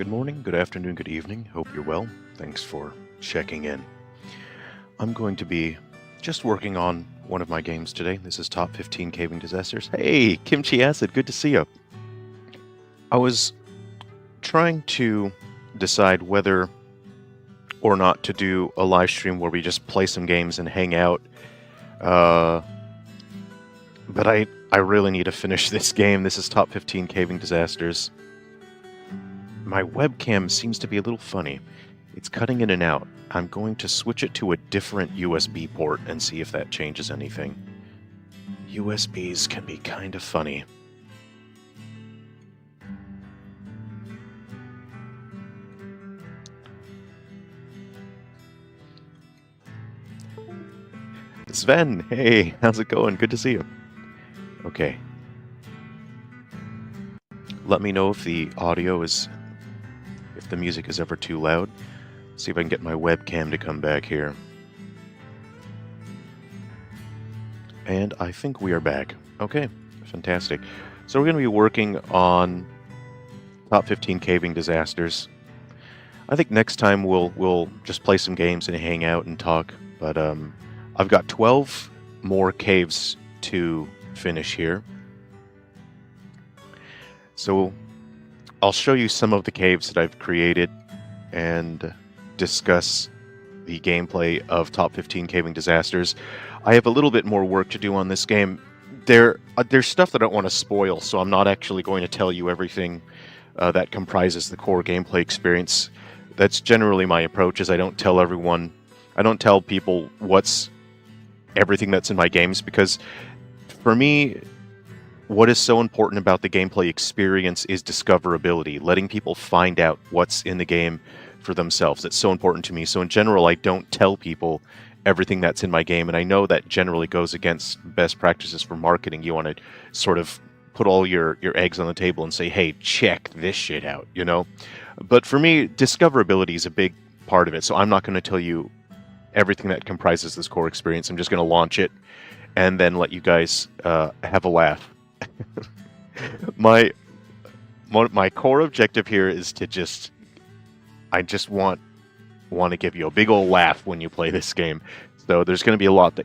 Good morning, good afternoon, good evening. Hope you're well. Thanks for checking in. I'm going to be just working on one of my games today. This is Top 15 Caving Disasters. Hey, Kimchi Acid, good to see you. I was trying to decide whether or not to do a live stream where we just play some games and hang out. But I really need to finish this game. This is Top 15 Caving Disasters. My webcam seems to be a little funny. It's cutting in and out. I'm going to switch it to a different USB port and see if that changes anything. USBs can be kind of funny. Sven, hey, how's it going? Good to see you. Okay. Let me know if the audio is... if the music is ever too loud. See if I can get my webcam to come back here. And I think we are back. Okay, fantastic. So we're going to be working on Top 15 Caving Disasters. I think next time we'll just play some games and hang out and talk. But I've got 12 more caves to finish here. So I'll show you some of the caves that I've created and discuss the gameplay of Top 15 Caving Disasters. I have a little bit more work to do on this game. There's stuff that I don't want to spoil, so I'm not actually going to tell you everything that comprises the core gameplay experience. That's generally my approach, is I don't tell people what's everything that's in my games, because for me, what is so important about the gameplay experience is discoverability, letting people find out what's in the game for themselves. It's so important to me. So in general, I don't tell people everything that's in my game, and I know that generally goes against best practices for marketing. You want to sort of put all your eggs on the table and say, hey, check this shit out, you know? But for me, discoverability is a big part of it, so I'm not going to tell you everything that comprises this core experience. I'm just going to launch it and then let you guys have a laugh. My core objective here is to I just want to give you a big old laugh when you play this game. So there's going to be a lot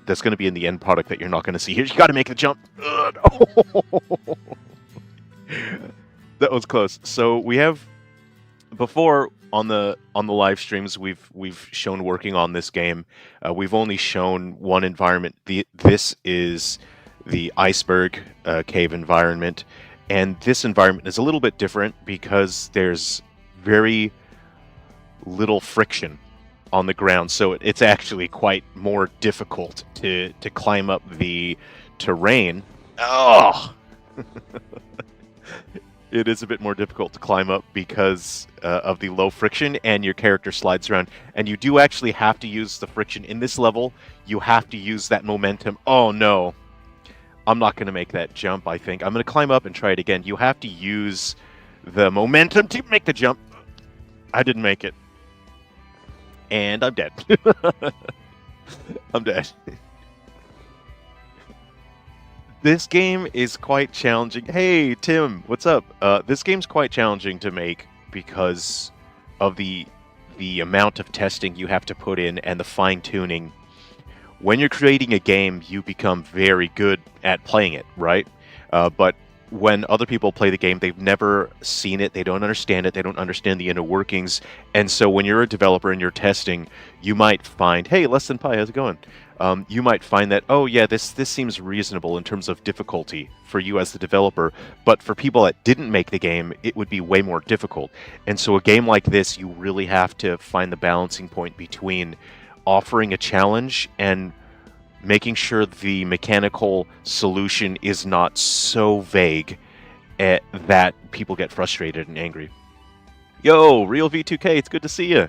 that's going to be in the end product that you're not going to see. Here, you got to make the jump. That was close. So we have before on the live streams we've shown working on this game. We've only shown one environment. This is the iceberg cave environment, and this environment is a little bit different because there's very little friction on the ground, so it's actually quite more difficult to climb up the terrain. Oh! It is a bit more difficult to climb up because of the low friction, and your character slides around, and you do actually have to use the friction. In this level, you have to use that momentum. Oh no! I'm not going to make that jump, I think. I'm going to climb up and try it again. You have to use the momentum to make the jump. I didn't make it. And I'm dead. I'm dead. This game is quite challenging. Hey, Tim, what's up? This game's quite challenging to make because of the amount of testing you have to put in and the fine-tuning. When you're creating a game, you become very good at playing it, right? But when other people play the game, they've never seen it, they don't understand it, they don't understand the inner workings, and so when you're a developer and you're testing, you might find, hey, Less Than Pi, how's it going? You might find that, oh yeah, this seems reasonable in terms of difficulty for you as the developer, but for people that didn't make the game, it would be way more difficult. And so a game like this, you really have to find the balancing point between offering a challenge and making sure the mechanical solution is not so vague that people get frustrated and angry. Yo, Real V2K, it's good to see you.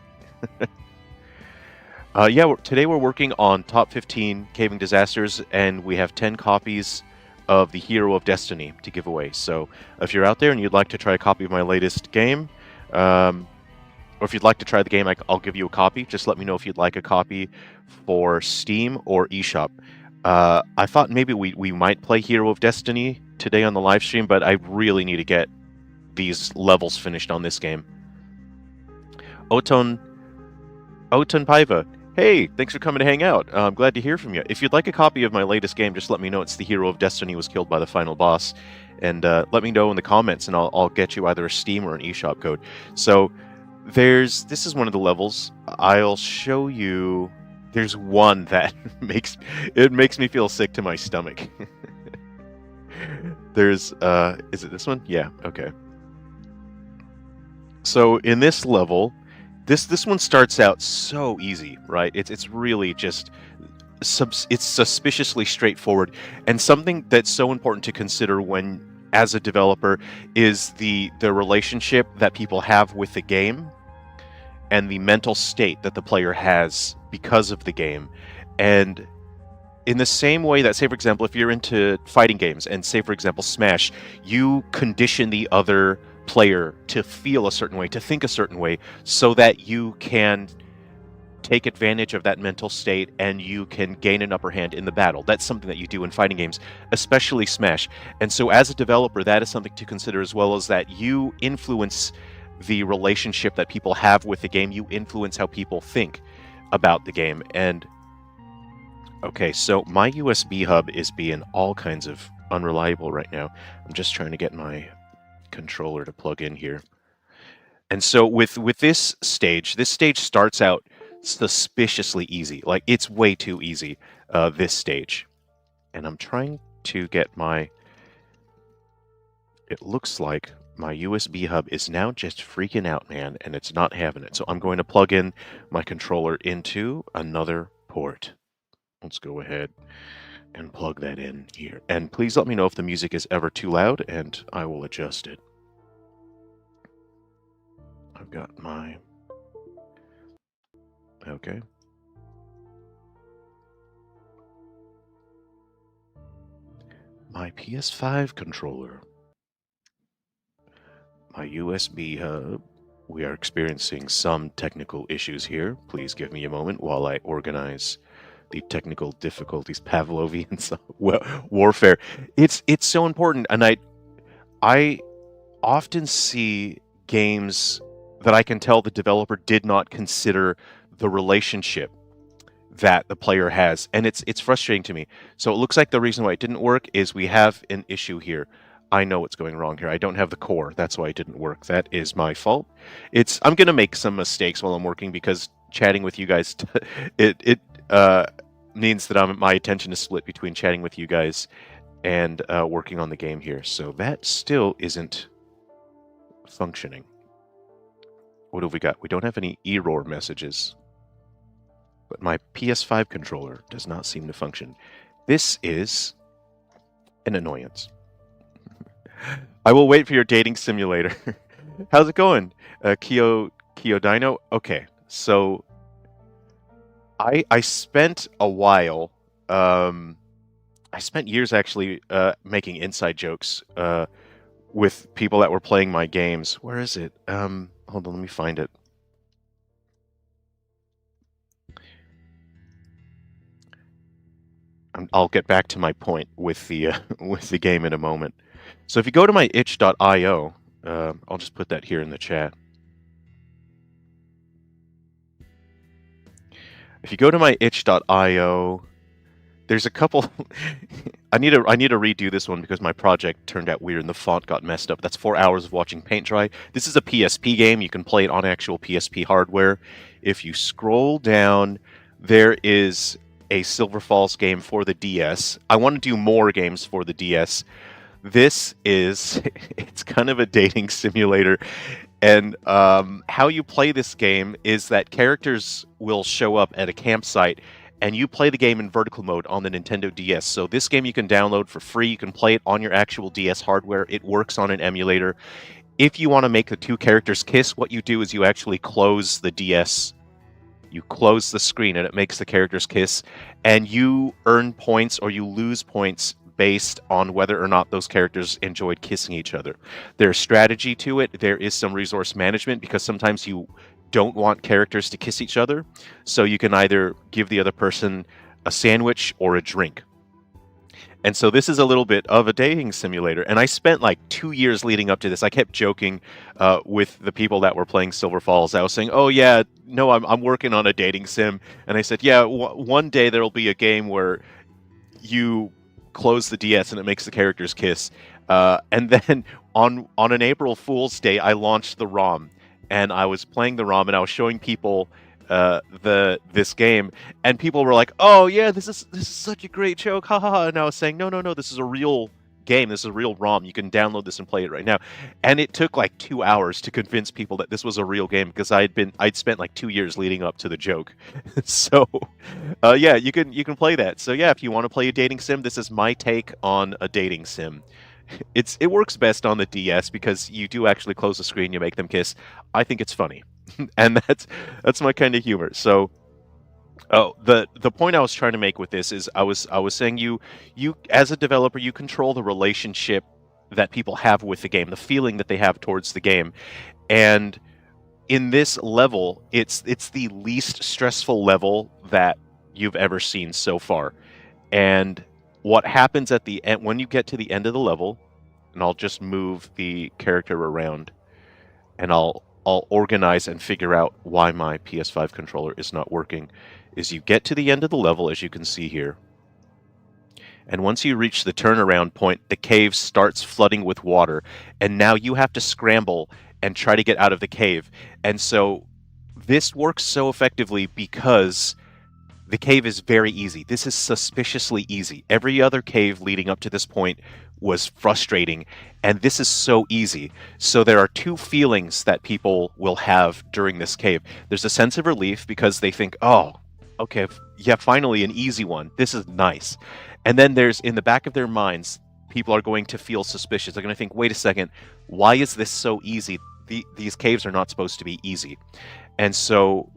Yeah, today we're working on Top 15 Caving Disasters, and we have 10 copies of the Hero of Destiny to give away. So if you're out there and you'd like to try a copy of my latest game, or if you'd like to try the game, I'll give you a copy. Just let me know if you'd like a copy for Steam or eShop. I thought maybe we might play Hero of Destiny today on the live stream, but I really need to get these levels finished on this game. Oton Paiva, hey, thanks for coming to hang out. I'm glad to hear from you. If you'd like a copy of my latest game, just let me know. It's The Hero of Destiny was killed by the final boss. And let me know in the comments, and I'll get you either a Steam or an eShop code. So this is one of the levels. I'll show you. There's one that makes me feel sick to my stomach. There's is it this one? Yeah, okay. So in this level, this one starts out so easy, right? It's really just it's suspiciously straightforward, and something that's so important to consider when as a developer is the relationship that people have with the game and the mental state that the player has because of the game. And in the same way that, say for example, if you're into fighting games and say for example Smash, you condition the other player to feel a certain way, to think a certain way, so that you can take advantage of that mental state and you can gain an upper hand in the battle. That's something that you do in fighting games, especially Smash. And so as a developer, that is something to consider, as well as that you influence the relationship that people have with the game. You influence how people think about the game. And okay, so my USB hub is being all kinds of unreliable right now. I'm just trying to get my controller to plug in here. And so with this stage starts out suspiciously easy. Like, it's way too easy, this stage. And I'm trying to get it looks like my USB hub is now just freaking out, man, and it's not having it. So I'm going to plug in my controller into another port. Let's go ahead and plug that in here. And please let me know if the music is ever too loud, and I will adjust it. I've got my... Okay. My PS5 controller. My USB hub. We are experiencing some technical issues here. Please give me a moment while I organize the technical difficulties. Pavlovian warfare. It's so important, and I often see games that I can tell the developer did not consider the relationship that the player has, and it's frustrating to me. So it looks like the reason why it didn't work is we have an issue here. I know what's going wrong here. I don't have the core. That's why it didn't work. That is my fault. I'm gonna make some mistakes while I'm working, because chatting with you guys, it means that my attention is split between chatting with you guys and working on the game here. So that still isn't functioning. What have we got? We don't have any error messages, but my PS5 controller does not seem to function. This is an annoyance. I will wait for your dating simulator. How's it going, Kyo Dino? Okay, so I spent a while. I spent years actually making inside jokes with people that were playing my games. Where is it? Hold on, let me find it. I'll get back to my point with the with the game in a moment. So if you go to my itch.io, I'll just put that here in the chat. If you go to my itch.io, there's a couple. I need to redo this one because my project turned out weird and the font got messed up. That's 4 hours of watching paint dry. This is a PSP game. You can play it on actual PSP hardware. If you scroll down, there is a Silver Falls game for the DS. I want to do more games for the DS. This is, it's kind of a dating simulator. And how you play this game is that characters will show up at a campsite, and you play the game in vertical mode on the Nintendo DS. So this game you can download for free. You can play it on your actual DS hardware. It works on an emulator. If you want to make the two characters kiss, what you do is you actually close the DS. You close the screen, and it makes the characters kiss. And you earn points or you lose points based on whether or not those characters enjoyed kissing each other. There's strategy to it. There is some resource management, because sometimes you don't want characters to kiss each other. So you can either give the other person a sandwich or a drink. And so this is a little bit of a dating simulator. And I spent like 2 years leading up to this. I kept joking with the people that were playing Silver Falls. I was saying, "Oh yeah, no, I'm working on a dating sim." And I said, "Yeah, one day there will be a game where you close the DS and it makes the characters kiss." And then on an April Fool's Day, I launched the ROM, and I was playing the ROM, and I was showing people the this game, and people were like, "Oh yeah, this is such a great joke, ha ha ha!" And I was saying, "No, no, no, this is a real game. This is a real ROM. You can download this and play it right now." And it took like 2 hours to convince people that this was a real game because I'd spent like 2 years leading up to the joke. So yeah, you can play that. So yeah, if you want to play a dating sim, this is my take on a dating sim. It works best on the DS because you do actually close the screen, you make them kiss. I think it's funny, and that's my kind of humor. So, oh, the point I was trying to make with this is I was saying you as a developer you control the relationship that people have with the game, the feeling that they have towards the game, and in this level, it's the least stressful level that you've ever seen so far. And what happens at the end when you get to the end of the level, and I'll just move the character around, and I'll organize and figure out why my PS5 controller is not working, is you get to the end of the level, as you can see here, and once you reach the turnaround point, the cave starts flooding with water, and now you have to scramble and try to get out of the cave. And so this works so effectively because the cave is very easy. This is suspiciously easy. Every other cave leading up to this point was frustrating, and this is so easy. So there are two feelings that people will have during this cave. There's a sense of relief because they think, "Oh, okay, yeah, finally an easy one. This is nice." And then there's in the back of their minds, people are going to feel suspicious. They're going to think, "Wait a second, why is this so easy? These caves are not supposed to be easy." And so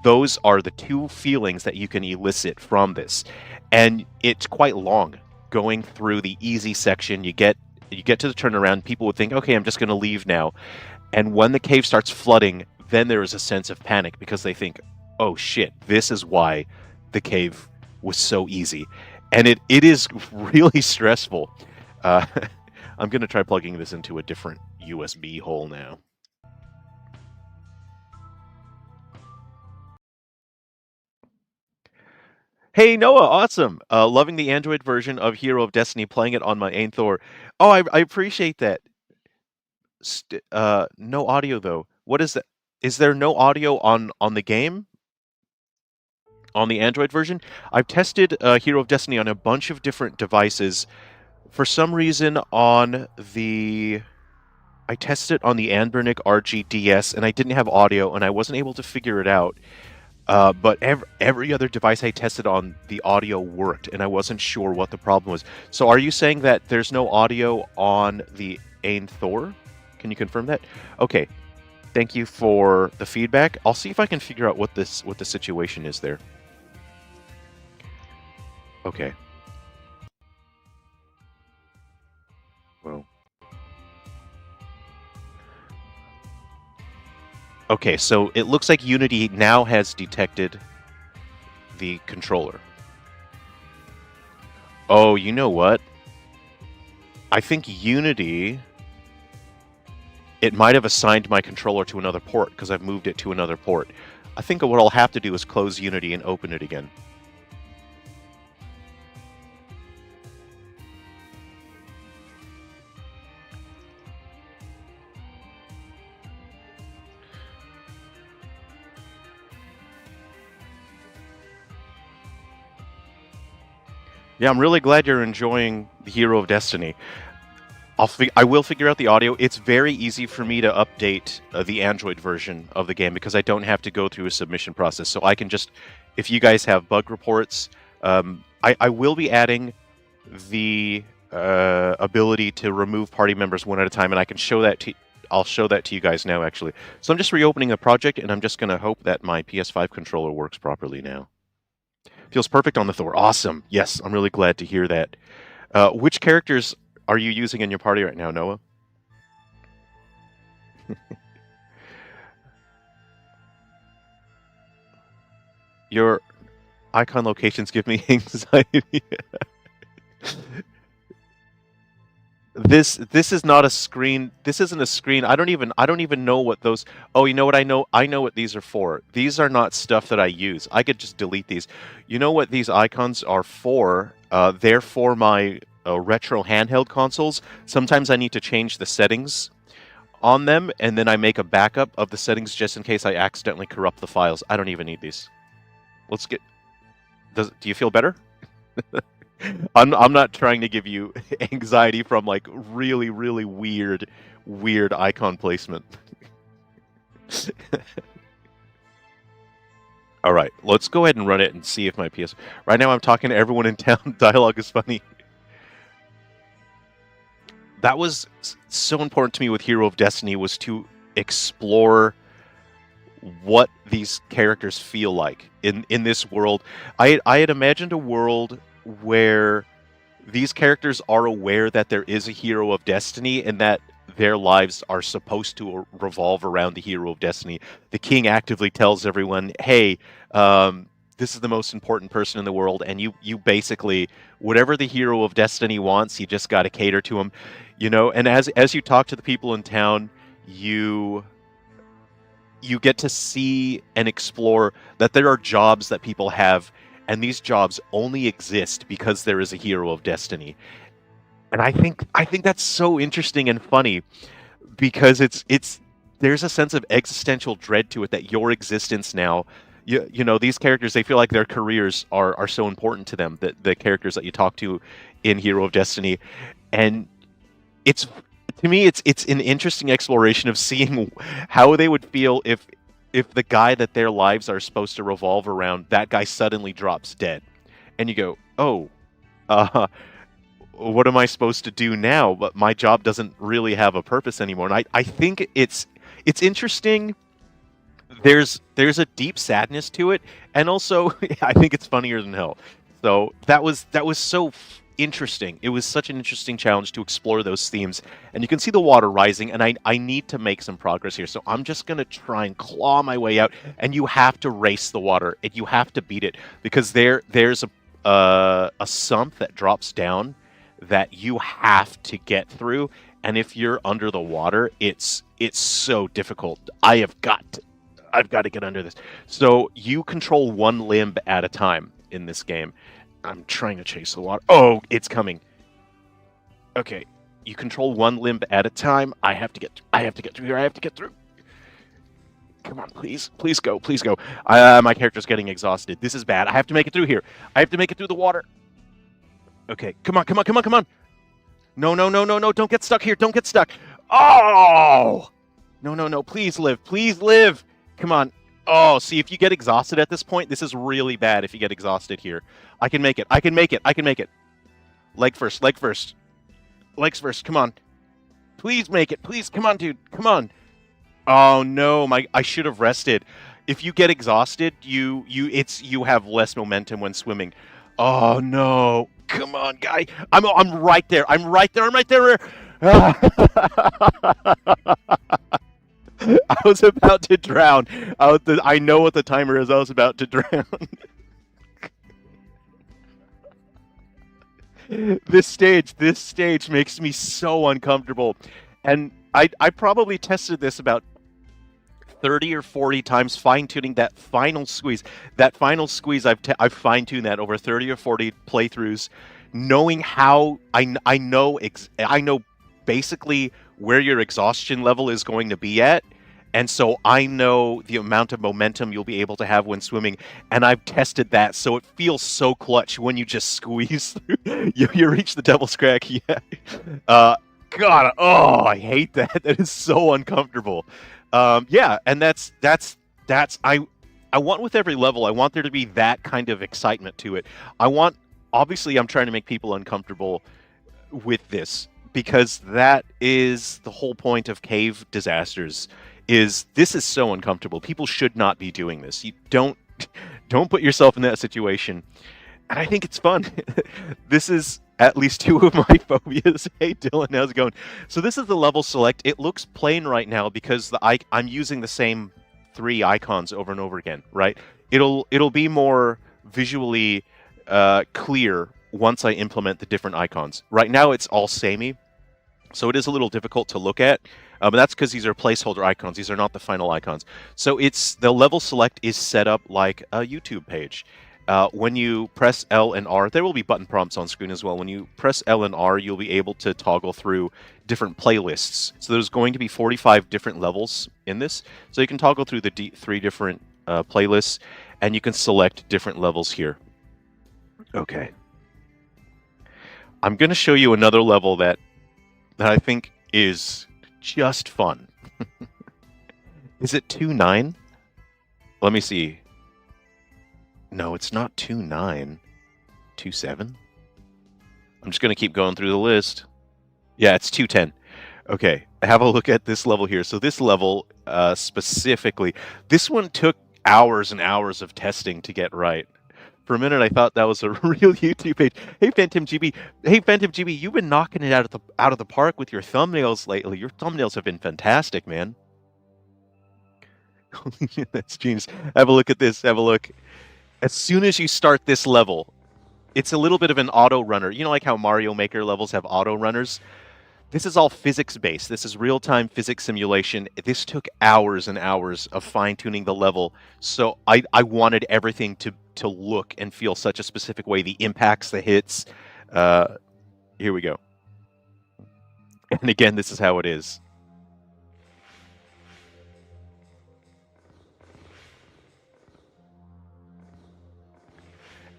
those are the two feelings that you can elicit from this. And it's quite long. Going through the easy section, you get to the turnaround, people would think, "Okay, I'm just going to leave now." And when the cave starts flooding, then there is a sense of panic because they think, "Oh shit, this is why the cave was so easy." And it is really stressful. Uh, I'm going to try plugging this into a different USB hole now. Hey Noah, awesome! Loving the Android version of Hero of Destiny, playing it on my Ainthor. Oh, I appreciate that. No audio though. What is that? Is there no audio on the game on the Android version? I've tested Hero of Destiny on a bunch of different devices. For some reason, I tested it on the Anbernic RGDS, and I didn't have audio, and I wasn't able to figure it out. But every other device I tested on, the audio worked, and I wasn't sure what the problem was. So, are you saying that there's no audio on the Ainthor? Can you confirm that? Okay. Thank you for the feedback. I'll see if I can figure out what the situation is there. Okay. Well. Okay, so it looks like Unity now has detected the controller. Oh, you know what? I think Unity, it might have assigned my controller to another port because I've moved it to another port. I think what I'll have to do is close Unity and open it again. Yeah, I'm really glad you're enjoying the Hero of Destiny. I will figure out the audio. It's very easy for me to update the Android version of the game because I don't have to go through a submission process. So I can just, if you guys have bug reports, I will be adding the ability to remove party members one at a time, and I can show that to. I'll show that to you guys now, actually. So I'm just reopening a project, and I'm just going to hope that my PS5 controller works properly now. Feels perfect on the Thor. Awesome. Yes, I'm really glad to hear that. Which characters are you using in your party right now, Noah? Your icon locations give me anxiety. This is not a screen. This isn't a screen. I don't even know what those. Oh, you know what I know? I know what these are for. These are not stuff that I use. I could just delete these. You know what these icons are for? They're for my retro handheld consoles. Sometimes I need to change the settings on them, and then I make a backup of the settings just in case I accidentally corrupt the files. I don't even need these. Let's get. Do you feel better? I'm not trying to give you anxiety from like really really weird icon placement. All right, let's go ahead and run it and see if my PS. Right now I'm talking to everyone in town. Dialogue is funny. That was so important to me with Hero of Destiny, was to explore what these characters feel like in this world. I had imagined a world where these characters are aware that there is a hero of destiny and that their lives are supposed to revolve around the hero of destiny. The king actively tells everyone, "Hey, this is the most important person in the world, and you basically whatever the hero of destiny wants, you just got to cater to him." You know, and as you talk to the people in town, you get to see and explore that there are jobs that people have, and these jobs only exist because there is a hero of destiny. And I think that's so interesting and funny, because it's there's a sense of existential dread to it, that your existence now, you know, these characters, they feel like their careers are so important to them, the characters that you talk to in Hero of Destiny. And it's, to me, it's an interesting exploration of seeing how they would feel if the guy that their lives are supposed to revolve around, that guy suddenly drops dead, and you go, oh, uh, what am I supposed to do now? But my job doesn't really have a purpose anymore. And I think it's interesting. There's a deep sadness to it, and also I think it's funnier than hell. So that was so interesting. It was such an interesting challenge to explore those themes. And you can see the water rising, and I need to make some progress here. So I'm just gonna try and claw my way out. And you have to race the water, and you have to beat it, because there's a sump that drops down that you have to get through. And if you're under the water, it's so difficult. I've got to get under this. So you control one limb at a time in this game. I'm trying to chase the water. Oh, it's coming. Okay, you control one limb at a time. I have to get through here. I have to get through. Come on, please, please go, please go. My character's getting exhausted. This is bad. I have to make it through here. I have to make it through the water. Okay, come on, come on, come on, come on. No, no, no, no, no, don't get stuck here. Don't get stuck. Oh! No, no, no, please live. Please live. Come on. Oh, see, if you get exhausted at this point, this is really bad if you get exhausted here. I can make it. I can make it. I can make it. Leg first, leg first. Legs first, come on. Please make it. Please, come on, dude. Come on. Oh, no, I should have rested. If you get exhausted, you have less momentum when swimming. Oh, no. Come on, guy. I'm right there. I'm right there. I'm right there. I was about to drown. I know what the timer is. I was about to drown. This stage makes me so uncomfortable. And I probably tested this about 30 or 40 times, fine-tuning that final squeeze. That final squeeze, I've fine-tuned that over 30 or 40 playthroughs, knowing how I know basically where your exhaustion level is going to be at. And so I know the amount of momentum you'll be able to have when swimming, and I've tested that, so it feels so clutch when you just squeeze through. You reach the devil's crack, yeah. God, oh, I hate that. That is so uncomfortable. Yeah, and that's I want with every level, I want there to be that kind of excitement to it. Obviously, I'm trying to make people uncomfortable with this, because that is the whole point of cave disasters. This is so uncomfortable. People should not be doing this. You don't put yourself in that situation. And I think it's fun. This is at least two of my phobias. Hey Dylan, how's it going? So this is the level select. It looks plain right now because I'm using the same 3 icons over and over again, right? It'll be more visually clear once I implement the different icons. Right now it's all samey, so it is a little difficult to look at, but that's because these are placeholder icons. These are not the final icons. So it's the level select is set up like a YouTube page. When you press L and R, there will be button prompts on screen as well. When you press L and R, you'll be able to toggle through different playlists. So there's going to be 45 different levels in this. So you can toggle through the 3 different playlists, and you can select different levels here. Okay. I'm going to show you another level that I think is just fun. Is it 2.9? Let me see. No, it's not 2.9. 2.7? I'm just going to keep going through the list. Yeah, it's 2.10. Okay, have a look at this level here. So this level specifically, this one took hours and hours of testing to get right. For a minute, I thought that was a real YouTube page. Hey, Phantom GB. Hey, Phantom GB, you've been knocking it out of the park with your thumbnails lately. Your thumbnails have been fantastic, man. That's genius. Have a look at this. Have a look. As soon as you start this level, it's a little bit of an auto runner. You know, like how Mario Maker levels have auto runners? This is all physics-based. This is real-time physics simulation. This took hours and hours of fine-tuning the level. So I wanted everything to look and feel such a specific way. The impacts, the hits. Here we go. And again, this is how it is.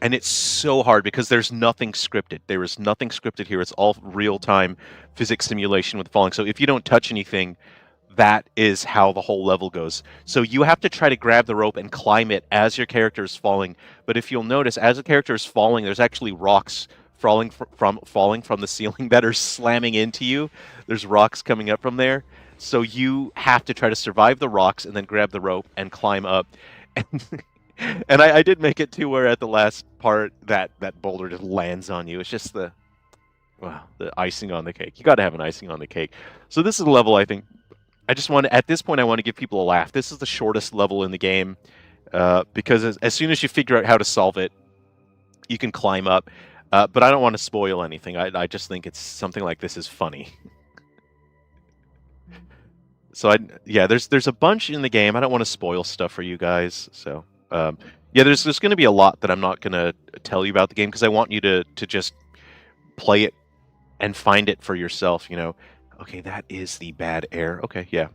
And it's so hard because there's nothing scripted. There is nothing scripted here. It's all real-time physics simulation with falling. So if you don't touch anything, that is how the whole level goes. So you have to try to grab the rope and climb it as your character is falling. But if you'll notice, as the character is falling, there's actually rocks falling from the ceiling that are slamming into you. There's rocks coming up from there. So you have to try to survive the rocks and then grab the rope and climb up. And I did make it to where at the last part that boulder just lands on you. It's just the icing on the cake. You got to have an icing on the cake. So this is a level I think at this point I want to give people a laugh. This is the shortest level in the game because as soon as you figure out how to solve it, you can climb up. But I don't want to spoil anything. I just think it's something like this is funny. So there's a bunch in the game. I don't want to spoil stuff for you guys. So. There's going to be a lot that I'm not going to tell you about the game because I want you to just play it and find it for yourself, you know. Okay, that is the bad air. Okay, yeah.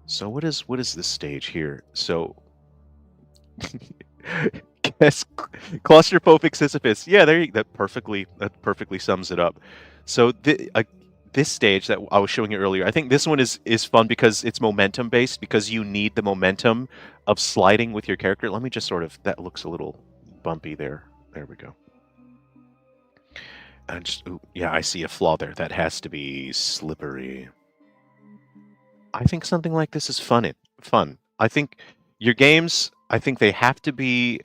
So what is this stage here? So guess claustrophobic Sisyphus. Yeah, that perfectly sums it up. So this stage that I was showing you earlier, I think this one is fun because it's momentum based, because you need the momentum of sliding with your character. Let me just that looks a little bumpy there. There we go. And I see a flaw there. That has to be slippery. I think something like this is fun. I think your games, I think they have to be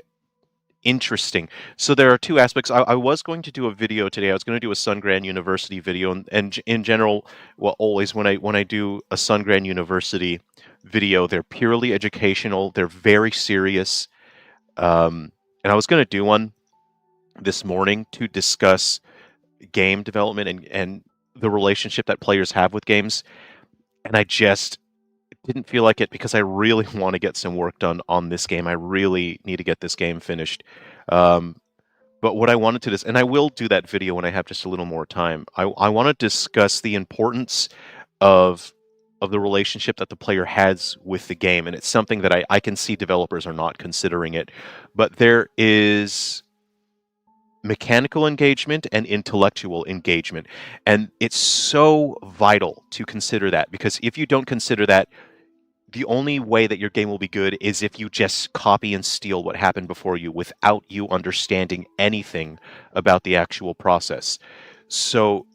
interesting. So there are 2 aspects. I was going to do a video today. I was going to do a Sungran University video, and in general, well, always when I do a Sungran University video, they're purely educational. They're very serious. And I was going to do one this morning to discuss game development and the relationship that players have with games, and I just didn't feel like it because I really want to get some work done on this game. I really need to get this game finished. But what I wanted to and I will do that video when I have just a little more time. I want to discuss the importance of the relationship that the player has with the game, and it's something that I can see developers are not considering it. But there is mechanical engagement and intellectual engagement, and it's so vital to consider that, because if you don't consider that, the only way that your game will be good is if you just copy and steal what happened before you without you understanding anything about the actual process. So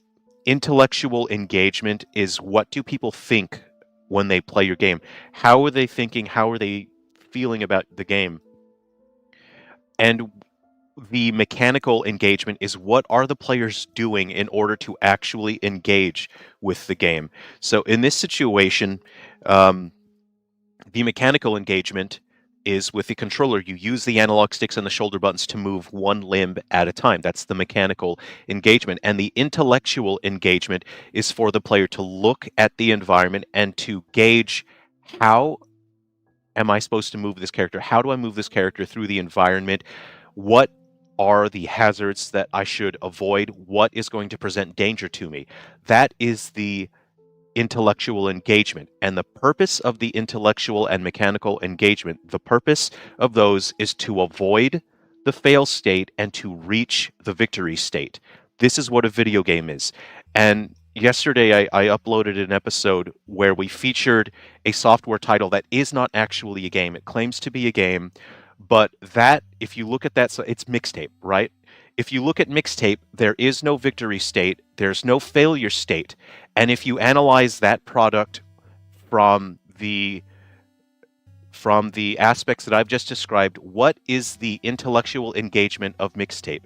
intellectual engagement is, what do people think when they play your game? How are they thinking? How are they feeling about the game? And the mechanical engagement is, what are the players doing in order to actually engage with the game? So in this situation, the mechanical engagement is with the controller, you use the analog sticks and the shoulder buttons to move one limb at a time. That's the mechanical engagement. And the intellectual engagement is for the player to look at the environment and to gauge, how am I supposed to move this character? How do I move this character through the environment? What are the hazards that I should avoid? What is going to present danger to me? That is the intellectual engagement. And the purpose of the intellectual and mechanical engagement, the purpose of those is to avoid the fail state and to reach the victory state. This is what a video game is. And yesterday I uploaded an episode where we featured a software title that is not actually a game. It claims to be a game, but that, if you look at that, so it's Mixtape, right? If you look at Mixtape, there is no victory state, there's no failure state. And if you analyze that product from the aspects that I've just described, what is the intellectual engagement of Mixtape?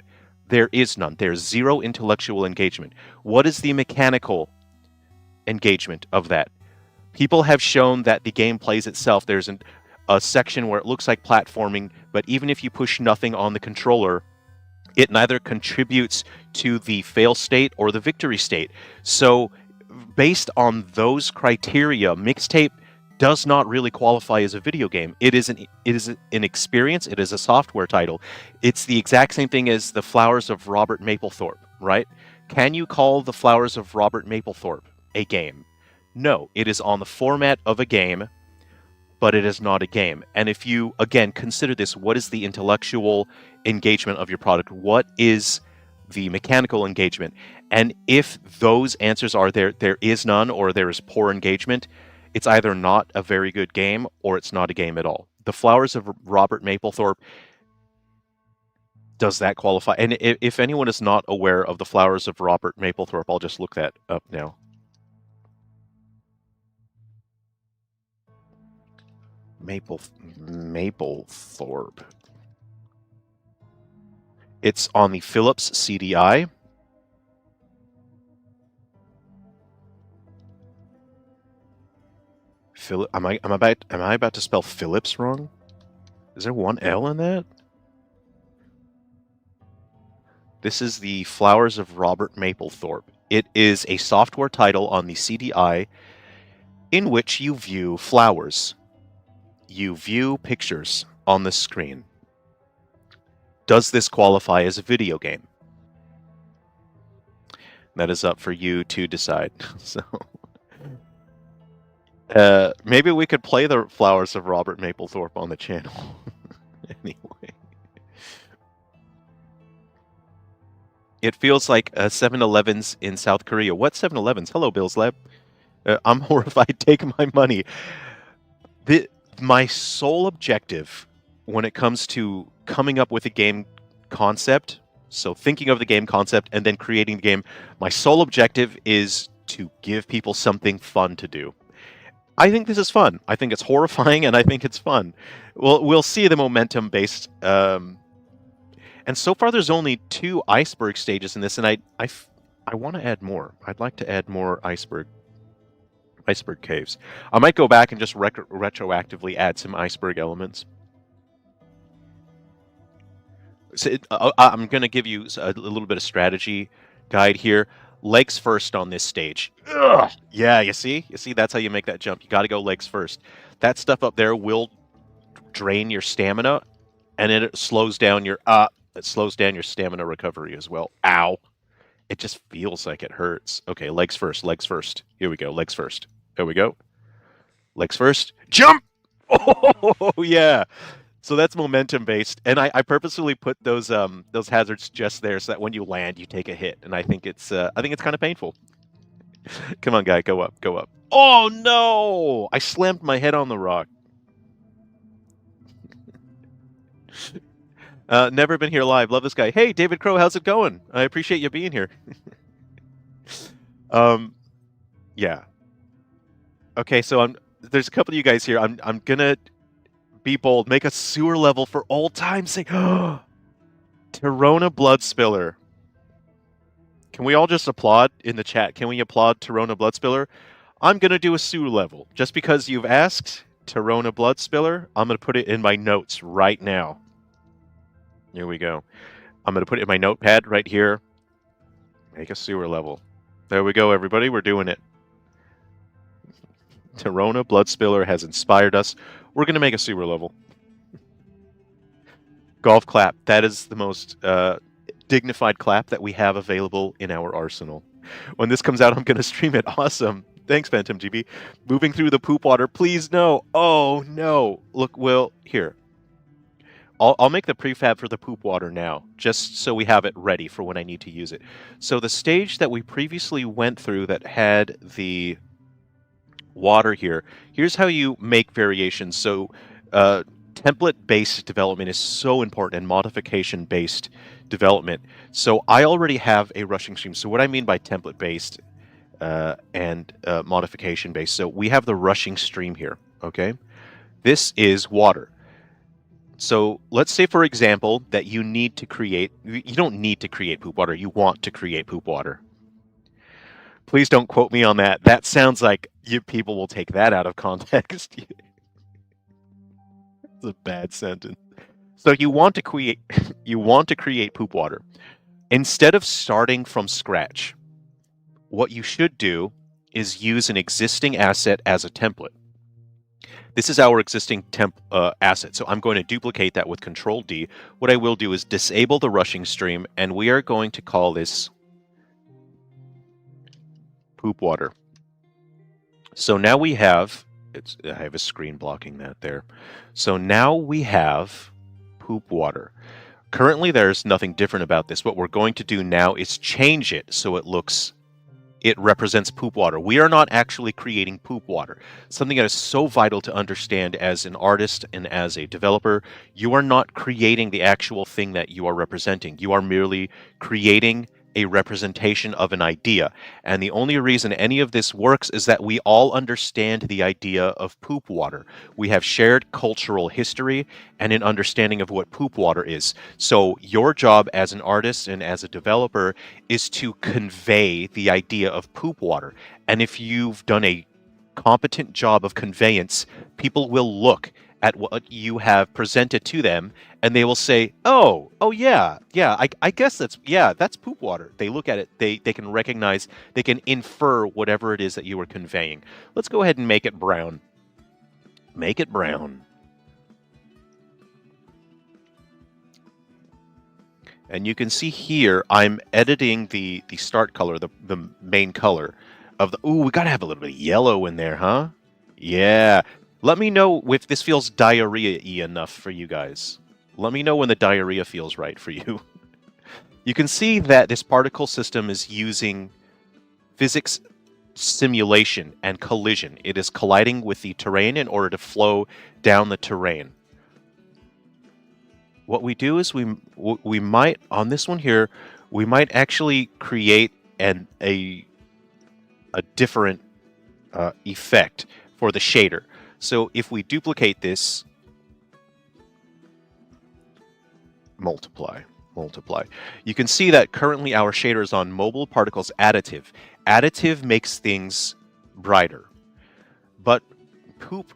There is none. There's zero intellectual engagement. What is the mechanical engagement of that? People have shown that the game plays itself. There's a section where it looks like platforming, but even if you push nothing on the controller, it neither contributes to the fail state or the victory state. So based on those criteria, Mixtape does not really qualify as a video game. It is an experience. It is a software title. It's the exact same thing as The Flowers of Robert Mapplethorpe, right? Can you call The Flowers of Robert Mapplethorpe a game? No, it is on the format of a game, but it is not a game. And if you, again, consider this, what is the intellectual engagement of your product? What is the mechanical engagement? And if those answers are there is none, or there is poor engagement, it's either not a very good game or it's not a game at all. The Flowers of Robert Mapplethorpe, does that qualify? And if anyone is not aware of The Flowers of Robert Mapplethorpe, I'll just look that up now. Mapplethorpe. It's on the Philips CDI. Am I about to spell Philips wrong? Is there one L in that? This is The Flowers of Robert Mapplethorpe. It is a software title on the CDI in which you view flowers. You view pictures on the screen. Does this qualify as a video game? That is up for you to decide. So, maybe we could play The Flowers of Robert Mapplethorpe on the channel. Anyway. It feels like 7-Elevens in South Korea. What 7-Elevens? Hello, Bill's Lab. I'm horrified. Take my money. My sole objective when it comes to coming up with a game concept, so thinking of the game concept and then creating the game, my sole objective is to give people something fun to do. I think this is fun. I think it's horrifying, and I think it's fun. We'll see the momentum-based. And so far, there's only 2 iceberg stages in this, and I want to add more. I'd like to add more iceberg caves. I might go back and just retroactively add some iceberg elements. So I'm going to give you a little bit of strategy guide here. Legs first on this stage. Ugh! Yeah, you see, that's how you make that jump. You got to go legs first. That stuff up there will drain your stamina, and it slows down your stamina recovery as well. Ow! It just feels like it hurts. Okay, legs first. Here we go. Legs first. There we go. Legs first. Jump! Oh, yeah. So that's momentum based, and I purposefully put those hazards just there so that when you land, you take a hit. And I think it's kind of painful. Come on, guy, go up. Oh no! I slammed my head on the rock. Never been here live. Love this guy. Hey, David Crow, how's it going? I appreciate you being here. Yeah. Okay, so there's a couple of you guys here. I'm gonna be bold. Make a sewer level for old time's sake. Torona Bloodspiller. Can we all just applaud in the chat? Can we applaud Torona Bloodspiller? I'm gonna do a sewer level just because you've asked. Torrona Blood Spiller. I'm going to put it in my notes right now. Here we go. I'm going to put it in my notepad right here. Make a sewer level. There we go, everybody. We're doing it. Torrona Blood Spiller has inspired us. We're going to make a sewer level. Golf clap. That is the most dignified clap that we have available in our arsenal. When this comes out, I'm going to stream it. Awesome. Thanks, Phantom GB. Moving through the poop water. Please, no. Oh, no. Look, Will, here. I'll make the prefab for the poop water now, just so we have it ready for when I need to use it. So the stage that we previously went through that had the water here, here's how you make variations. So template-based development is so important, and modification-based development. So I already have a rushing stream. So what I mean by template-based and modification-based, so we have the rushing stream here, okay? This is water. So let's say, for example, that you need to create, you don't need to create poop water, you want to create poop water. Please don't quote me on that. That sounds like people will take that out of context. It's a bad sentence. So you want to create poop water. Instead of starting from scratch, what you should do is use an existing asset as a template. This is our existing asset, so I'm going to duplicate that with Control-D. What I will do is disable the rushing stream, and we are going to call this poop water. So now we have, I have a screen blocking that there. So now we have poop water. Currently, there's nothing different about this. What we're going to do now is change it so it represents poop water. We are not actually creating poop water. Something that is so vital to understand as an artist and as a developer. You are not creating the actual thing that you are representing. You are merely creating a representation of an idea. And the only reason any of this works is that we all understand the idea of poop water. We have shared cultural history and an understanding of what poop water is. So your job as an artist and as a developer is to convey the idea of poop water. And if you've done a competent job of conveyance, people will look at what you have presented to them, and they will say, oh yeah, I guess that's poop water. They look at it, they can recognize, they can infer whatever it is that you are conveying. Let's go ahead and make it brown. Make it brown. And you can see here, I'm editing the start color, the main color of the, ooh, we gotta have a little bit of yellow in there, huh? Yeah. Let me know if this feels diarrhea-y enough for you guys. Let me know when the diarrhea feels right for you. You can see that this particle system is using physics simulation and collision. It is colliding with the terrain in order to flow down the terrain. What we do is we might, on this one here, we might actually create a different effect for the shader. So if we duplicate this, multiply, you can see that currently our shader is on mobile particles additive. Additive makes things brighter. But poop.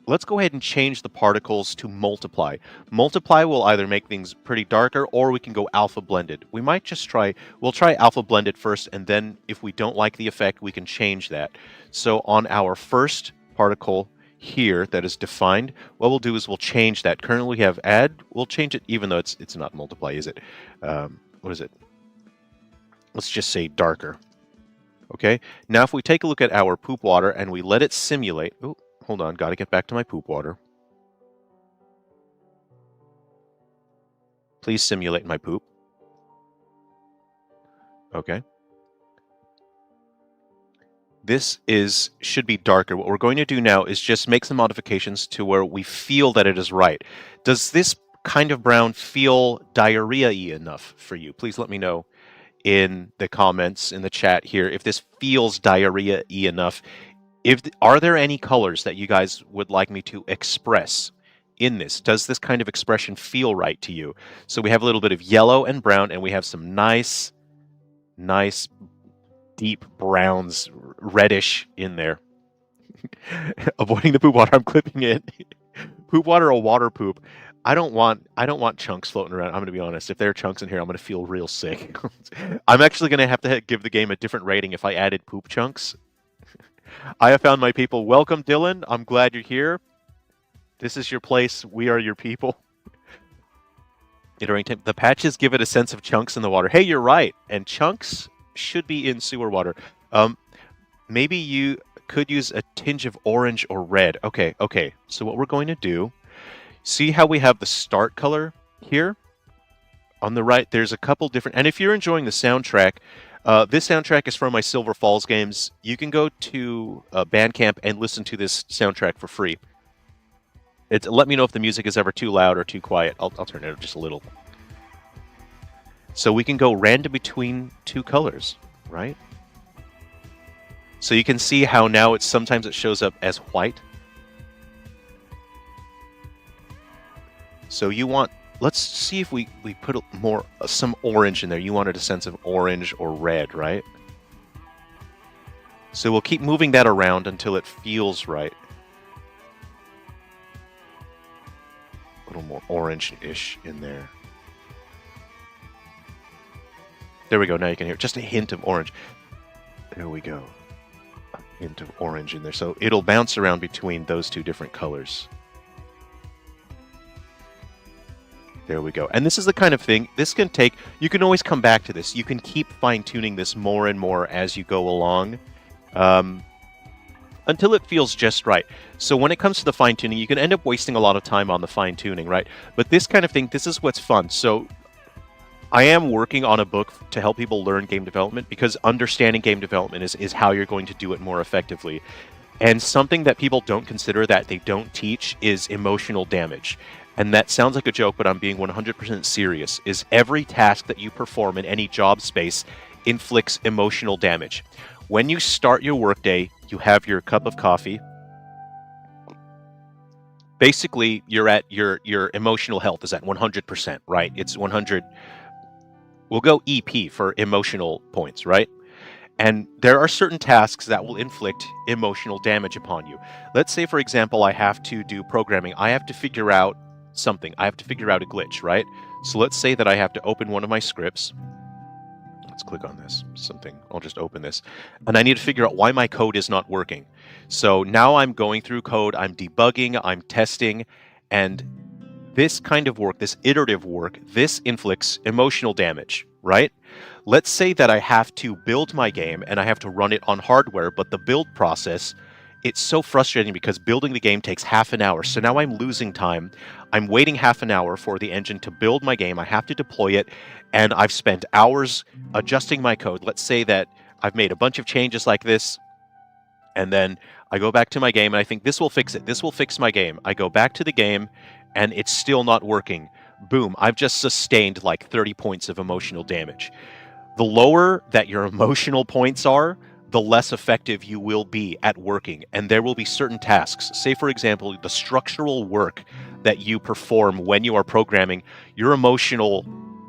Let's go ahead and change the particles to multiply. Multiply will either make things pretty darker, or we can go alpha blended. We might just we'll try alpha blended first, and then if we don't like the effect, we can change that. So on our first particle here that is defined, what we'll do is we'll change that. Currently we have add, we'll change it even though it's not multiply, is it? What is it? Let's just say darker. Okay, now if we take a look at our poop water and we let it simulate, oh, hold on, gotta get back to my poop water. Please simulate my poop. Okay. This should be darker. What we're going to do now is just make some modifications to where we feel that it is right. Does this kind of brown feel diarrhea-y enough for you? Please let me know in the comments, in the chat here, if this feels diarrhea-y enough. Are there any colors that you guys would like me to express in this? Does this kind of expression feel right to you? So we have a little bit of yellow and brown, and we have some nice deep browns, reddish in there. Avoiding the poop water. I'm clipping it. Poop water or water poop. I don't want chunks floating around. I'm gonna be honest. If there are chunks in here, I'm gonna feel real sick. I'm actually gonna have to give the game a different rating if I added poop chunks. I have found my people. Welcome, Dylan. I'm glad you're here. This is your place. We are your people. The patches give it a sense of chunks in the water. Hey, you're right. And chunks should be in sewer water. Maybe you could use a tinge of orange or red. Okay. So what we're going to do, see how we have the start color here? On the right, there's a couple different... And if you're enjoying the soundtrack, this soundtrack is from my Silver Falls games. You can go to Bandcamp and listen to this soundtrack for free. Let me know if the music is ever too loud or too quiet. I'll turn it up just a little. So we can go random between two colors, right? So you can see how now sometimes it shows up as white. So you want... Let's see if we put some orange in there. You wanted a sense of orange or red, right? So we'll keep moving that around until it feels right. A little more orange-ish in there. There we go. Now you can hear just a hint of orange. There we go. A hint of orange in there. So it'll bounce around between those two different colors. There we go. And this is the kind of thing, this can take, you can always come back to this. You can keep fine-tuning this more and more as you go along until it feels just right. So when it comes to the fine-tuning, you can end up wasting a lot of time on the fine-tuning, right? But this kind of thing, this is what's fun. So I am working on a book to help people learn game development because understanding game development is how you're going to do it more effectively. And something that people don't consider that they don't teach is emotional damage. And that sounds like a joke, but I'm being 100% serious, is every task that you perform in any job space inflicts emotional damage. When you start your workday, you have your cup of coffee. Basically, you're at your emotional health is at 100%, right? It's 100. We'll go EP for emotional points, right? And there are certain tasks that will inflict emotional damage upon you. Let's say, for example, I have to do programming. I have to figure out something. I have to figure out a glitch, right? So let's say that I have to open one of my scripts. Let's click on this. I'll just open this. And I need to figure out why my code is not working. So now I'm going through code, I'm debugging, I'm testing, and this kind of work, this iterative work, this inflicts emotional damage, right? Let's say that I have to build my game and I have to run it on hardware, but the build process, it's so frustrating because building the game takes half an hour. So now I'm losing time. I'm waiting half an hour for the engine to build my game. I have to deploy it, and I've spent hours adjusting my code. Let's say that I've made a bunch of changes like this, and then I go back to my game, and I think this will fix it. This will fix my game. I go back to the game, and it's still not working. Boom, I've just sustained like 30 points of emotional damage. The lower that your emotional points are, the less effective you will be at working. And there will be certain tasks. Say, for example, the structural work that you perform when you are programming, your emotional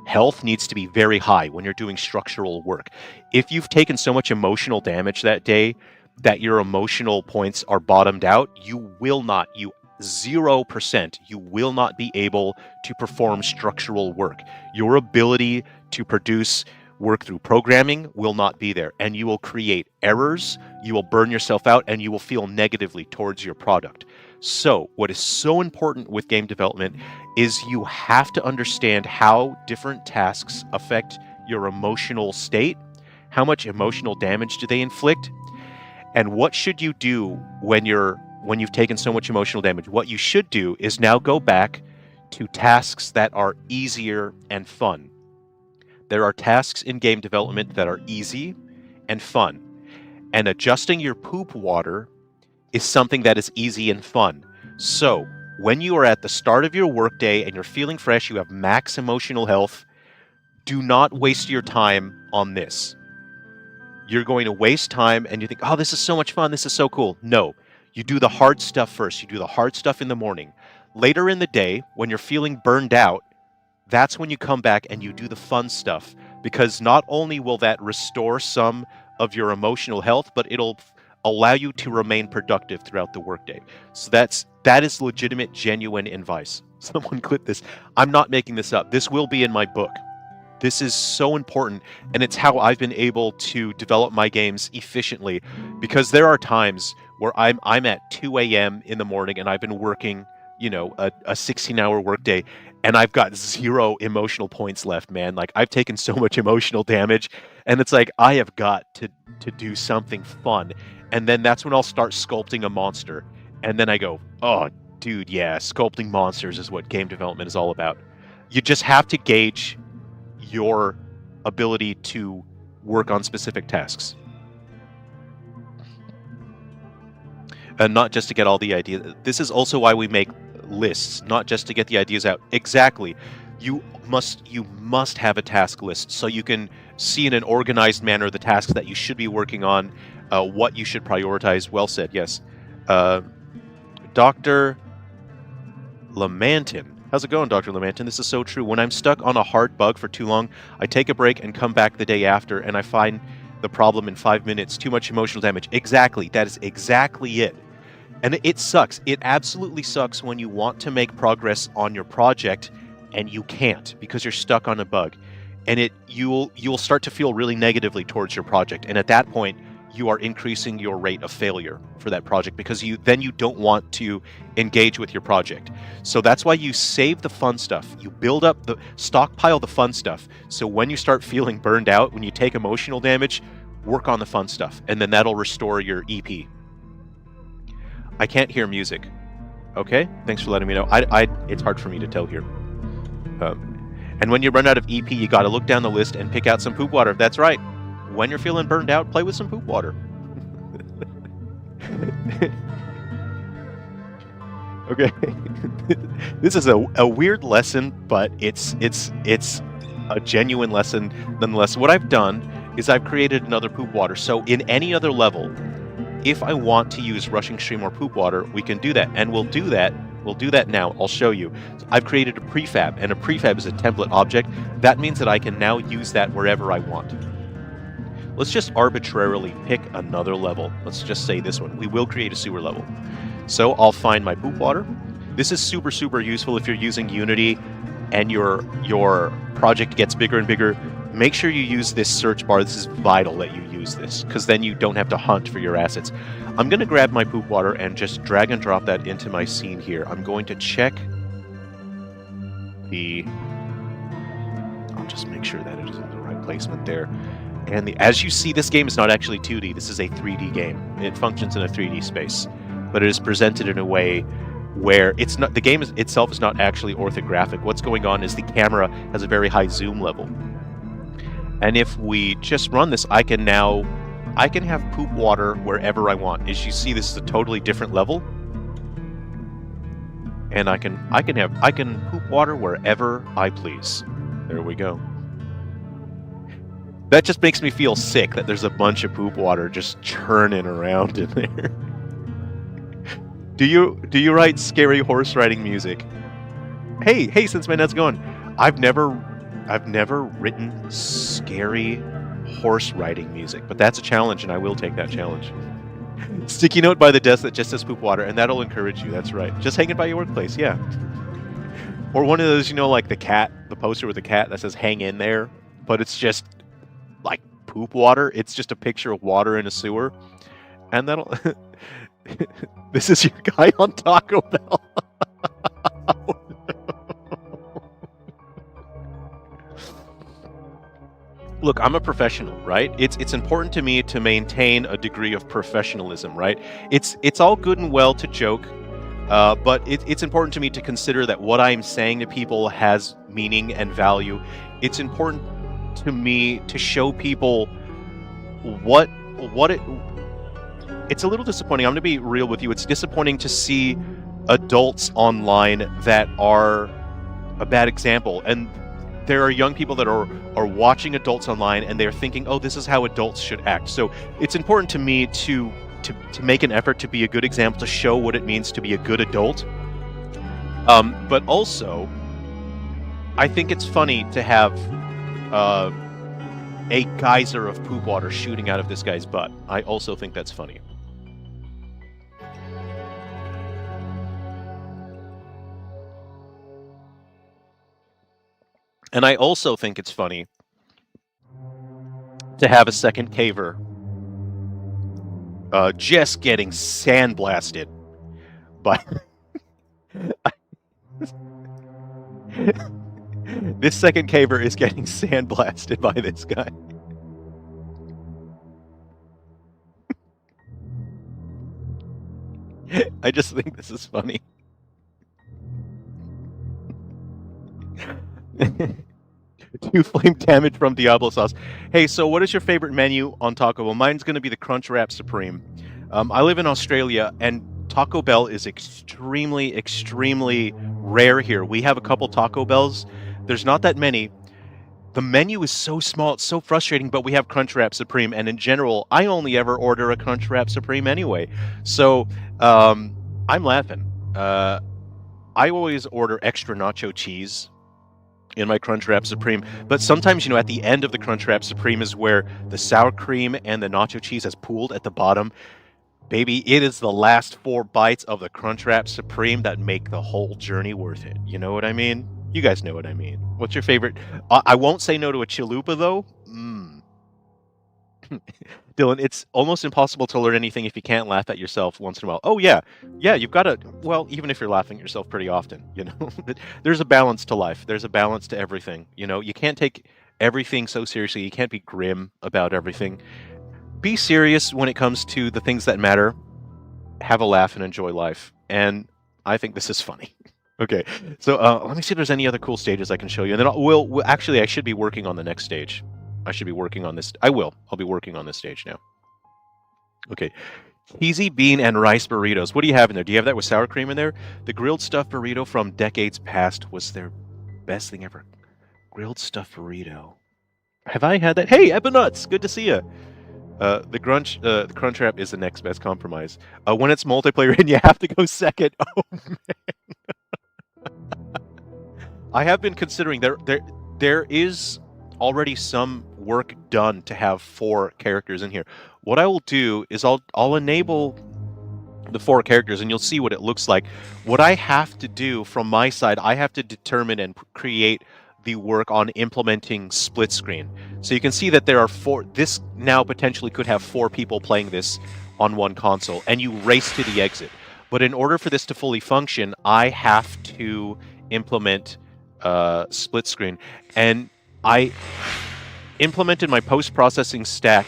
health needs to be very high when you're doing structural work. If you've taken so much emotional damage that day that your emotional points are bottomed out, you 0%, you will not be able to perform structural work. Your ability to produce work through programming will not be there, and you will create errors, you will burn yourself out, and you will feel negatively towards your product. So what is so important with game development is you have to understand how different tasks affect your emotional state, how much emotional damage do they inflict, and what should you do when you've taken so much emotional damage. What you should do is now go back to tasks that are easier and fun. There are tasks in game development that are easy and fun. And adjusting your poop water is something that is easy and fun. So, when you are at the start of your workday and you're feeling fresh, you have max emotional health, do not waste your time on this. You're going to waste time and you think, oh, this is so much fun, this is so cool. No, you do the hard stuff first. You do the hard stuff in the morning. Later in the day, when you're feeling burned out, that's when you come back and you do the fun stuff, because not only will that restore some of your emotional health, but it'll allow you to remain productive throughout the workday. So that is legitimate, genuine advice. Someone clip this. I'm not making this up. This will be in my book. This is so important, and it's how I've been able to develop my games efficiently, because there are times where I'm at 2 a.m. in the morning and I've been working, a 16-hour workday, and I've got 0 emotional points left, man. Like, I've taken so much emotional damage, and it's like, I have got to do something fun. And then that's when I'll start sculpting a monster. And then I go, oh, dude, yeah, sculpting monsters is what game development is all about. You just have to gauge your ability to work on specific tasks. And not just to get all the ideas. This is also why we make lists, not just to get the ideas out. Exactly. You must have a task list so you can see in an organized manner the tasks that you should be working on, what you should prioritize. Well said, yes. Dr. Lamantin. How's it going, Dr. Lamantin? This is so true. When I'm stuck on a hard bug for too long, I take a break and come back the day after, and I find the problem in 5 minutes. Too much emotional damage. Exactly. That is exactly it. And it sucks. It absolutely sucks when you want to make progress on your project and you can't because you're stuck on a bug. And you'll start to feel really negatively towards your project. And at that point, you are increasing your rate of failure for that project because you don't want to engage with your project. So that's why you save the fun stuff. You build up stockpile the fun stuff. So when you start feeling burned out, when you take emotional damage, work on the fun stuff, and then that'll restore your EP. I can't hear music. Okay, thanks for letting me know. It's hard for me to tell here. And when you run out of EP, you got to look down the list and pick out some poop water. That's right. When you're feeling burned out, play with some poop water. Okay. This is a weird lesson, but it's a genuine lesson nonetheless. What I've done is I've created another poop water. So in any other level, if I want to use rushing stream or poop water, we can do that. And we'll do that. We'll do that now. I'll show you. So I've created a prefab, and a prefab is a template object. That means that I can now use that wherever I want. Let's just arbitrarily pick another level. Let's just say this one. We will create a sewer level. So I'll find my poop water. This is super, super useful if you're using Unity and your project gets bigger and bigger. Make sure you use this search bar. This is vital that you use this, because then you don't have to hunt for your assets. I'm going to grab my poop water and just drag and drop that into my scene here. I'm going to check I'll just make sure that it is in the right placement there. And as you see, this game is not actually 2D. This is a 3D game. It functions in a 3D space, but it is presented in a way where it's not. The game itself is not actually orthographic. What's going on is the camera has a very high zoom level. And if we just run this, I can have poop water wherever I want. As you see, this is a totally different level, and I can poop water wherever I please. There we go. That just makes me feel sick that there's a bunch of poop water just churning around in there. Do you write scary horse riding music? Hey, since my net's going, I've never written scary horse riding music, but that's a challenge, and I will take that challenge. Sticky note by the desk that just says poop water, and that'll encourage you. That's right. Just hang it by your workplace, yeah. Or one of those, like the poster with the cat that says "hang in there," but it's just like poop water. It's just a picture of water in a sewer, and that'll. This is your guy on Taco Bell. Look, I'm a professional, right? It's important to me to maintain a degree of professionalism, right? It's all good and well to joke, but it's important to me to consider that what I'm saying to people has meaning and value. It's important to me to show people what it's a little disappointing. I'm going to be real with you. It's disappointing to see adults online that are a bad example, and there are young people that are watching adults online and they're thinking, oh, this is how adults should act. So it's important to me to make an effort to be a good example, to show what it means to be a good adult. But also, I think it's funny to have a geyser of poop water shooting out of this guy's butt. I also think that's funny. And I also think it's funny to have a second caver just getting sandblasted by this second caver is getting sandblasted by this guy. I just think this is funny. Two flame damage from Diablo sauce. Hey, so what is your favorite menu on Taco Bell? Mine's going to be the Crunch Wrap Supreme. I live in Australia, and Taco Bell is extremely, extremely rare here. We have a couple Taco Bells. There's not that many. The menu is so small, it's so frustrating, but we have Crunch Wrap Supreme, and in general, I only ever order a Crunch Wrap Supreme anyway. So, I'm laughing. I always order extra nacho cheese in my Crunch Wrap Supreme, but sometimes, at the end of the Crunch Wrap Supreme is where the sour cream and the nacho cheese has pooled at the bottom. Baby, it is the last 4 bites of the Crunch Wrap Supreme that make the whole journey worth it. You know what I mean? You guys know what I mean. What's your favorite? I won't say no to a chalupa, though. Dylan, it's almost impossible to learn anything if you can't laugh at yourself once in a while. Oh, yeah. Yeah, you've got to... Well, even if you're laughing at yourself pretty often, There's a balance to life. There's a balance to everything. You can't take everything so seriously. You can't be grim about everything. Be serious when it comes to the things that matter. Have a laugh and enjoy life. And I think this is funny. Okay, so let me see if there's any other cool stages I can show you. And then actually, I should be working on the next stage. I should be working on this. I'll be working on this stage now. Okay, cheesy bean and rice burritos. What do you have in there? Do you have that with sour cream in there? The grilled stuffed burrito from decades past was their best thing ever. Grilled stuffed burrito. Have I had that? Hey, Ebenuts, good to see you. The Crunch Wrap is the next best compromise. When it's multiplayer and you have to go second. Oh man. I have been considering there is already some work done to have 4 characters in here. What I will do is I'll enable the 4 characters and you'll see what it looks like. What I have to do from my side, I have to determine and create the work on implementing split screen. So you can see that there are 4. This now potentially could have 4 people playing this on one console, and you race to the exit. But in order for this to fully function, I have to implement split screen. And I implemented my post-processing stack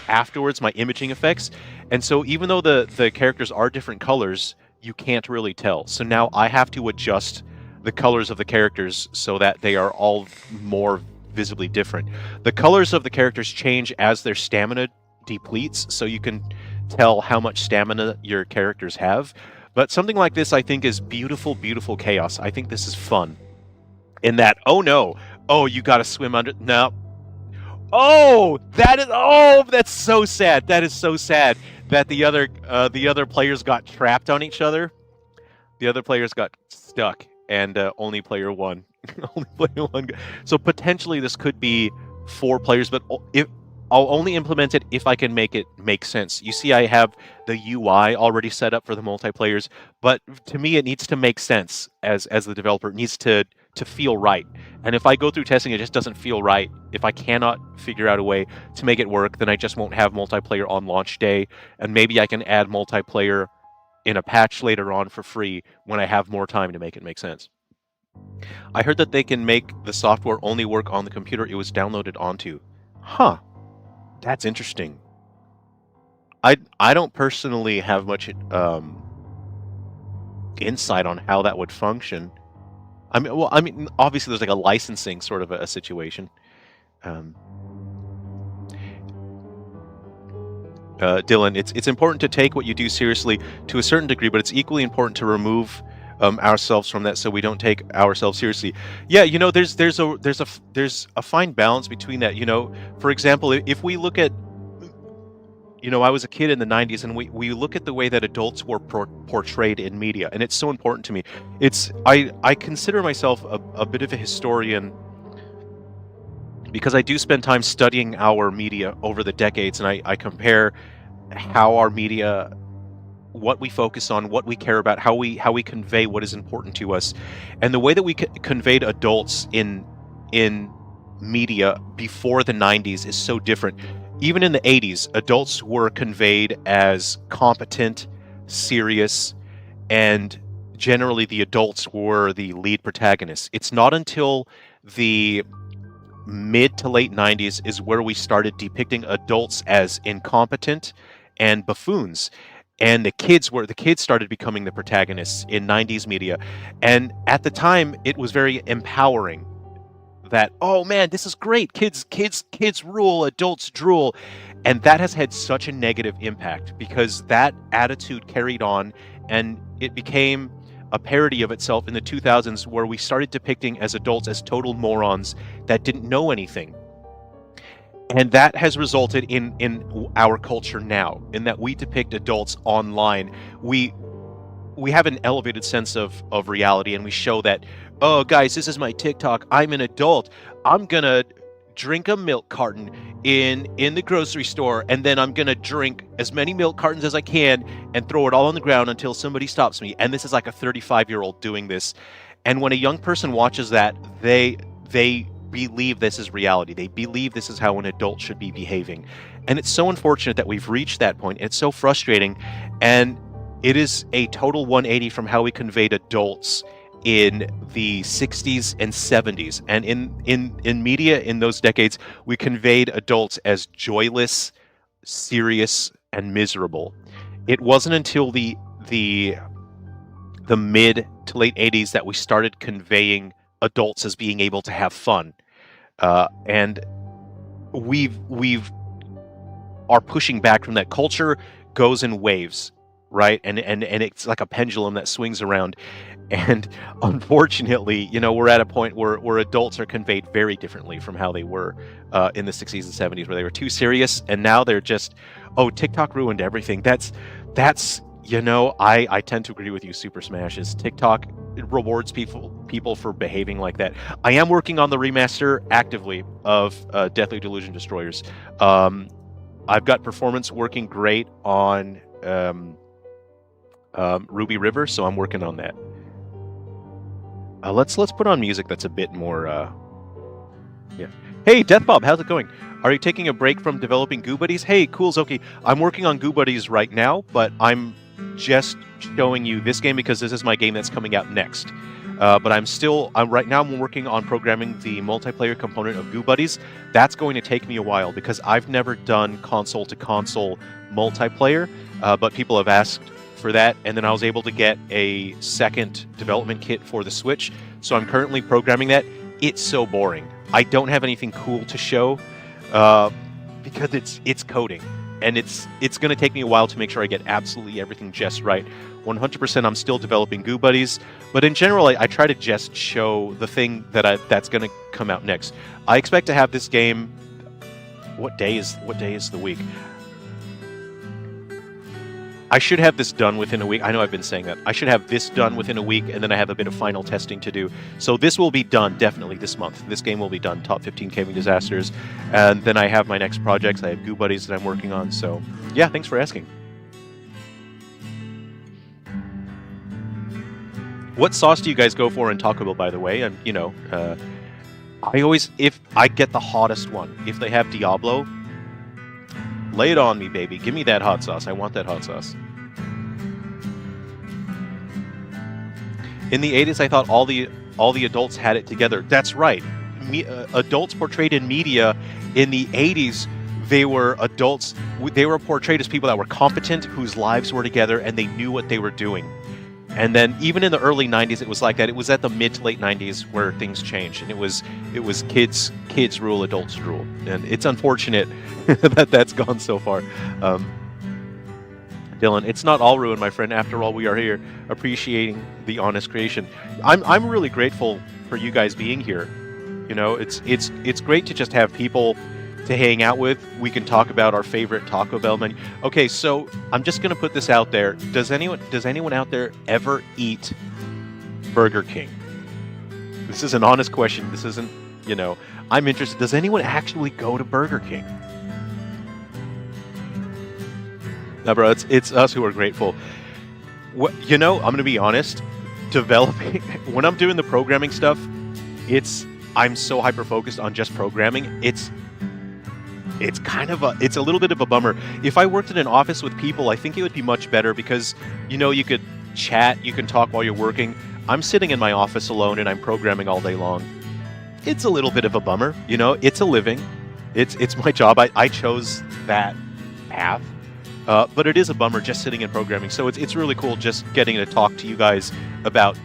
afterwards, my imaging effects. And so even though the characters are different colors, you can't really tell. So now I have to adjust the colors of the characters so that they are all more visibly different. The colors of the characters change as their stamina depletes, so you can tell how much stamina your characters have. But something like this, I think, is beautiful, beautiful chaos. I think this is fun. In that, oh no, oh, you gotta swim under, no. Oh, that's so sad. That is so sad that the other players got trapped on each other. The other players got stuck, and only player one. Only player one. So potentially this could be 4 players, but I'll only implement it if I can make it make sense. You see, I have the UI already set up for the multiplayers, but to me, it needs to make sense as the developer. It needs to feel right. And if I go through testing, it just doesn't feel right. If I cannot figure out a way to make it work, then I just won't have multiplayer on launch day, and maybe I can add multiplayer in a patch later on for free when I have more time to make it make sense. I heard that they can make the software only work on the computer it was downloaded onto. Huh. That's interesting. I don't personally have much insight on how that would function. I mean, obviously there's like a licensing sort of a situation. Dylan, it's important to take what you do seriously to a certain degree, but it's equally important to remove ourselves from that so we don't take ourselves seriously. Yeah, there's a fine balance between that. For example, if we look at, I was a kid in the 90s, and we look at the way that adults were portrayed in media, and it's so important to me. I consider myself a bit of a historian because I do spend time studying our media over the decades, and I compare how our media, what we focus on, what we care about, how we convey what is important to us, and the way that we conveyed adults in in media before the 90s is so different. Even in the 80s, adults were conveyed as competent, serious, and generally the adults were the lead protagonists. It's not until the mid to late 90s is where we started depicting adults as incompetent and buffoons. And the kids started becoming the protagonists in 90s media. And at the time, it was very empowering that, oh man, this is great. Kids rule, adults drool. And that has had such a negative impact because that attitude carried on and it became a parody of itself in the 2000s where we started depicting as adults as total morons that didn't know anything. And that has resulted in our culture now, in that we depict adults online. We have an elevated sense of reality, and we show that, oh guys, this is my TikTok. I'm an adult. I'm gonna drink a milk carton in the grocery store, and then I'm gonna drink as many milk cartons as I can and throw it all on the ground until somebody stops me. And this is like a 35-year-old doing this. And when a young person watches that, they believe this is reality. They believe this is how an adult should be behaving. And it's so unfortunate that we've reached that point. It's so frustrating. And it is a total 180 from how we conveyed adults in the 60s and 70s. And in media in those decades, we conveyed adults as joyless, serious, and miserable. It wasn't until the mid to late 80s that we started conveying adults as being able to have fun. And we've are pushing back from that. Culture goes in waves, right? And it's like a pendulum that swings around. And unfortunately, we're at a point where adults are conveyed very differently from how they were in the 60s and 70s, where they were too serious, and now they're just, oh, TikTok ruined everything. That's I tend to agree with you, Super Smash. Is TikTok rewards people for behaving like that. I am working on the remaster actively of Deathly Delusion Destroyers. I've got performance working great on Ruby River, so I'm working on that. Let's put on music that's a bit more. Yeah. Hey, Deathbob, how's it going? Are you taking a break from developing Goo Buddies? Hey, cool, Zoki. I'm working on Goo Buddies right now, but I'm just showing you this game because this is my game that's coming out next. But right now I'm working on programming the multiplayer component of Goo Buddies. That's going to take me a while because I've never done console-to-console multiplayer, but people have asked for that, and then I was able to get a second development kit for the Switch, so I'm currently programming that. It's so boring. I don't have anything cool to show because it's coding, and it's going to take me a while to make sure I get absolutely everything just right. 100% I'm still developing Goo Buddies, but in general I try to just show the thing that's going to come out next. I expect to have this game. What day is the week? I should have this done within a week. I know I've been saying that. I should have this done within a week, and then I have a bit of final testing to do. So this will be done definitely this month. This game will be done, Top 15 Caving Disasters. And then I have my next projects. I have Goo Buddies that I'm working on. So yeah, thanks for asking. What sauce do you guys go for in Taco Bell, by the way? And, if I get the hottest one, if they have Diablo, lay it on me, baby. Give me that hot sauce. I want that hot sauce. In the 80s, I thought all the adults had it together. That's right. Adults portrayed in media in the 80s, they were adults. They were portrayed as people that were competent, whose lives were together, and they knew what they were doing. And then even in the early 90s, it was like that. It was at the mid to late 90s where things changed, and it was kids rule, adults rule. And it's unfortunate that that's gone so far. Dylan, it's not all ruined, my friend. After all, we are here appreciating the honest creation. I'm really grateful for you guys being here. It's great to just have people to hang out with. We can talk about our favorite Taco Bell menu. Okay, so I'm just gonna put this out there. Does anyone out there ever eat Burger King? This is an honest question. This isn't, I'm interested. Does anyone actually go to Burger King? No, bro, it's us who are grateful. I'm gonna be honest. Developing when I'm doing the programming stuff, I'm so hyper focused on just programming. It's a little bit of a bummer. If I worked in an office with people, I think it would be much better because, you know, you could chat, you can talk while you're working. I'm sitting in my office alone and I'm programming all day long. It's a little bit of a bummer, you know. It's a living. It's my job. I chose that path. But it is a bummer just sitting and programming. So it's really cool just getting to talk to you guys about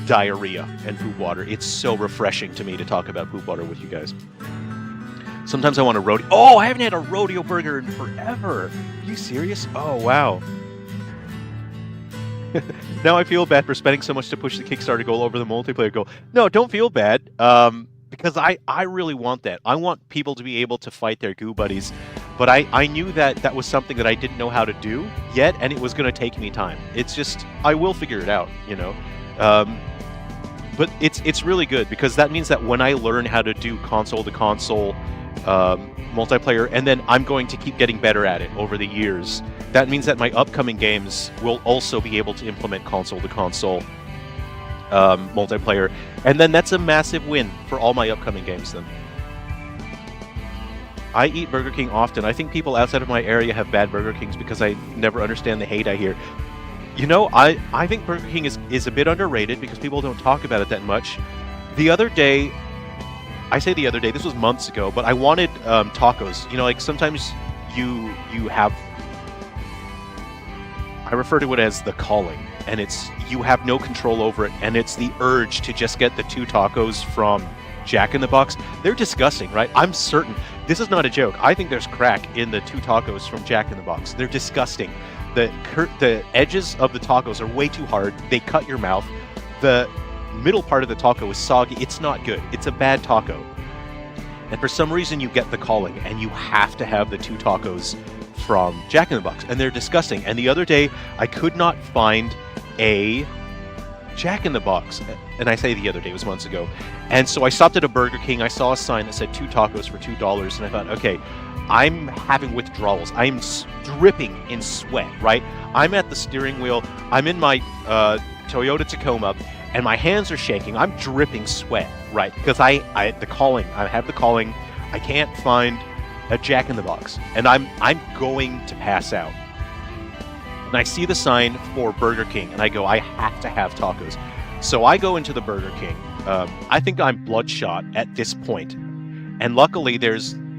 diarrhea and poop water. It's so refreshing to me to talk about poop water with you guys. Sometimes I want a rodeo. Oh, I haven't had a rodeo burger in forever. Are you serious? Oh, wow. Now I feel bad for spending so much to push the Kickstarter goal over the multiplayer goal. No, don't feel bad. Because I really want that. I want people to be able to fight their goo buddies. But I knew that was something that I didn't know how to do yet, and it was going to take me time. It's just, I will figure it out, you know. But it's really good, because that means that when I learn how to do console-to-console multiplayer, and then I'm going to keep getting better at it over the years, that means that my upcoming games will also be able to implement console-to-console multiplayer, and then that's a massive win for all my upcoming games then. I eat Burger King often. I think people outside of my area have bad Burger Kings because I never understand the hate I hear. You know, I think Burger King is a bit underrated because people don't talk about it that much. The other day, I say the other day, this was months ago, but I wanted tacos. You know, like sometimes you have, I refer to it as the calling, and it's, you have no control over it, and it's the urge to just get the 2 tacos from Jack in the Box. They're disgusting, right? I'm certain. This is not a joke. I think there's crack in the 2 tacos from Jack in the Box. They're disgusting. The edges of the tacos are way too hard. They cut your mouth. The middle part of the taco is soggy. It's not good. It's a bad taco. And for some reason you get the calling, and you have to have the 2 tacos from Jack in the Box. And they're disgusting. And the other day, I could not find a Jack in the Box. And I say the other day, it was months ago. And so I stopped at a Burger King. I saw a sign that said 2 tacos for $2. And I thought, okay, I'm having withdrawals. I'm dripping in sweat, right? I'm at the steering wheel. I'm in my Toyota Tacoma, and my hands are shaking. I'm dripping sweat, right? Because I have the calling. I can't find a Jack in the Box. And I'm going to pass out. And I see the sign for Burger King, and I go, I have to have tacos. So I go into the Burger King. I think I'm bloodshot at this point. And luckily,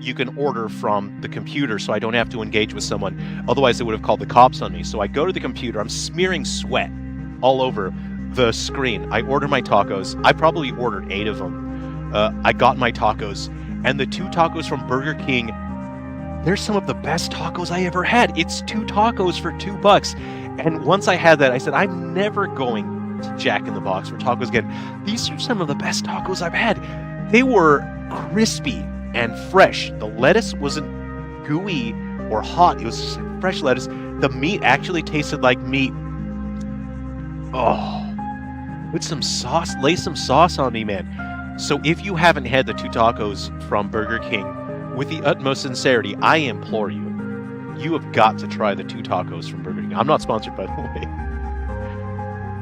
you can order from the computer, so I don't have to engage with someone. Otherwise, they would have called the cops on me. So I go to the computer. I'm smearing sweat all over the screen. I order my tacos. I probably ordered 8 of them. I got my tacos. And the 2 tacos from Burger King, they're some of the best tacos I ever had. It's 2 tacos for $2. And once I had that, I said, I'm never going to Jack in the Box for tacos again. These are some of the best tacos I've had. They were crispy and fresh. The lettuce wasn't gooey or hot. It was just fresh lettuce. The meat actually tasted like meat. Oh, put some sauce, lay some sauce on me, man. So if you haven't had the 2 tacos from Burger King, with the utmost sincerity, I implore you, you have got to try the 2 tacos from Burger King. I'm not sponsored, by the way.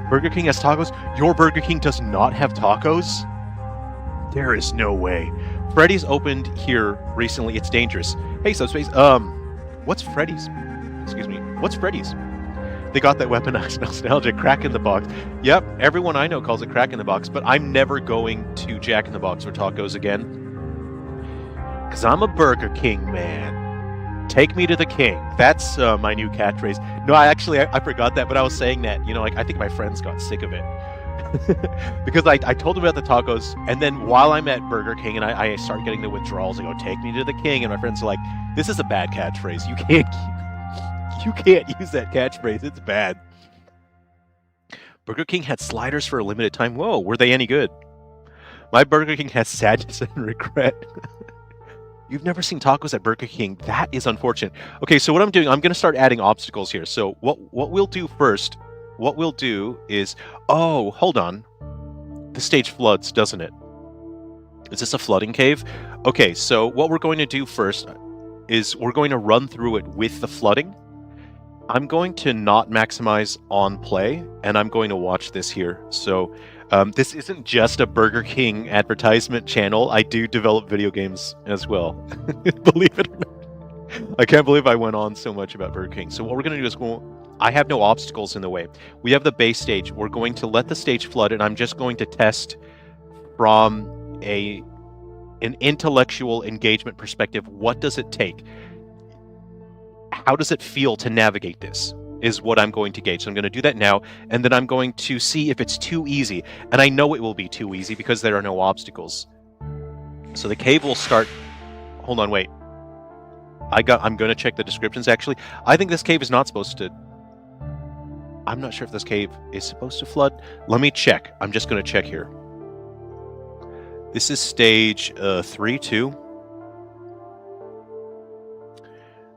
Burger King has tacos? Your Burger King does not have tacos? There is no way. Freddy's opened here recently. It's dangerous. Hey, Subspace. What's Freddy's? Excuse me. What's Freddy's? They got that weaponized nostalgia, crack in the box. Yep, everyone I know calls it crack in the box, but I'm never going to Jack in the Box for tacos again. Because I'm a Burger King man. Take me to the king. That's my new catchphrase. No, I forgot that, but I was saying that, you know, like, I think my friends got sick of it. Because I told them about the tacos, and then while I'm at Burger King and I start getting the withdrawals, I go, take me to the king, and my friends are like, this is a bad catchphrase. You can't use that catchphrase. It's bad. Burger King had sliders for a limited time. Whoa, were they any good? My Burger King has sadness and regret. You've never seen tacos at Burger King. That is unfortunate. Okay, so what I'm doing, I'm going to start adding obstacles here. So what we'll do first, is... Oh, hold on. The stage floods, doesn't it? Is this a flooding cave? Okay, so what we're going to do first is we're going to run through it with the flooding. I'm going to not maximize on play, and I'm going to watch this here. So This isn't just a Burger King advertisement channel. I do develop video games as well. Believe it or not. I can't believe I went on so much about Burger King. So what we're going to do is I have no obstacles in the way. We have the base stage. We're going to let the stage flood, and I'm just going to test from an intellectual engagement perspective. What does it take? How does it feel to navigate this? Is what I'm going to gauge. So I'm going to do that now, and then I'm going to see if it's too easy. And I know it will be too easy because there are no obstacles. So the cave will start... Hold on, wait. I'm going to check the descriptions, actually. I think this cave is not supposed to... I'm not sure if this cave is supposed to flood. Let me check. I'm just going to check here. This is stage 3-2.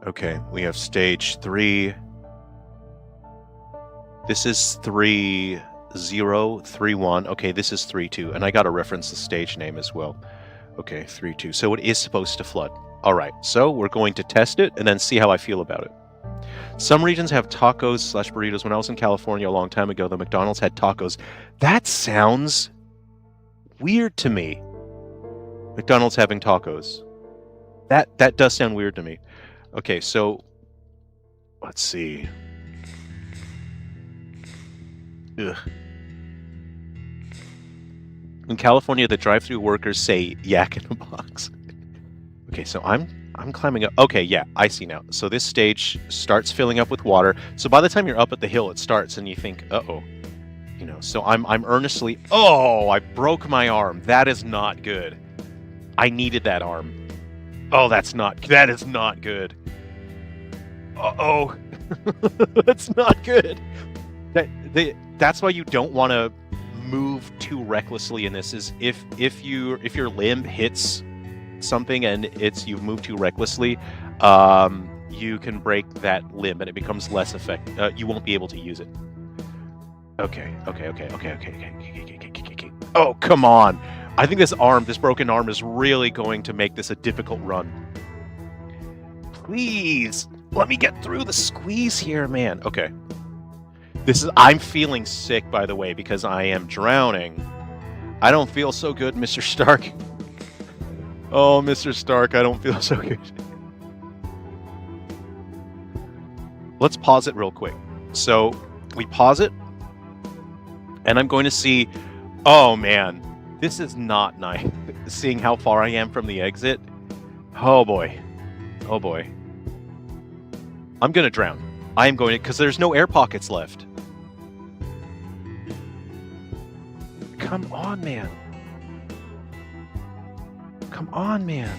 Okay, we have stage 3... This is 3-0, 3-1. Okay, this is 3-2, and I got to reference the stage name as well. Okay, 3-2. So it is supposed to flood. All right, so we're going to test it and then see how I feel about it. Some regions have tacos/burritos. When I was in California a long time ago, the McDonald's had tacos. That sounds weird to me. McDonald's having tacos. That does sound weird to me. Okay, so let's see. Ugh. In California, the drive-thru workers say yak in a box. Okay, so I'm climbing up. Okay, yeah, I see now. So this stage starts filling up with water. So by the time you're up at the hill, it starts, and you think, uh-oh. You know, so I'm earnestly... Oh, I broke my arm. That is not good. I needed that arm. Oh, that is not good. Uh-oh. That's not good. That's why you don't want to move too recklessly in this. Is if your limb hits something and you've moved too recklessly, you can break that limb and it becomes less effective. You won't be able to use it. Okay. Oh, come on! I think this broken arm is really going to make this a difficult run. Please let me get through the squeeze here, man. Okay. I'm feeling sick, by the way, because I am drowning. I don't feel so good, Mr. Stark. Oh, Mr. Stark, I don't feel so good. Let's pause it real quick. So, we pause it, and I'm going to see... Oh, man. This is not nice. Seeing how far I am from the exit. Oh, boy. Oh, boy. I'm going to drown. I am going to... Because there's no air pockets left. Come on, man. Come on, man.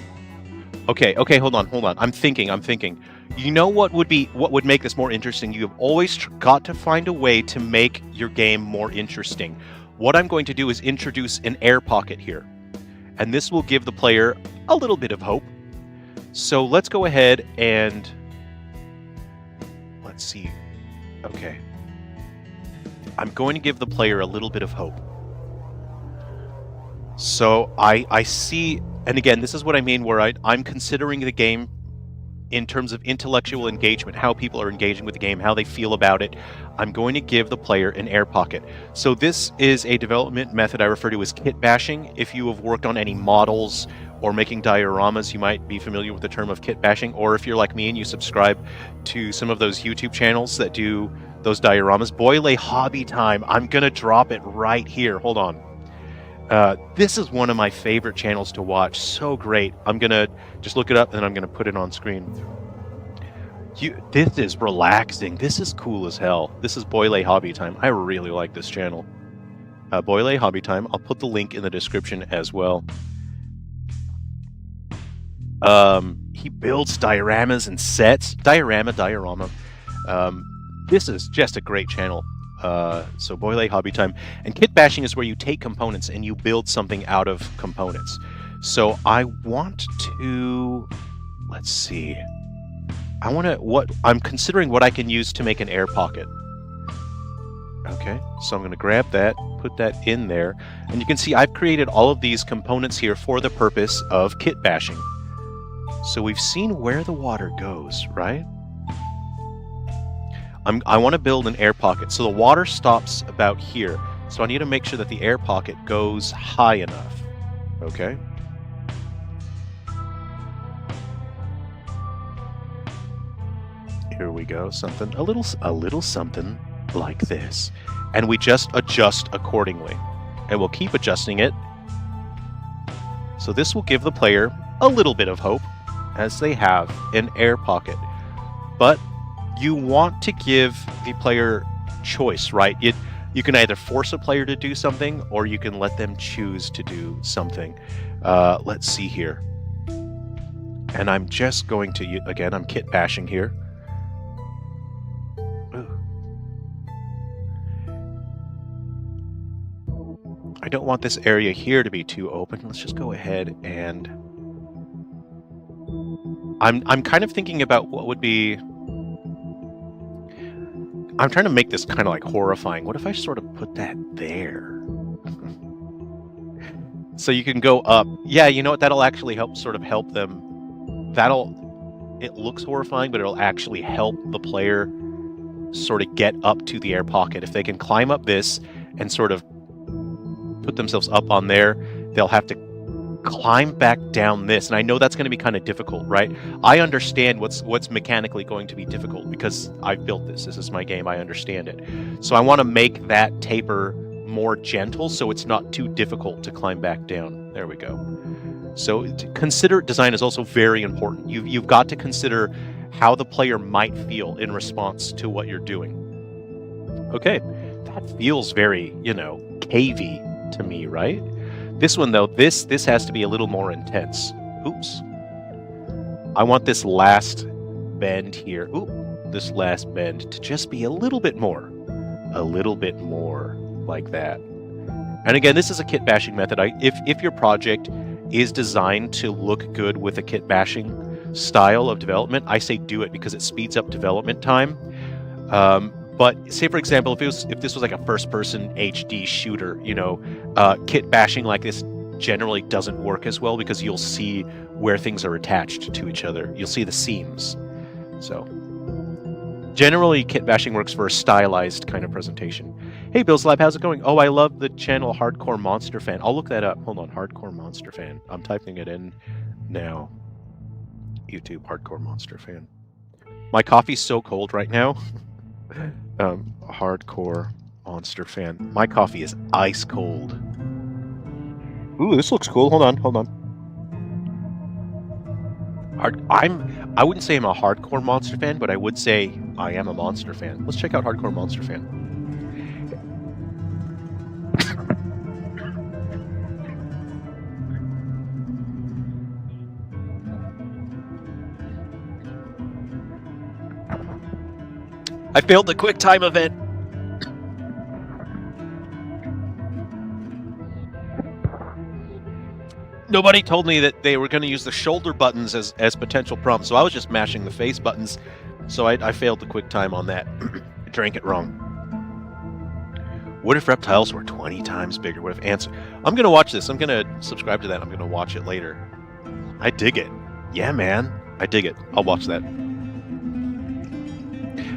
Okay, hold on. I'm thinking. You know what would make this more interesting? You have always got to find a way to make your game more interesting. What I'm going to do is introduce an air pocket here. And this will give the player a little bit of hope. So let's go ahead and... Let's see. Okay. I'm going to give the player a little bit of hope. So I see, and again, this is what I mean where I'm considering the game in terms of intellectual engagement, how people are engaging with the game, how they feel about it. I'm going to give the player an air pocket. So this is a development method I refer to as kit bashing. If you have worked on any models or making dioramas, you might be familiar with the term of kit bashing. Or if you're like me and you subscribe to some of those YouTube channels that do those dioramas, Boyle Hobby Time, I'm going to drop it right here. Hold on. This is one of my favorite channels to watch. So great. I'm going to just look it up and then I'm going to put it on screen. This is relaxing. This is cool as hell. This is Boyle Hobby Time. I really like this channel. Boyle Hobby Time. I'll put the link in the description as well. He builds dioramas and sets. Diorama. This is just a great channel. So Boyle Hobby Time. And kit bashing is where you take components and you build something out of components. So I want to... Let's see. I'm considering what I can use to make an air pocket. Okay, so I'm going to grab that, put that in there, and you can see I've created all of these components here for the purpose of kit bashing. So we've seen where the water goes, right? I want to build an air pocket. So the water stops about here. So I need to make sure that the air pocket goes high enough. Okay. Here we go. Something, a little something like this. And we just adjust accordingly. And we'll keep adjusting it. So this will give the player a little bit of hope, as they have an air pocket. But you want to give the player choice, right? You can either force a player to do something, or you can let them choose to do something. Let's see here. And I'm just going to, again, I'm kit bashing here. I don't want this area here to be too open. Let's just go ahead and... I'm kind of thinking about what would be... I'm trying to make this kind of like horrifying. What if I sort of put that there? So you can go up. Yeah, you know what? That'll actually help them. It looks horrifying, but it'll actually help the player sort of get up to the air pocket. If they can climb up this and sort of put themselves up on there, they'll have to climb back down this. And I know that's going to be kind of difficult, right? I understand what's mechanically going to be difficult because I've built this. This is my game. I understand it. So I want to make that taper more gentle so it's not too difficult to climb back down. There we go. So considerate design is also very important. You've got to consider how the player might feel in response to what you're doing. Okay, that feels very, cavey to me, right? This one, though, this has to be a little more intense. Oops. I want this last bend here. This last bend to just be a little bit more like that. And again, this is a kit bashing method. If your project is designed to look good with a kit bashing style of development, I say do it because it speeds up development time. But say, for example, if this was like a first-person HD shooter, kit bashing like this generally doesn't work as well because you'll see where things are attached to each other. You'll see the seams. So generally, kit bashing works for a stylized kind of presentation. Hey, Bill's Lab, how's it going? Oh, I love the channel Hardcore Monster Fan. I'll look that up. Hold on, Hardcore Monster Fan. I'm typing it in now. YouTube, Hardcore Monster Fan. My coffee's so cold right now. Hardcore Monster Fan. My coffee is ice cold. Ooh, this looks cool. Hold on. I wouldn't say I'm a hardcore Monster Fan, but I would say I am a Monster Fan. Let's check out Hardcore Monster Fan. I failed the quick time event. Nobody told me that they were going to use the shoulder buttons as potential prompts, so I was just mashing the face buttons. So I failed the quick time on that. I drank it wrong. What if reptiles were 20 times bigger? What if ants... I'm going to watch this. I'm going to subscribe to that. I'm going to watch it later. I dig it. Yeah, man. I dig it. I'll watch that.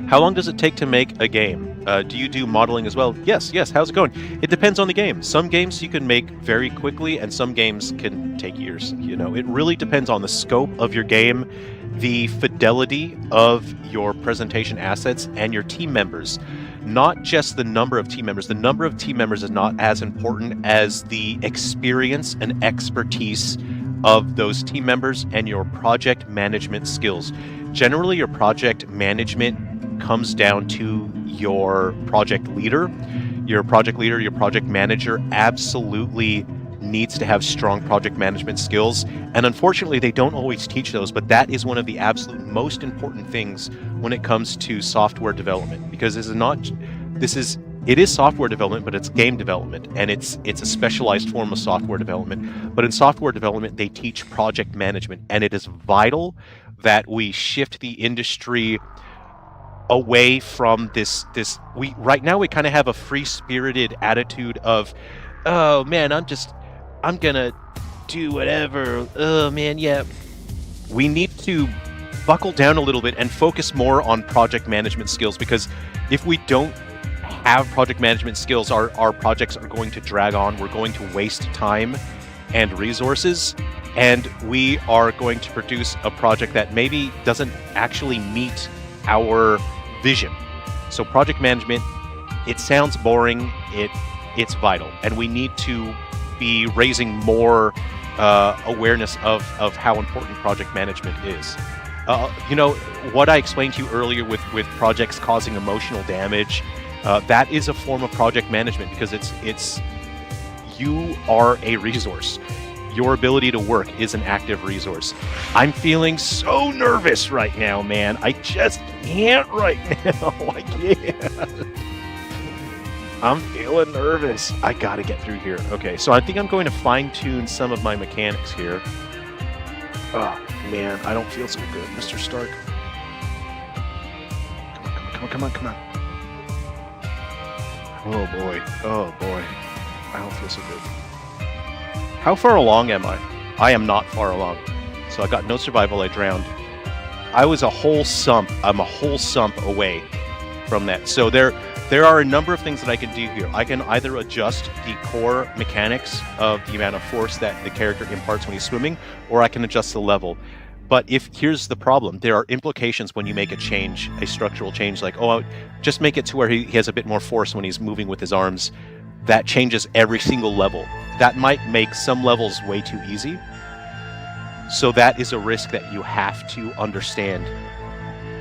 How long does it take to make a game? Do you do modeling as well? Yes. How's it going? It depends on the game. Some games you can make very quickly, and some games can take years. It really depends on the scope of your game, the fidelity of your presentation assets, and your team members. Not just the number of team members. The number of team members is not as important as the experience and expertise of those team members and your project management skills. Generally, your project management comes down to your project leader. Your project manager absolutely needs to have strong project management skills. And unfortunately, they don't always teach those, but that is one of the absolute most important things when it comes to software development, because it is software development, but it's game development, and it's a specialized form of software development. But in software development, they teach project management, and it is vital that we shift the industry away from this right now we kind of have a free-spirited attitude of, oh man, I'm gonna do whatever, oh man, yeah. We need to buckle down a little bit and focus more on project management skills, because if we don't have project management skills, our projects are going to drag on. We're going to waste time and resources, and we are going to produce a project that maybe doesn't actually meet our vision. So project management, it sounds boring, it's vital, and we need to be raising more awareness of how important project management is. What I explained to you earlier with projects causing emotional damage, that is a form of project management, because it's you are a resource. Your ability to work is an active resource. I'm feeling so nervous right now, man. I just can't right now. I can't. I'm feeling nervous. I gotta get through here. Okay, so I think I'm going to fine-tune some of my mechanics here. Oh, man, I don't feel so good, Mr. Stark. Come on. Oh, boy. I don't feel so good. How far along am I? I am not far along. So I got no survival, I drowned. I was a whole sump. I'm a whole sump away from that. So there are a number of things that I can do here. I can either adjust the core mechanics of the amount of force that the character imparts when he's swimming, or I can adjust the level. But here's the problem. There are implications when you make a change, a structural change, like, just make it to where he has a bit more force when he's moving with his arms. That changes every single level. That might make some levels way too easy. So that is a risk that you have to understand.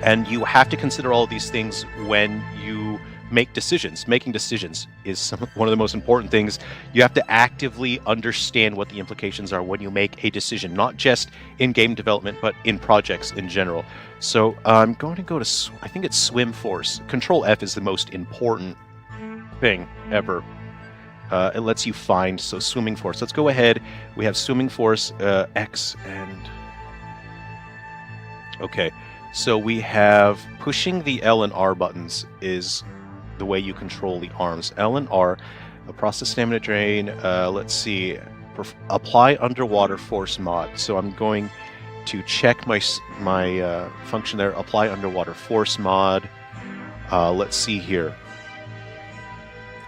And you have to consider all of these things when you make decisions. Making decisions is one of the most important things. You have to actively understand what the implications are when you make a decision, not just in game development, but in projects in general. So I'm going to go to, I think it's swim force. Control F is the most important thing ever. It lets you find, so swimming force. Let's go ahead. We have swimming force, X, and... Okay, so we have pushing the L and R buttons is the way you control the arms. L and R, process stamina drain, let's see, apply underwater force mod. So I'm going to check my function there, apply underwater force mod. Let's see here.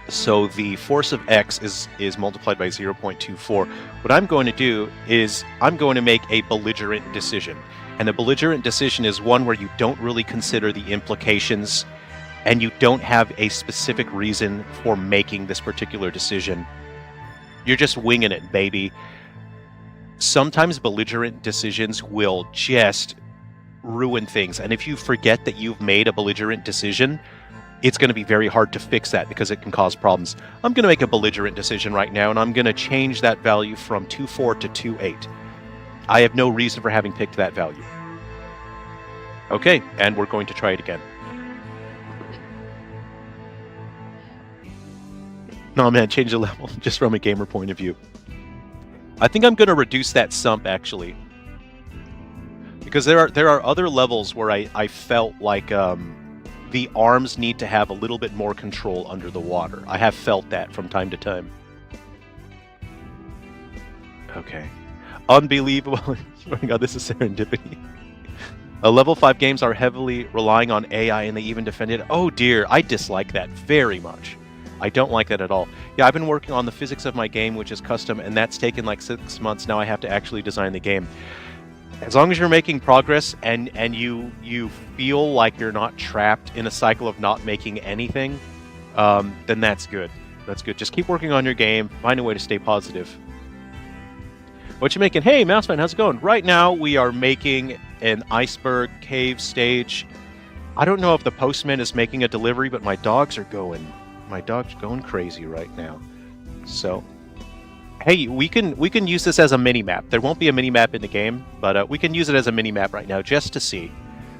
So the force of X is multiplied by 0.24. What I'm going to do is I'm going to make a belligerent decision. And a belligerent decision is one where you don't really consider the implications and you don't have a specific reason for making this particular decision. You're just winging it, baby. Sometimes belligerent decisions will just ruin things. And if you forget that you've made a belligerent decision, it's going to be very hard to fix that because it can cause problems. I'm going to make a belligerent decision right now, and I'm going to change that value from 2.4 to 2.8. I have no reason for having picked that value. Okay, and we're going to try it again. No, man, change the level, just from a gamer point of view. I think I'm going to reduce that sump, actually. Because there are other levels where I felt like... the arms need to have a little bit more control under the water. I have felt that from time to time. Okay. Unbelievable. Oh my god, this is serendipity. Level 5 games are heavily relying on AI and they even defend it. Oh dear, I dislike that very much. I don't like that at all. Yeah, I've been working on the physics of my game, which is custom, and that's taken like 6 months. Now I have to actually design the game. As long as you're making progress and you feel like you're not trapped in a cycle of not making anything, then that's good. That's good. Just keep working on your game. Find a way to stay positive. What you making? Hey, Mouseman, how's it going? Right now, we are making an iceberg cave stage. I don't know if the postman is making a delivery, but my dog's going crazy right now. So... Hey, we can use this as a mini-map. There won't be a mini-map in the game, but we can use it as a mini-map right now just to see.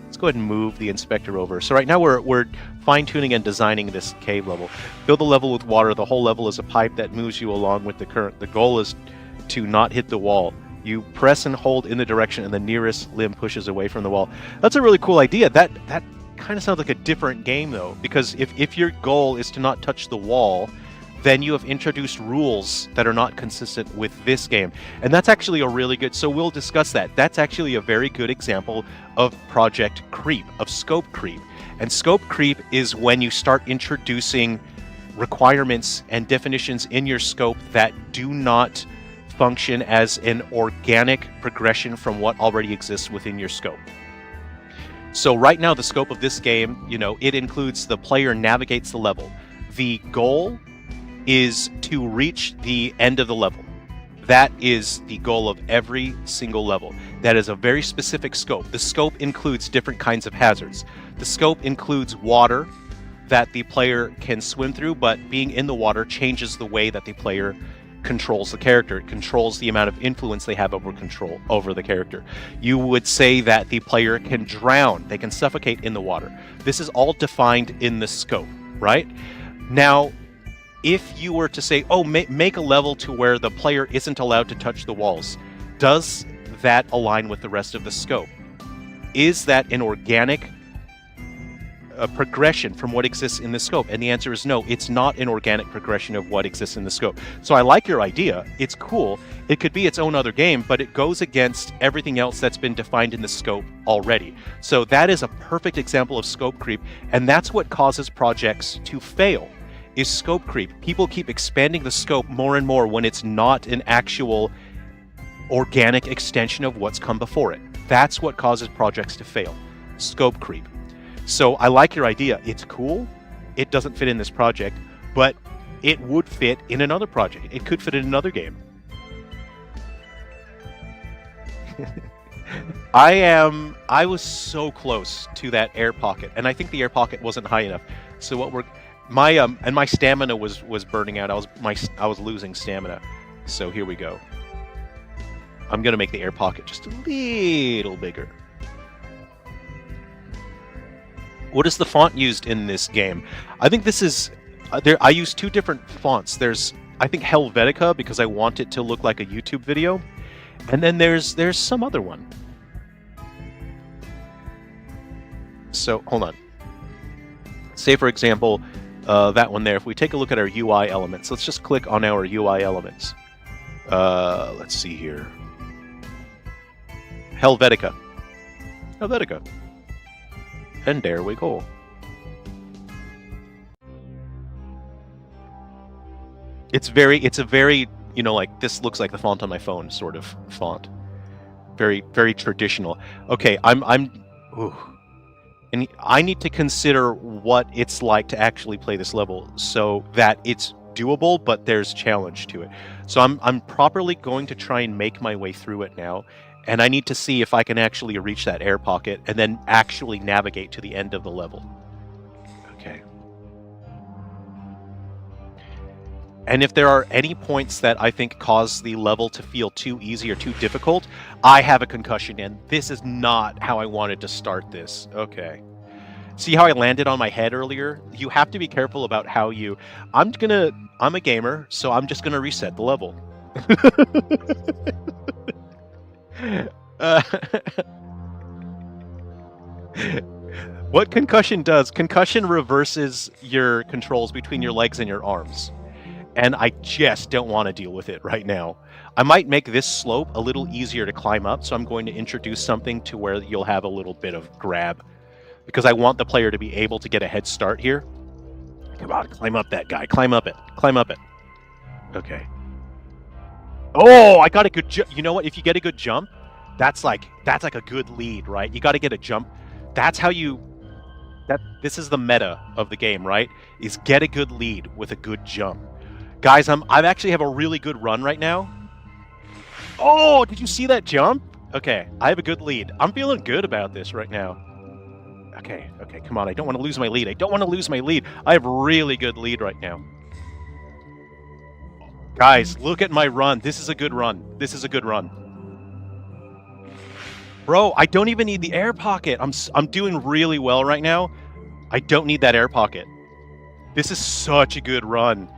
Let's go ahead and move the inspector over. So right now we're fine-tuning and designing this cave level. Fill the level with water. The whole level is a pipe that moves you along with the current. The goal is to not hit the wall. You press and hold in the direction and the nearest limb pushes away from the wall. That's a really cool idea. That kind of sounds like a different game, though, because if your goal is to not touch the wall... then you have introduced rules that are not consistent with this game. And that's actually a really good, so we'll discuss that. That's actually a very good example of project creep, of scope creep. And scope creep is when you start introducing requirements and definitions in your scope that do not function as an organic progression from what already exists within your scope. So right now, the scope of this game, you know, it includes the player navigates the level. The goal is to reach the end of the level. That is the goal of every single level. That is a very specific scope. The scope includes different kinds of hazards. The scope includes water that the player can swim through, but being in the water changes the way that the player controls the character. It controls the amount of influence they have over the character. You would say that the player can drown, they can suffocate in the water. This is all defined in the scope, right? Now, if you were to say, oh, make a level to where the player isn't allowed to touch the walls, does that align with the rest of the scope? Is that an organic progression from what exists in the scope? And the answer is no, it's not an organic progression of what exists in the scope. So I like your idea. It's cool. It could be its own other game, but it goes against everything else that's been defined in the scope already. So that is a perfect example of scope creep, and that's what causes projects to fail, is scope creep. People keep expanding the scope more and more when it's not an actual organic extension of what's come before it. That's what causes projects to fail. Scope creep. So I like your idea. It's cool. It doesn't fit in this project, but it would fit in another project. It could fit in another game. I was so close to that air pocket, and I think the air pocket wasn't high enough. So what my stamina was burning out. I was losing stamina. So here we go. I'm gonna make the air pocket just a little bigger. What is the font used in this game? I think this is I use two different fonts. There's, I think, Helvetica, because I want it to look like a YouTube video, and then there's some other one. So hold on. Say for example, that one there. If we take a look at our UI elements, let's just click on our UI elements. Let's see here. Helvetica. Helvetica. And there we go. It's a very, you know, like, this looks like the font on my phone sort of font. Very, very traditional. Okay, ooh. And I need to consider what it's like to actually play this level so that it's doable, but there's challenge to it. So I'm properly going to try and make my way through it now. And I need to see if I can actually reach that air pocket and then actually navigate to the end of the level. Okay. And if there are any points that I think cause the level to feel too easy or too difficult, I have a concussion, and this is not how I wanted to start this. Okay. See how I landed on my head earlier? You have to be careful about how you... I'm a gamer, so I'm just gonna reset the level. What concussion does, concussion reverses your controls between your legs and your arms. And I just don't want to deal with it right now. I might make this slope a little easier to climb up, so I'm going to introduce something to where you'll have a little bit of grab, because I want the player to be able to get a head start here. Come on, climb up that guy. Climb up it. Climb up it. Okay. Oh, I got a good jump. You know what? If you get a good jump, that's like a good lead, right? You got to get a jump. That's how you... This is the meta of the game, right? Is get a good lead with a good jump. Guys, I actually have a really good run right now. Oh, did you see that jump? Okay, I have a good lead. I'm feeling good about this right now. Okay, come on. I don't want to lose my lead. I have really good lead right now. Guys, look at my run. This is a good run. Bro, I don't even need the air pocket. I'm doing really well right now. I don't need that air pocket. This is such a good run.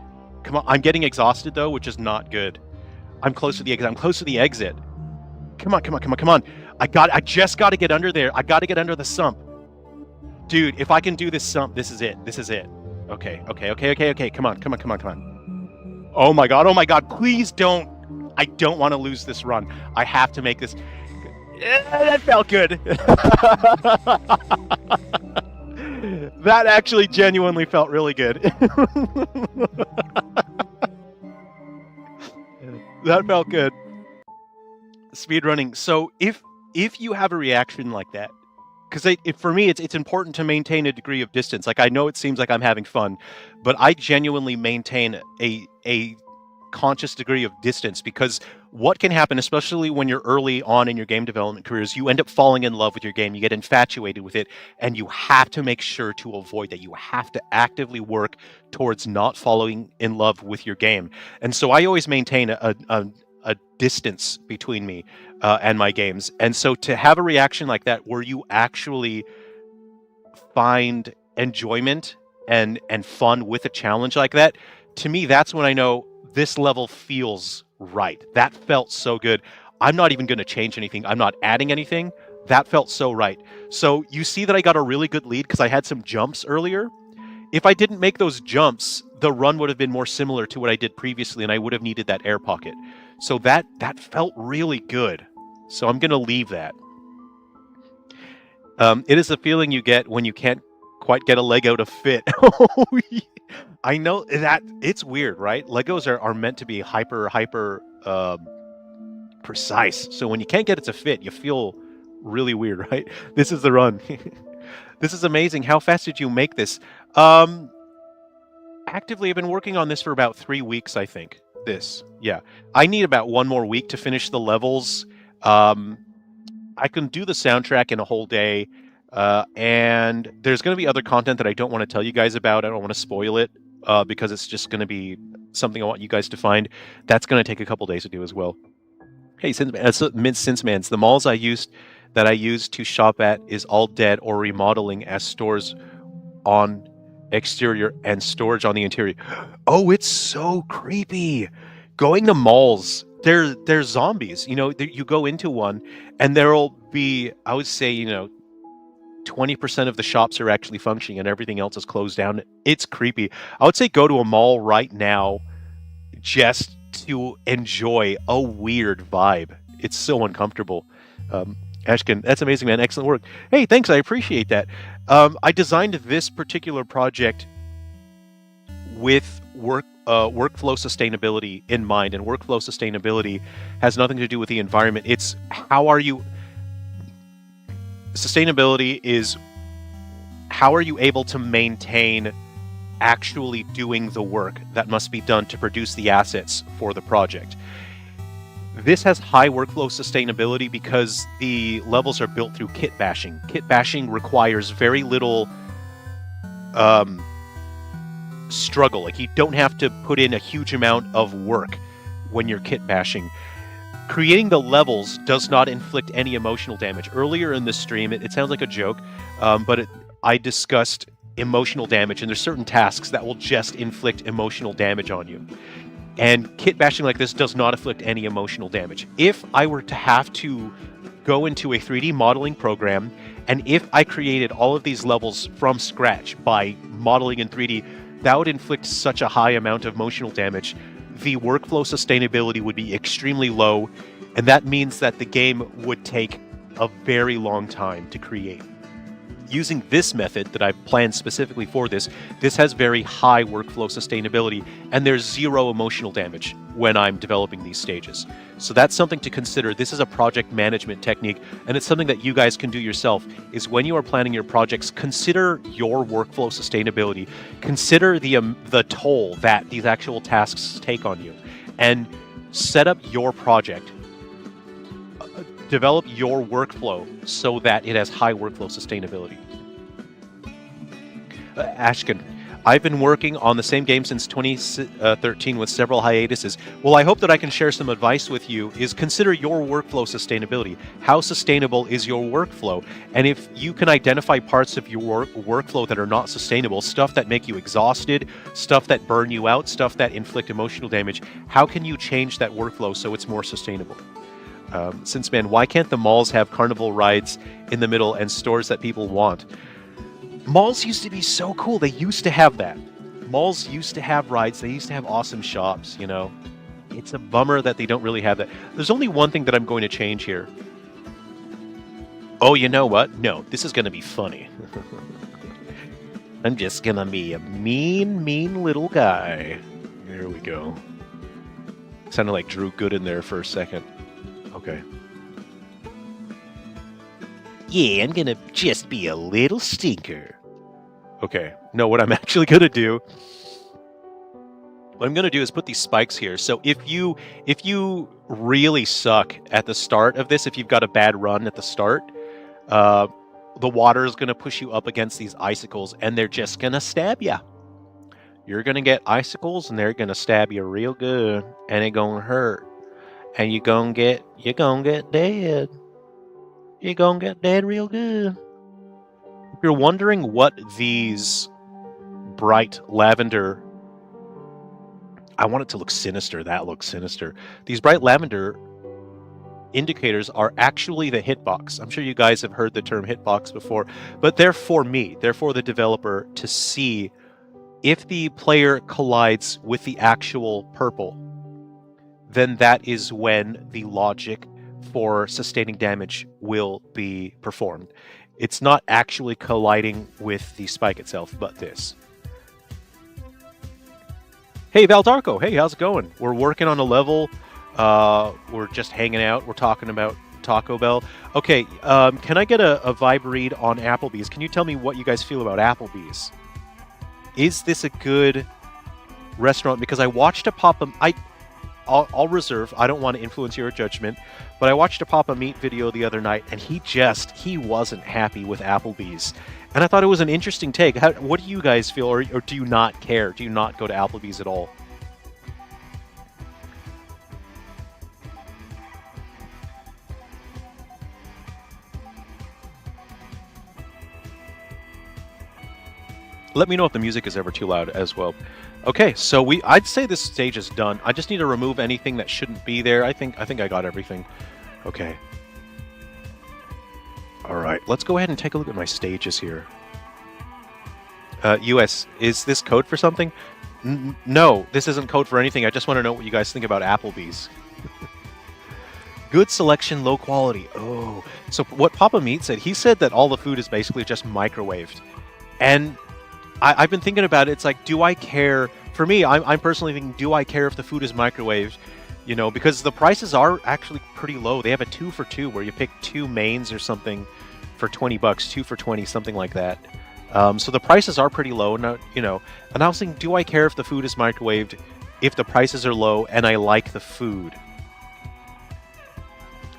Come on, I'm getting exhausted though, which is not good. I'm close to the exit. Come on. I just got to get under there. I got to get under the sump. Dude, if I can do this sump, this is it. Okay. Come on. Oh my god, please don't. I don't want to lose this run. I have to make this. That felt good. That actually genuinely felt really good. That felt good. Speedrunning. So if you have a reaction like that, because for me it's important to maintain a degree of distance. Like, I know it seems like I'm having fun, but I genuinely maintain a conscious degree of distance, because what can happen, especially when you're early on in your game development careers, you end up falling in love with your game, you get infatuated with it, and you have to make sure to avoid that. You have to actively work towards not falling in love with your game. And so I always maintain a distance between me and my games. And so to have a reaction like that where you actually find enjoyment and fun with a challenge like that, to me, that's when I know this level feels right. That felt so good. I'm not even going to change anything. I'm not adding anything. That felt so right. So you see that I got a really good lead because I had some jumps earlier. If I didn't make those jumps, the run would have been more similar to what I did previously, and I would have needed that air pocket. So that felt really good. So I'm going to leave that. It is a feeling you get when you can't quite get a Lego to fit. I know that it's weird, right? Legos are meant to be hyper precise. So when you can't get it to fit, you feel really weird, right? This is the run. This is amazing. How fast did you make this? Actively, I've been working on this for about 3 weeks, I think. Yeah. I need about 1 more week to finish the levels. I can do the soundtrack in a whole day. And there's going to be other content that I don't want to tell you guys about. I don't want to spoil it because it's just going to be something I want you guys to find. That's going to take a couple days to do as well. Hey, Cinsmans, the malls I used to shop at is all dead or remodeling as stores on exterior and storage on the interior. Oh, it's so creepy. Going to malls, they're zombies. You know, you go into one and there'll be, I would say, 20% of the shops are actually functioning and everything else is closed down. It's creepy. I would say go to a mall right now just to enjoy a weird vibe. It's so uncomfortable. Ashkin, that's amazing, man. Excellent work. Hey, thanks. I appreciate that. I designed this particular project with workflow sustainability in mind, and workflow sustainability has nothing to do with the environment. It's sustainability is how are you able to maintain actually doing the work that must be done to produce the assets for the project. This has high workflow sustainability because the levels are built through kit bashing. Kit bashing requires very little struggle. Like, you don't have to put in a huge amount of work when you're kit bashing. Creating the levels does not inflict any emotional damage. Earlier in the stream, it sounds like a joke, but I discussed emotional damage, and there's certain tasks that will just inflict emotional damage on you. And kit bashing like this does not inflict any emotional damage. If I were to have to go into a 3D modeling program, and if I created all of these levels from scratch by modeling in 3D, that would inflict such a high amount of emotional damage. The workflow sustainability would be extremely low, and that means that the game would take a very long time to create. Using this method that I've planned specifically for this has very high workflow sustainability, and there's zero emotional damage when I'm developing these stages. So that's something to consider. This is a project management technique, and it's something that you guys can do yourself, is when you are planning your projects, consider your workflow sustainability. Consider the toll that these actual tasks take on you, and set up your project. Develop your workflow so that it has high workflow sustainability. Ashkin, I've been working on the same game since 2013 with several hiatuses. Well, I hope that I can share some advice with you, is consider your workflow sustainability. How sustainable is your workflow? And if you can identify parts of your workflow that are not sustainable, stuff that make you exhausted, stuff that burn you out, stuff that inflict emotional damage, how can you change that workflow so it's more sustainable? Why can't the malls have carnival rides in the middle and stores that people want? Malls used to be so cool. They used to have that. Malls used to have rides. They used to have awesome shops, you know. It's a bummer that they don't really have that. There's only one thing that I'm going to change here. Oh, you know what? No, this is going to be funny. I'm just going to be a mean little guy. There we go. Sounded like Drew Gooden there for a second. Okay. Yeah, I'm going to just be a little stinker. Okay. No, what I'm actually going to do... What I'm going to do is put these spikes here. So if you really suck at the start of this, if you've got a bad run at the start... the water is going to push you up against these icicles, and they're just going to stab you. You're going to get icicles, and they're going to stab you real good, and it's going to hurt. And you're going to get dead. You're going to get dead real good. If you're wondering what these bright lavender... I want it to look sinister. That looks sinister. These bright lavender... indicators are actually the hitbox. I'm sure you guys have heard the term hitbox before, but they're for me. They're for the developer to see if the player collides with the actual purple, then that is when the logic for sustaining damage will be performed. It's not actually colliding with the spike itself, but this. Hey, Valdarko. Hey, how's it going? We're working on a level. We're just hanging out. We're talking about Taco Bell. Okay, can I get a vibe read on Applebee's? Can you tell me what you guys feel about Applebee's? Is this a good restaurant? Because I watched a Papa... I'll reserve. I don't want to influence your judgment. But I watched a Papa Meat video the other night, and he wasn't happy with Applebee's. And I thought it was an interesting take. What do you guys feel? Or do you not care? Do you not go to Applebee's at all? Let me know if the music is ever too loud as well. Okay, so I'd say this stage is done. I just need to remove anything that shouldn't be there. I think I got everything. Okay. All right, let's go ahead and take a look at my stages here. US, is this code for something? No, this isn't code for anything. I just want to know what you guys think about Applebee's. Good selection, low quality. Oh, so what Papa Meat said, he said that all the food is basically just microwaved. And I've been thinking about it. It's like, do I care? For me, I'm personally thinking, do I care if the food is microwaved? You know, because the prices are actually pretty low. They have a 2 for 2 where you pick 2 mains or something for 20 bucks, 2 for 20, something like that. So the prices are pretty low. Now, you know, and I was thinking, do I care if the food is microwaved, if the prices are low and I like the food?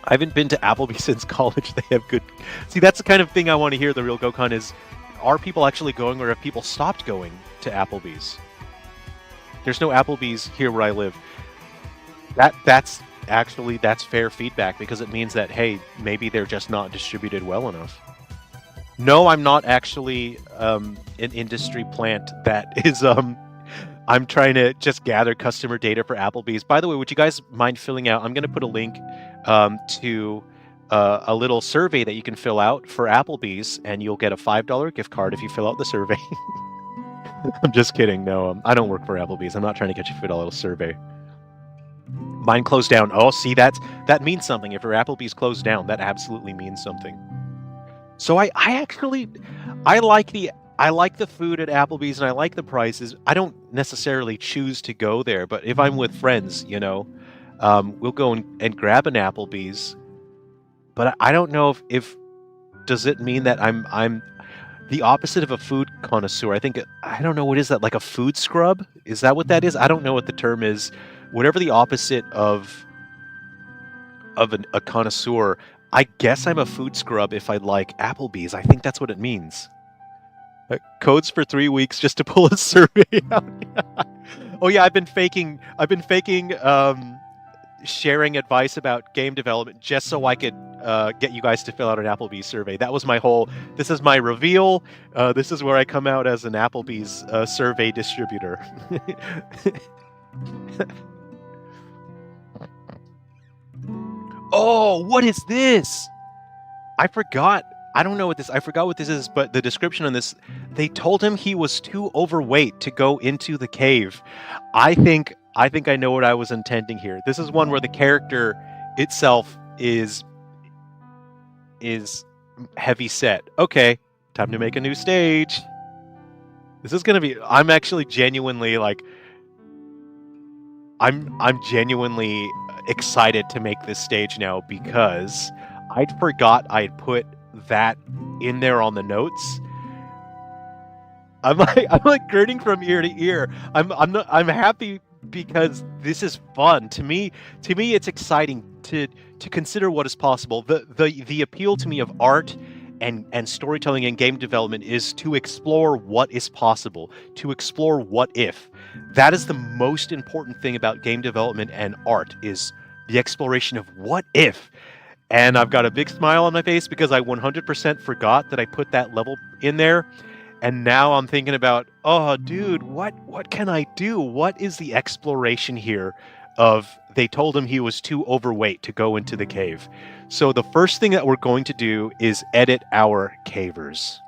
I haven't been to Applebee's since college. They have good... See, that's the kind of thing I want to hear, the real Gokhan, is... Are people actually going, or have people stopped going to Applebee's? There's no Applebee's here where I live. That's fair feedback, because it means that, hey, maybe they're just not distributed well enough. No, I'm not actually an industry plant that is... I'm trying to just gather customer data for Applebee's. By the way, would you guys mind filling out... I'm going to put a link to... a little survey that you can fill out for Applebee's, and you'll get a $5 gift card if you fill out the survey. I'm just kidding. No, I don't work for Applebee's. I'm not trying to get you to fill out a little survey. Mine closed down. Oh, see, that means something. If your Applebee's closed down, that absolutely means something. So I like the food at Applebee's, and I like the prices. I don't necessarily choose to go there, but if I'm with friends, you know, we'll go and grab an Applebee's. But I don't know if does it mean that I'm the opposite of a food connoisseur? I don't know, what is that, like a food scrub? Is that what that is? I don't know what the term is. Whatever the opposite of a connoisseur, I guess I'm a food scrub if I like Applebee's. I think that's what it means. Codes for 3 weeks just to pull a survey out. Oh yeah, I've been faking sharing advice about game development just so I could get you guys to fill out an Applebee's survey. That was my whole... This is my reveal. This is where I come out as an Applebee's survey distributor. Oh, what is this? I forgot. I don't know what this, I forgot what this is, but the description on this, they told him he was too overweight to go into the cave. I think I know what I was intending here. This is one where the character itself is heavy set. Okay, time to make a new stage. This is gonna be, I'm actually genuinely like, I'm genuinely excited to make this stage now because I'd forgot I'd put that in there on the notes. I'm like grinning from ear to ear. I'm happy because this is fun. To me it's exciting to consider what is possible. The appeal to me of art and storytelling and game development is to explore what is possible, to explore what if. That is the most important thing about game development and art, is the exploration of what if. And I've got a big smile on my face because I 100% forgot that I put that level in there. And now I'm thinking about, oh, dude, what can I do? What is the exploration here of, they told him he was too overweight to go into the cave. So the first thing that we're going to do is edit our cavers.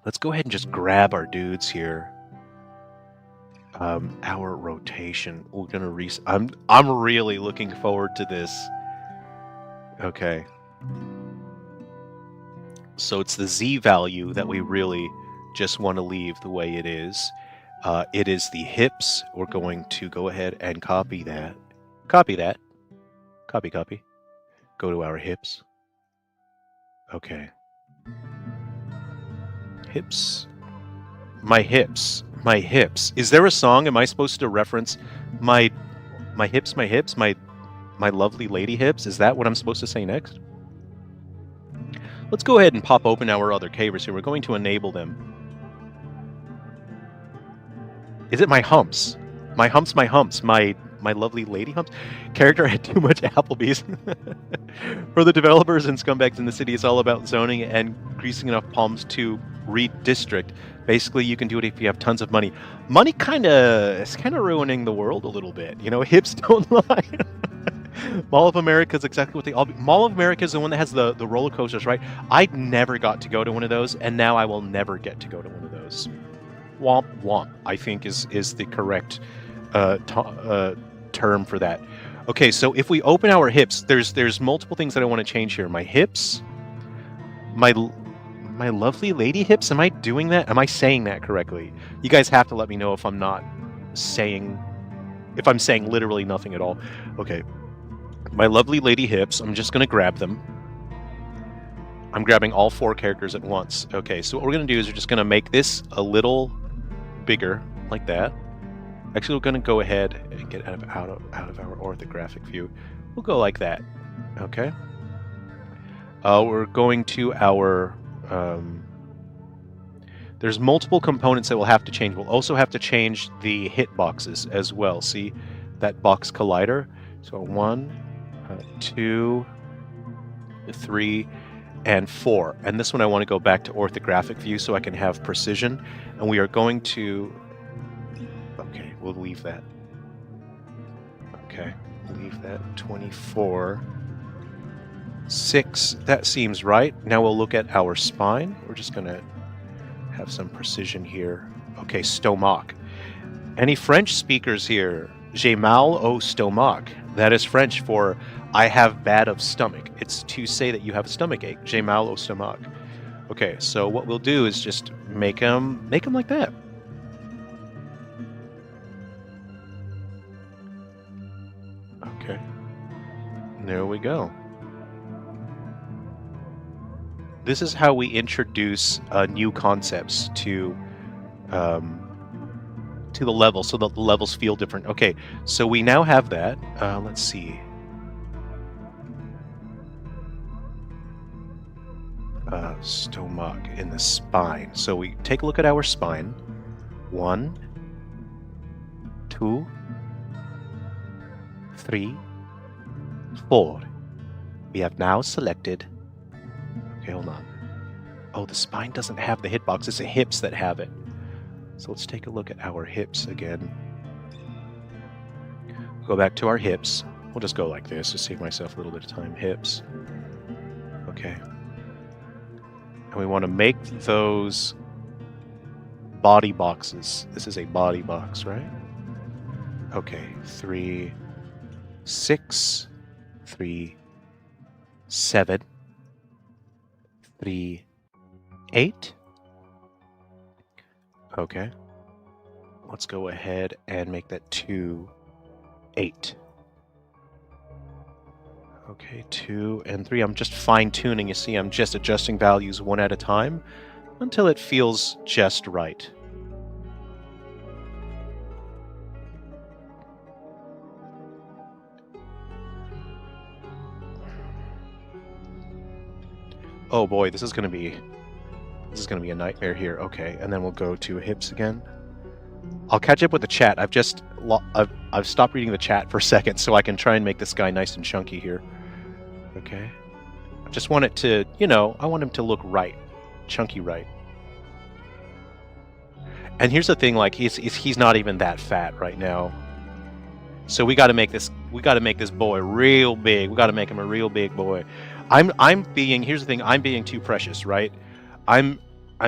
Let's go ahead and just grab our dudes here. Our rotation. We're gonna I'm really looking forward to this. Okay. So it's the Z value that we really just want to leave the way it is. It is the hips. We're going to go ahead and copy that. Copy that. Copy. Go to our hips. Okay. Hips. My hips. My hips. Is there a song? Am I supposed to reference my hips, my lovely lady hips? Is that what I'm supposed to say next? Let's go ahead and pop open our other cavers here. We're going to enable them. Is it my humps? My humps, my lovely lady humps? Character had too much Applebee's. For the developers and scumbags in the city, it's all about zoning and greasing enough palms to redistrict. Basically, you can do it if you have tons of money. Money is kind of ruining the world a little bit. You know, hips don't lie. Mall of America is exactly what they all be. Mall of America is the one that has the roller coasters, right? I never got to go to one of those, and now I will never get to go to one of those. Womp womp, I think is the correct term for that. Okay, so if we open our hips, there's multiple things that I want to change here. My hips, my lovely lady hips. Am I doing that? Am I saying that correctly? You guys have to let me know if I'm saying literally nothing at all. Okay. My lovely lady hips, I'm just going to grab them. I'm grabbing all 4 characters at once. Okay, so what we're going to do is we're just going to make this a little bigger, like that. Actually, we're going to go ahead and get out of our orthographic view. We'll go like that. Okay. We're going to our... there's multiple components that we'll have to change. We'll also have to change the hitboxes as well. See that box collider? So 1, 2, 3, and 4. And this one I want to go back to orthographic view so I can have precision. And we are going to... Okay, we'll leave that. Okay, leave that. 24. 6, that seems right. Now we'll look at our spine. We're just going to have some precision here. Okay, stomach. Any French speakers here? J'ai mal au stomac. That is French for I have bad of stomach. It's to say that you have a stomach ache. J'ai mal au stomac. Okay, so what we'll do is just make them like that. Okay. There we go. This is how we introduce new concepts to the level, so that the levels feel different. Okay, so we now have that. Let's see. Stomach in the spine. So we take a look at our spine. 1, 2, 3, 4. We have now selected... Okay, hold on. Oh, the spine doesn't have the hitbox. It's the hips that have it. So let's take a look at our hips again. Go back to our hips. We'll just go like this to save myself a little bit of time. Hips. Okay. And we want to make those body boxes. This is a body box, right? Okay, 3, 6, 3, 7, 3, 8. Okay. Let's go ahead and make that 2, 8. Okay, 2 and 3. I'm just fine-tuning. You see, I'm just adjusting values one at a time until it feels just right. Oh boy, this is gonna be a nightmare here. Okay, and then we'll go to hips again. I'll catch up with the chat. I've stopped reading the chat for a second so I can try and make this guy nice and chunky here. Okay. I just want it to, I want him to look right. Chunky right. And here's the thing, like he's not even that fat right now. So we got to make this boy real big. We got to make him a real big boy. Here's the thing, I'm being too precious, right? I'm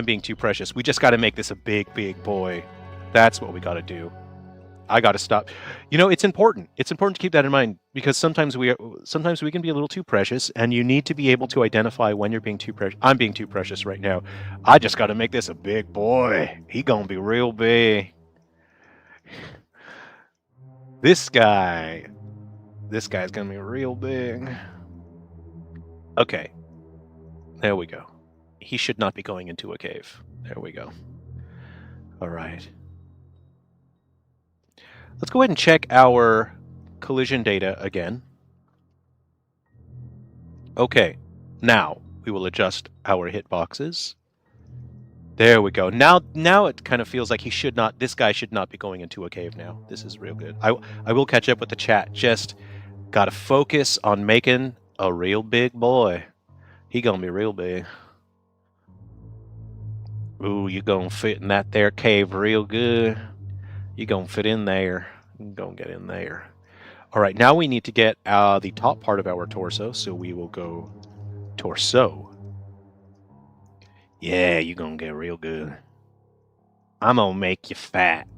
being too precious. We just got to make this a big boy. That's what we got to do. I got to stop. It's important. It's important to keep that in mind because sometimes we can be a little too precious, and you need to be able to identify when you're being too precious. I'm being too precious right now. I just got to make this a big boy. He gonna be real big. This guy's gonna be real big. Okay. There we go. He should not be going into a cave. There we go. All right. Let's go ahead and check our collision data again. Okay. Now we will adjust our hitboxes. There we go. Now it kind of feels like this guy should not be going into a cave now. This is real good. I will catch up with the chat. Just gotta focus on making a real big boy. He gonna be real big. Ooh, you gonna fit in that there cave real good. You gonna fit in there. You gonna get in there. All right, now we need to get the top part of our torso, so we will go torso. Yeah, you gonna get real good. I'm gonna make you fat.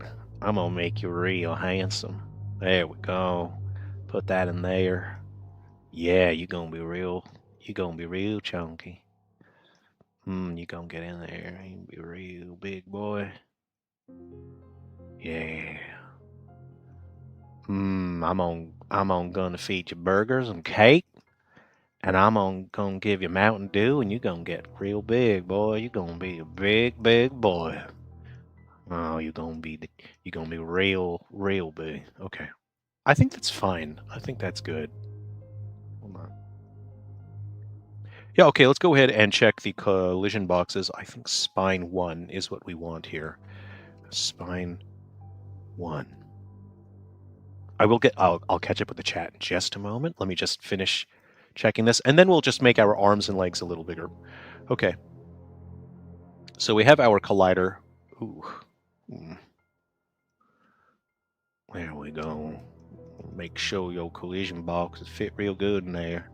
I'm gonna make you real handsome. There we go. Put that in there. Yeah, you gonna be real chunky. You gonna get in there. You gonna be a real big boy. Yeah. I'm gonna feed you burgers and cake, and I'm gonna give you Mountain Dew, and you're gonna get real big, boy. You're gonna be a big boy. Oh, you're gonna be real big. Okay. I think that's fine. I think that's good. Hold on. Yeah, okay, let's go ahead and check the collision boxes. I think spine 1 is what we want here. Spine 1. I'll catch up with the chat in just a moment. Let me just finish checking this, and then we'll just make our arms and legs a little bigger. Okay. So we have our collider. Ooh. There we go. Make sure your collision boxes fit real good in there.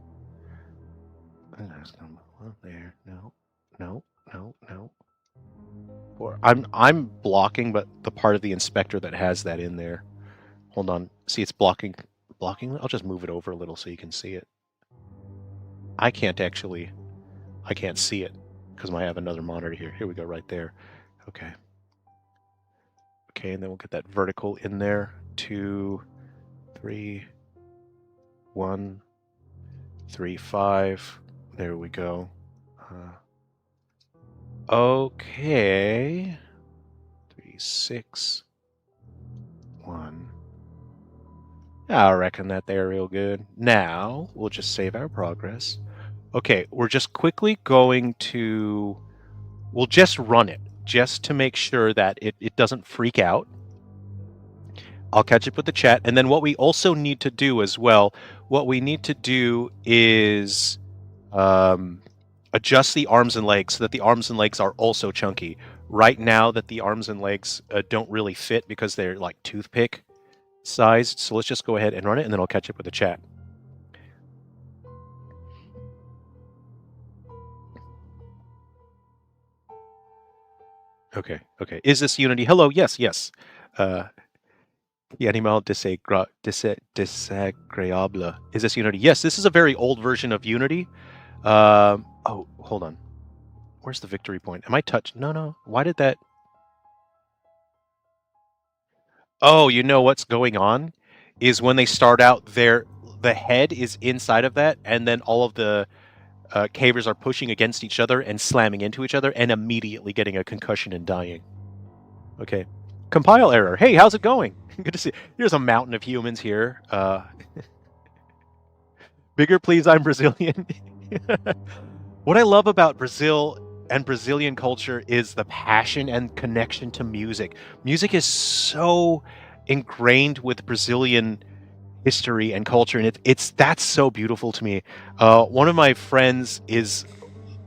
That's number 1 there. No. Or I'm blocking, but the part of the inspector that has that in there. Hold on. See, it's blocking. I'll just move it over a little so you can see it. I can't see it because I have another monitor here. Here we go, right there. Okay. Okay, and then we'll get that vertical in there. 2, 3, 1, 3, 5. There we go. Okay. 3, 6, 1. I reckon that they're real good. Now, we'll just save our progress. Okay, we're just quickly going to... We'll just run it, just to make sure that it doesn't freak out. I'll catch up with the chat. And then what we also need to do as well, is adjust the arms and legs so that the arms and legs are also chunky. Right now that the arms and legs don't really fit because they're like toothpick sized. So let's just go ahead and run it, and then I'll catch up with the chat. Okay, okay. Is this Unity? Hello, yes, yes. Uh, the animal disagreeable. Is this Unity? Yes, this is a very old version of Unity. Oh, hold on. Where's the victory point? Am I touched? No, no. Why did that? Oh, you know what's going on? Is when they start out, the head is inside of that, and then all of the cavers are pushing against each other and slamming into each other, and immediately getting a concussion and dying. Okay. Compile error. Hey, how's it going? Good to see. Here's a mountain of humans here. Bigger, please. I'm Brazilian. What I love about Brazil and Brazilian culture is the passion and connection to music. Music is so ingrained with Brazilian history and culture, and that's so beautiful to me. One of my friends is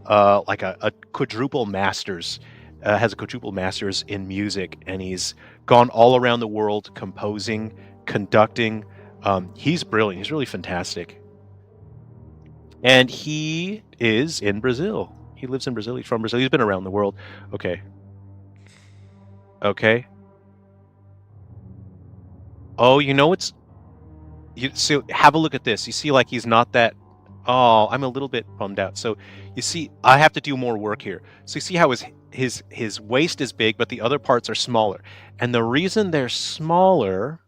like a quadruple masters, has a quadruple masters in music, and he's gone all around the world composing, conducting. He's brilliant. He's really fantastic. And he is in Brazil. He lives in Brazil. He's from Brazil. He's been around the world. Okay. Okay. Oh, you know what's... So have a look at this. You see, like, he's not that... Oh, I'm a little bit bummed out. So you see, I have to do more work here. So you see how his waist is big, but the other parts are smaller. And the reason they're smaller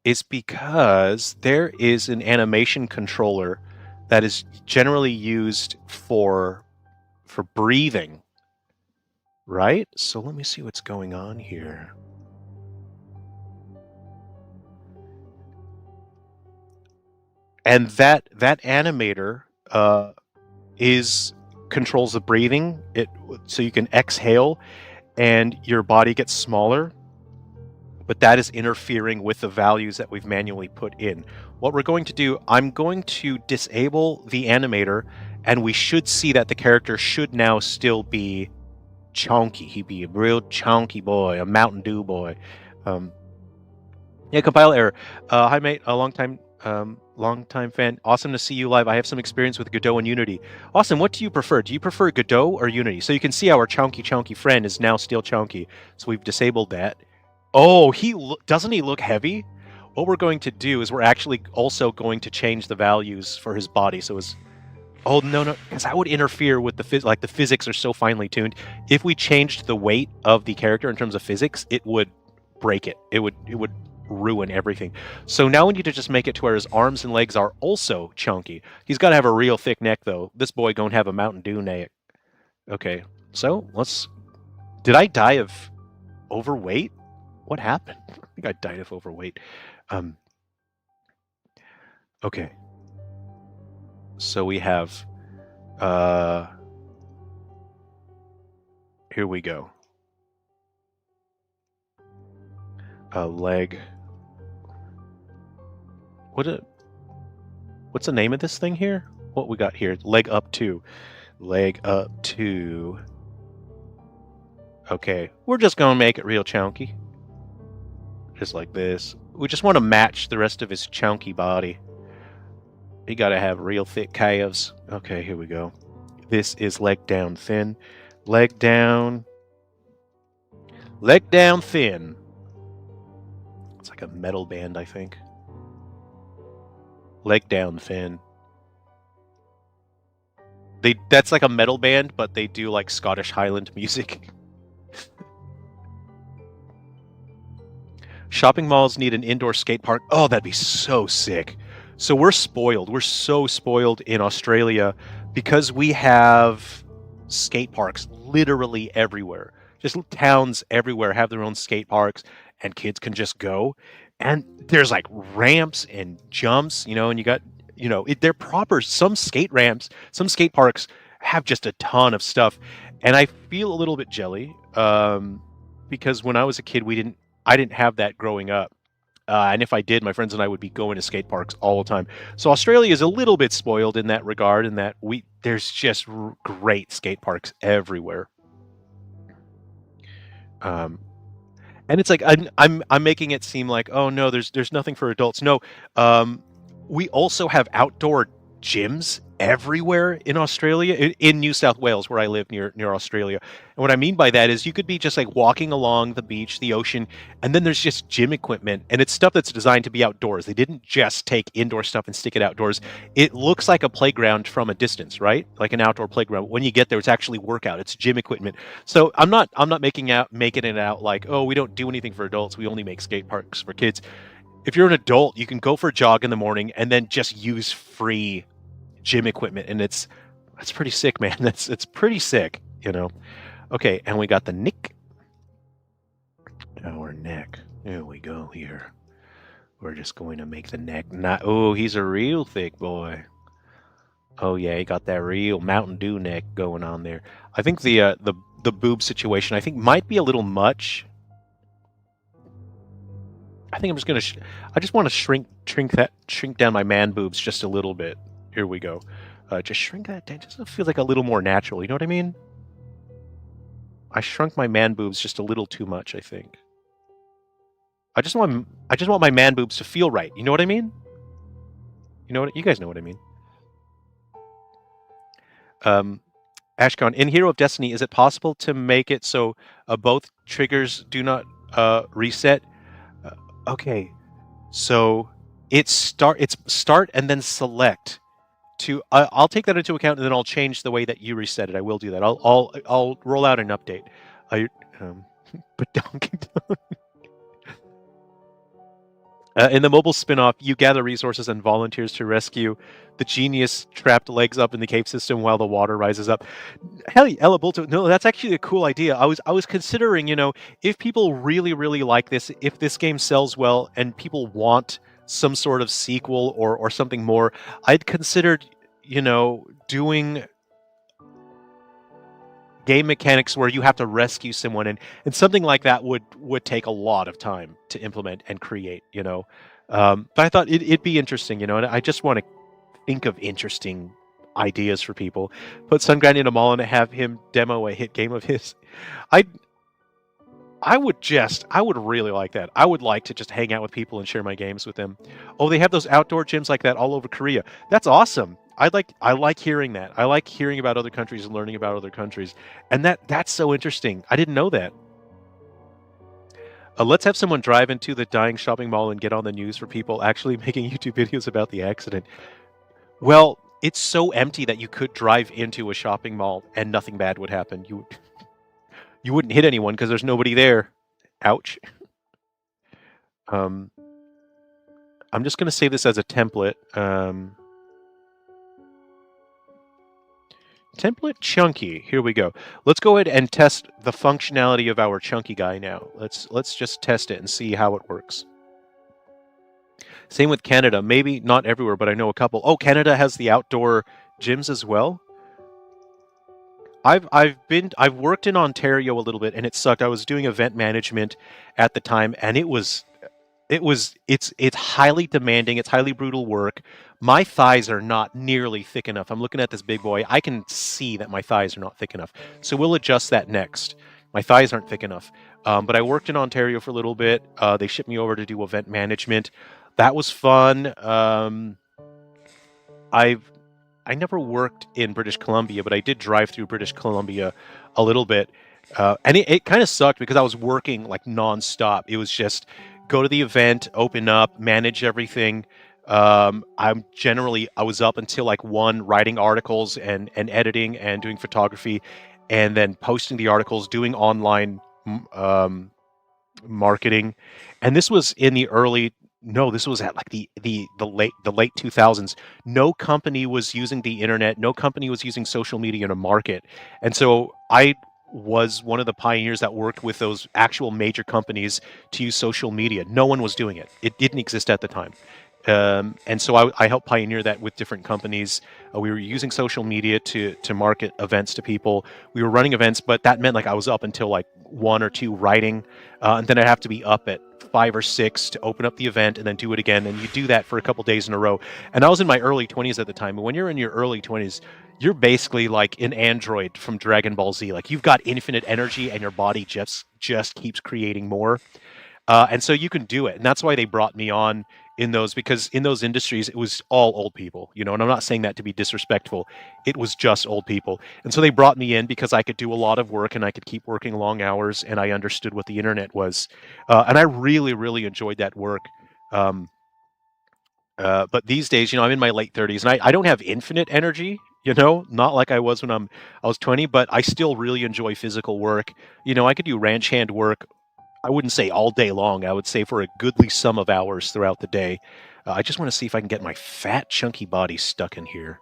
is because there is an animation controller that is generally used for breathing, right? So let me see what's going on here. And that animator controls the breathing. So you can exhale and your body gets smaller, but that is interfering with the values that we've manually put in. What we're going to do, I'm going to disable the animator, and we should see that the character should now still be chunky. He'd be a real chunky boy, a Mountain Dew boy. Yeah, compile error. Hi, mate. A long time fan. Awesome to see you live. I have some experience with Godot and Unity. Awesome. What do you prefer? Do you prefer Godot or Unity? So you can see our chunky friend is now still chunky. So we've disabled that. Oh, doesn't he look heavy? What we're going to do is we're actually also going to change the values for his body. So oh no, because that would interfere with the physics are so finely tuned. If we changed the weight of the character in terms of physics, it would break it. It would ruin everything. So now we need to just make it to where his arms and legs are also chunky. He's got to have a real thick neck though. This boy gonna have a Mountain Dew neck. Okay, so did I die of overweight? What happened? I think I died of overweight. Okay. So we have, here we go. A leg. What's the name of this thing here? What we got here? Leg up 2. Leg up 2. Okay, we're just gonna make it real chunky. Just like this. We just want to match the rest of his chunky body. You gotta have real thick calves. Okay, here we go. This is leg down thin. Leg down. Leg down thin. It's like a metal band, I think. Leg down thin. That's like a metal band, but they do like Scottish Highland music. Shopping malls need an indoor skate park. Oh, that'd be so sick. So we're spoiled. We're so spoiled in Australia because we have skate parks literally everywhere. Just towns everywhere have their own skate parks, and kids can just go. And there's like ramps and jumps, and you got, they're proper. Some skate ramps, some skate parks have just a ton of stuff. And I feel a little bit jelly because when I was a kid, I didn't have that growing up. And if I did, my friends and I would be going to skate parks all the time. So Australia is a little bit spoiled in that regard, in that there's just great skate parks everywhere. And it's like I'm making it seem like, oh no, there's nothing for adults. No, we also have outdoor gyms everywhere in Australia, in New South Wales, where I live near Australia. And what I mean by that is you could be just like walking along the beach, the ocean, and then there's just gym equipment, and it's stuff that's designed to be outdoors. They didn't just take indoor stuff and stick it outdoors. It looks like a playground from a distance, right? Like an outdoor playground. When you get there, it's actually workout. It's gym equipment. So I'm not making it out like, oh, we don't do anything for adults. We only make skate parks for kids. If you're an adult, you can go for a jog in the morning and then just use free gym equipment, and that's pretty sick, man. It's pretty sick, you know. Okay, and we got the neck. Our neck. There we go here. We're just going to make the neck not. Oh, he's a real thick boy. Oh yeah, he got that real Mountain Dew neck going on there. I think the boob situation I think might be a little much. I think I'm just gonna. I just want to shrink down my man boobs just a little bit. Here we go. Just shrink that down. Just feel like a little more natural. You know what I mean? I shrunk my man boobs just a little too much, I think. I just want my man boobs to feel right. You know what I mean? You guys know what I mean. Ashcon, in Hero of Destiny, is it possible to make it so both triggers do not reset? Okay, so it's start and then select. I'll take that into account, and then I'll change the way that you reset it. I will do that. I'll roll out an update. But Donkey Kong. In the mobile spin-off, you gather resources and volunteers to rescue the genius trapped legs up in the cave system while the water rises up. Hell, Ella Bulto, no, that's actually a cool idea. I was considering, if people really, really like this, if this game sells well and people want some sort of sequel or something more, I'd considered, doing game mechanics where you have to rescue someone, and something like that would take a lot of time to implement and create, but I thought it'd be interesting, and I just want to think of interesting ideas for people. Put Sungran in a mall and have him demo a hit game of his. I would really like that. I would like to just hang out with people and share my games with them. Oh, they have those outdoor gyms like that all over Korea. That's awesome. I like hearing that. I like hearing about other countries and learning about other countries. And that's so interesting. I didn't know that. Let's have someone drive into the dying shopping mall and get on the news for people actually making YouTube videos about the accident. Well, it's so empty that you could drive into a shopping mall and nothing bad would happen. You wouldn't hit anyone because there's nobody there. Ouch. I'm just going to save this as a template. Template chunky. Here we go. Let's go ahead and test the functionality of our chunky guy now. Let's just test it and see how it works. Same with Canada. Maybe not everywhere, but I know a couple. Oh, Canada has the outdoor gyms as well. I've worked in Ontario a little bit, and it sucked. I was doing event management at the time, and it's highly demanding. It's highly brutal work. My thighs are not nearly thick enough. I'm looking at this big boy. I can see that my thighs are not thick enough. So we'll adjust that next. My thighs aren't thick enough. But I worked in Ontario for a little bit. They shipped me over to do event management. That was fun. I never worked in British Columbia, but I did drive through British Columbia a little bit. And it kind of sucked because I was working like nonstop. It was just go to the event, open up, manage everything. I was up until like 1, writing articles and editing and doing photography, and then posting the articles, doing online marketing. And this was in the early. No, this was at like the late 2000s. No company was using the internet. No company was using social media to market. And so I was one of the pioneers that worked with those actual major companies to use social media. No one was doing it. It didn't exist at the time. And so I helped pioneer that with different companies. We were using social media to market events to people. We were running events, but that meant like I was up until like 1 or 2 writing, and then I'd have to be up at 5 or 6 to open up the event and then do it again. And you do that for a couple days in a row. And I was in my early 20s at the time. And when you're in your early 20s, you're basically like an android from Dragon Ball Z. Like you've got infinite energy and your body just keeps creating more. And so you can do it. And that's why they brought me on in those, because in those industries it was all old people, and I'm not saying that to be disrespectful. It was just old people. And so they brought me in because I could do a lot of work and I could keep working long hours and I understood what the internet was. And I really, really enjoyed that work. Um, but these days, I'm in my late 30s and I don't have infinite energy, not like I was when I was 20, but I still really enjoy physical work. I could do ranch hand work. I wouldn't say all day long. I would say for a goodly sum of hours throughout the day. I just want to see if I can get my fat, chunky body stuck in here.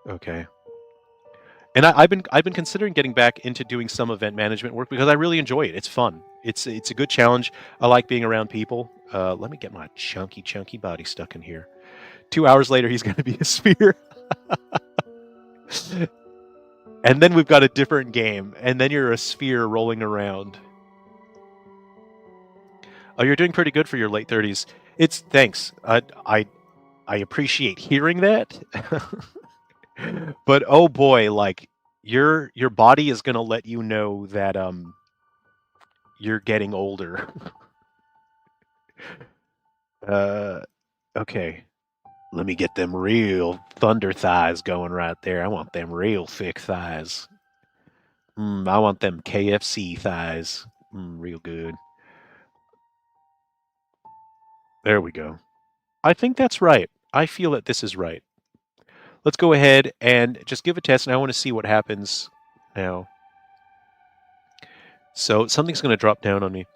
Okay. And I've been considering getting back into doing some event management work because I really enjoy it. It's fun. It's a good challenge. I like being around people. Let me get my chunky body stuck in here. 2 hours later, he's going to be a sphere. And then we've got a different game. And then you're a sphere rolling around. Oh, you're doing pretty good for your late 30s. Thanks. I appreciate hearing that. But oh boy, like your body is gonna let you know that you're getting older. Okay. Let me get them real thunder thighs going right there. I want them real thick thighs. I want them KFC thighs. Real good. There we go. I think that's right. I feel that this is right. Let's go ahead and just give a test, and I want to see what happens now. So something's going to drop down on me.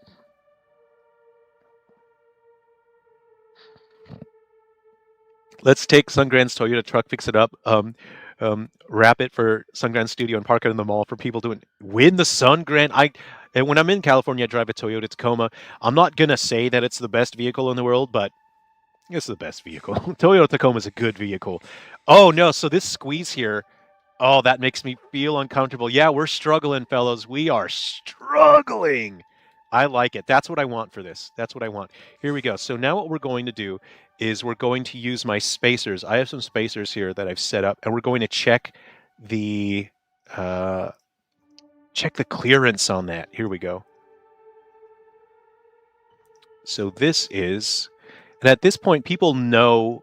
Let's take Sungrand's Toyota truck, fix it up, wrap it for Sungrand Studio, and park it in the mall for people to win the Sungrand. And when I'm in California, I drive a Toyota Tacoma. I'm not going to say that it's the best vehicle in the world, but it's the best vehicle. Toyota Tacoma is a good vehicle. Oh, no, so this squeeze here, oh, that makes me feel uncomfortable. Yeah, we're struggling, fellows. We are struggling. I like it. That's what I want for this. That's what I want. Here we go. So now what we're going to do is we're going to use my spacers. I have some spacers here that I've set up, and we're going to check the clearance on that. Here we go. So this is, and at this point, people know,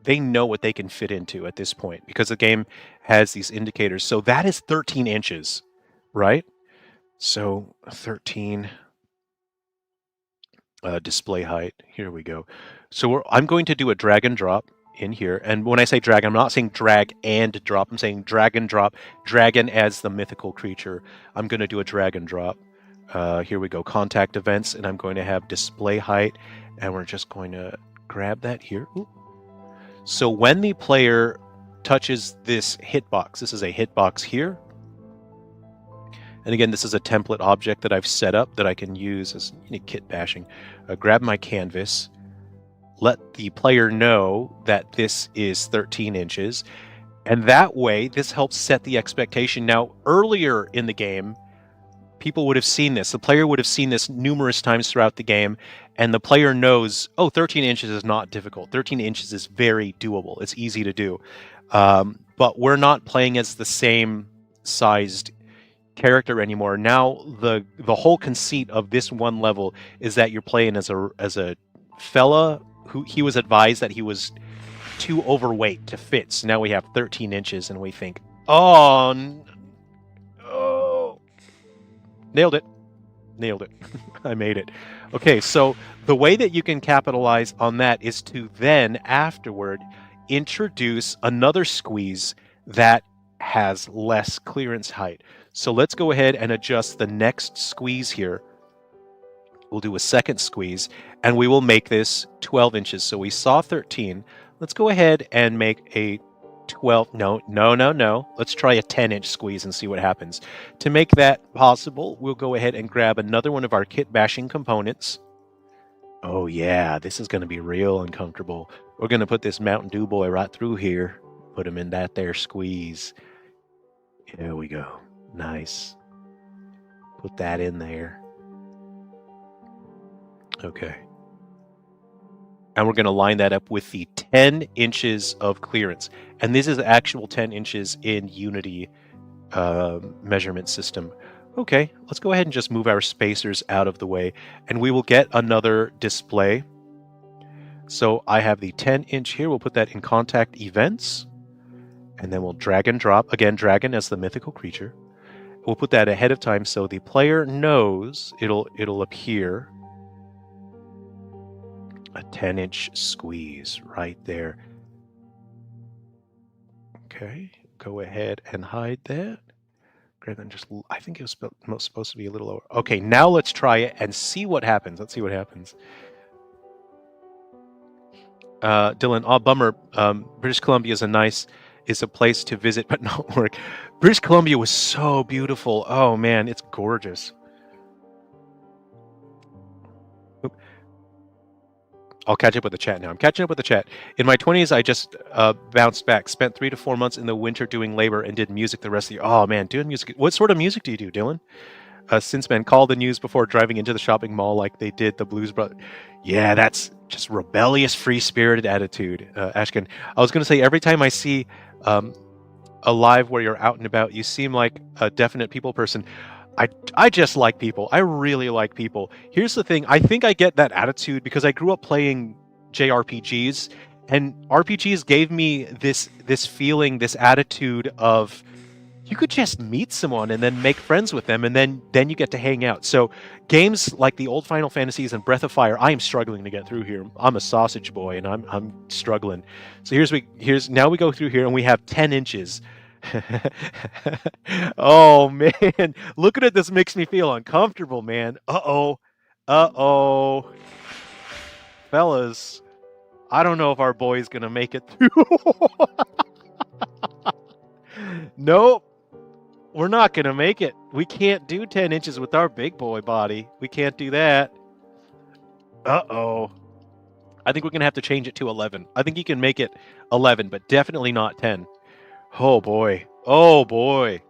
they know what they can fit into at this point because the game has these indicators. So that is 13 inches, right? So 13 display height. Here we go. So I'm going to do a drag and drop in here. And when I say drag, I'm not saying drag and drop. I'm saying drag and drop. Dragon as the mythical creature. I'm going to do a drag and drop. Here we go. Contact events. And I'm going to have display height. And we're just going to grab that here. Ooh. So when the player touches this hitbox, this is a hitbox here. And again, this is a template object that I've set up that I can use as kit bashing. Grab my canvas, let the player know that this is 13 inches, and that way this helps set the expectation. Now, earlier in the game, people would have seen this. The player would have seen this numerous times throughout the game, and the player knows, oh, 13 inches is not difficult. 13 inches is very doable. It's easy to do. But we're not playing as the same sized character anymore. Now the whole conceit of this one level is that you're playing as a fella who he was advised that he was too overweight to fit. So now we have 13 inches and we think, oh, nailed it. I made it. Okay, so the way that you can capitalize on that is to then afterward introduce another squeeze that has less clearance height. So let's go ahead and adjust the next squeeze here. We'll do a second squeeze, and we will make this 12 inches. So we saw 13. Let's go ahead and make a 12. No. Let's try a 10-inch squeeze and see what happens. To make that possible, we'll go ahead and grab another one of our kit bashing components. Oh yeah, this is going to be real uncomfortable. We're going to put this Mountain Dew boy right through here. Put him in that there squeeze. There we go. Nice. Put that in there. Okay. And we're going to line that up with the 10 inches of clearance. And this is actual 10 inches in Unity measurement system. Okay, let's go ahead and just move our spacers out of the way. And we will get another display. So I have the 10-inch here. We'll put that in contact events. And then we'll drag and drop. Again, dragon as the mythical creature. We'll put that ahead of time so the player knows it'll appear. A 10-inch squeeze right there. Okay, go ahead and hide that. Great, then just, I think it was supposed to be a little lower. Okay, now let's try it and see what happens. Let's see what happens. Dylan, oh, bummer. British Columbia is a place to visit but not work. British Columbia was so beautiful. Oh man, it's gorgeous. Oop. I'll catch up with the chat now. I'm catching up with the chat. In my 20s, I just bounced back. Spent 3 to 4 months in the winter doing labor and did music the rest of the year. Oh man, doing music. What sort of music do you do, Dylan? Since men called the news before driving into the shopping mall like they did the Blues Brothers. Yeah, that's just rebellious, free-spirited attitude, Ashkin. I was going to say, every time I see a live where you're out and about, you seem like a definite people person. I just like people. I really like people. Here's the thing. I think I get that attitude because I grew up playing JRPGs, and RPGs gave me this feeling, this attitude of you could just meet someone and then make friends with them, and then you get to hang out. So games like the old Final Fantasies and Breath of Fire, I am struggling to get through here. I'm a sausage boy, and I'm struggling. So now we go through here, and we have 10 inches. Oh man, looking at this makes me feel uncomfortable, man. Uh-oh. Fellas, I don't know if our boy's gonna make it through. Nope. We're not going to make it. We can't do 10 inches with our big boy body. We can't do that. Uh-oh. I think we're going to have to change it to 11. I think you can make it 11, but definitely not 10. Oh, boy. Oh, boy.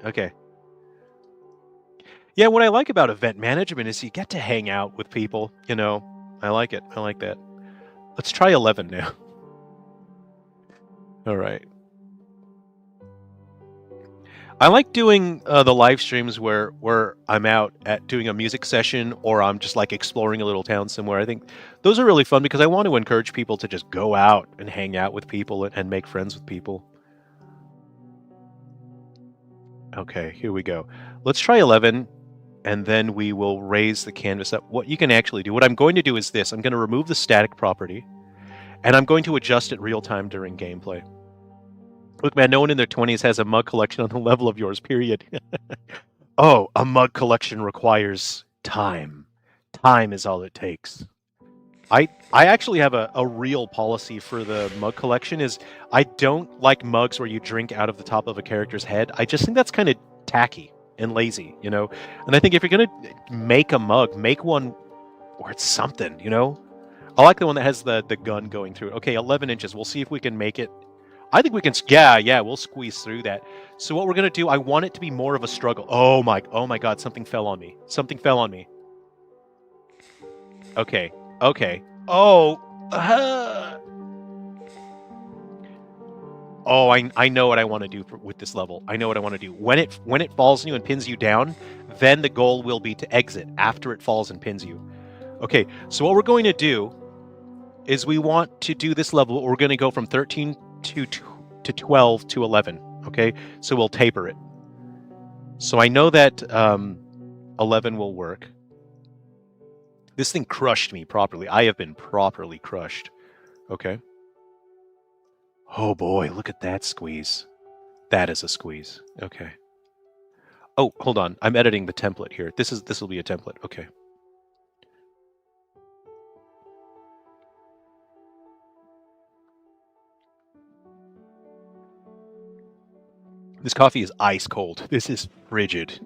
Okay. Yeah, what I like about event management is you get to hang out with people, you know. I like it. I like that. Let's try 11 now. All right. I like doing the live streams where I'm out at doing a music session, or I'm just like exploring a little town somewhere. I think those are really fun because I want to encourage people to just go out and hang out with people and make friends with people. Okay, here we go. Let's try 11, and then we will raise the canvas up. What you can actually do, what I'm going to do is this. I'm going to remove the static property, and I'm going to adjust it real time during gameplay. Look, man, no one in their 20s has a mug collection on the level of yours, period. Oh, a mug collection requires time. Time is all it takes. I actually have a real policy for the mug collection is I don't like mugs where you drink out of the top of a character's head. I just think that's kind of tacky and lazy, you know? And I think if you're going to make a mug, make one where it's something, you know? I like the one that has the gun going through it. Okay, 11 inches. We'll see if we can make it. I think we can, yeah, we'll squeeze through that. So what we're going to do, I want it to be more of a struggle. Oh my God, something fell on me. Something fell on me. Okay. Oh. Oh, I know what I want to do with this level. I know what I want to do. When it falls on you and pins you down, then the goal will be to exit after it falls and pins you. Okay, so what we're going to do is we want to do this level. We're going to go from 13 to 12 to 11. Okay, so we'll taper it. So I know that 11 will work. This thing crushed me properly. I have been properly crushed. Okay. Oh boy, look at that squeeze. That is a squeeze. Okay. Oh, hold on. I'm editing the template here. This will be a template. Okay. This coffee is ice cold. This is frigid.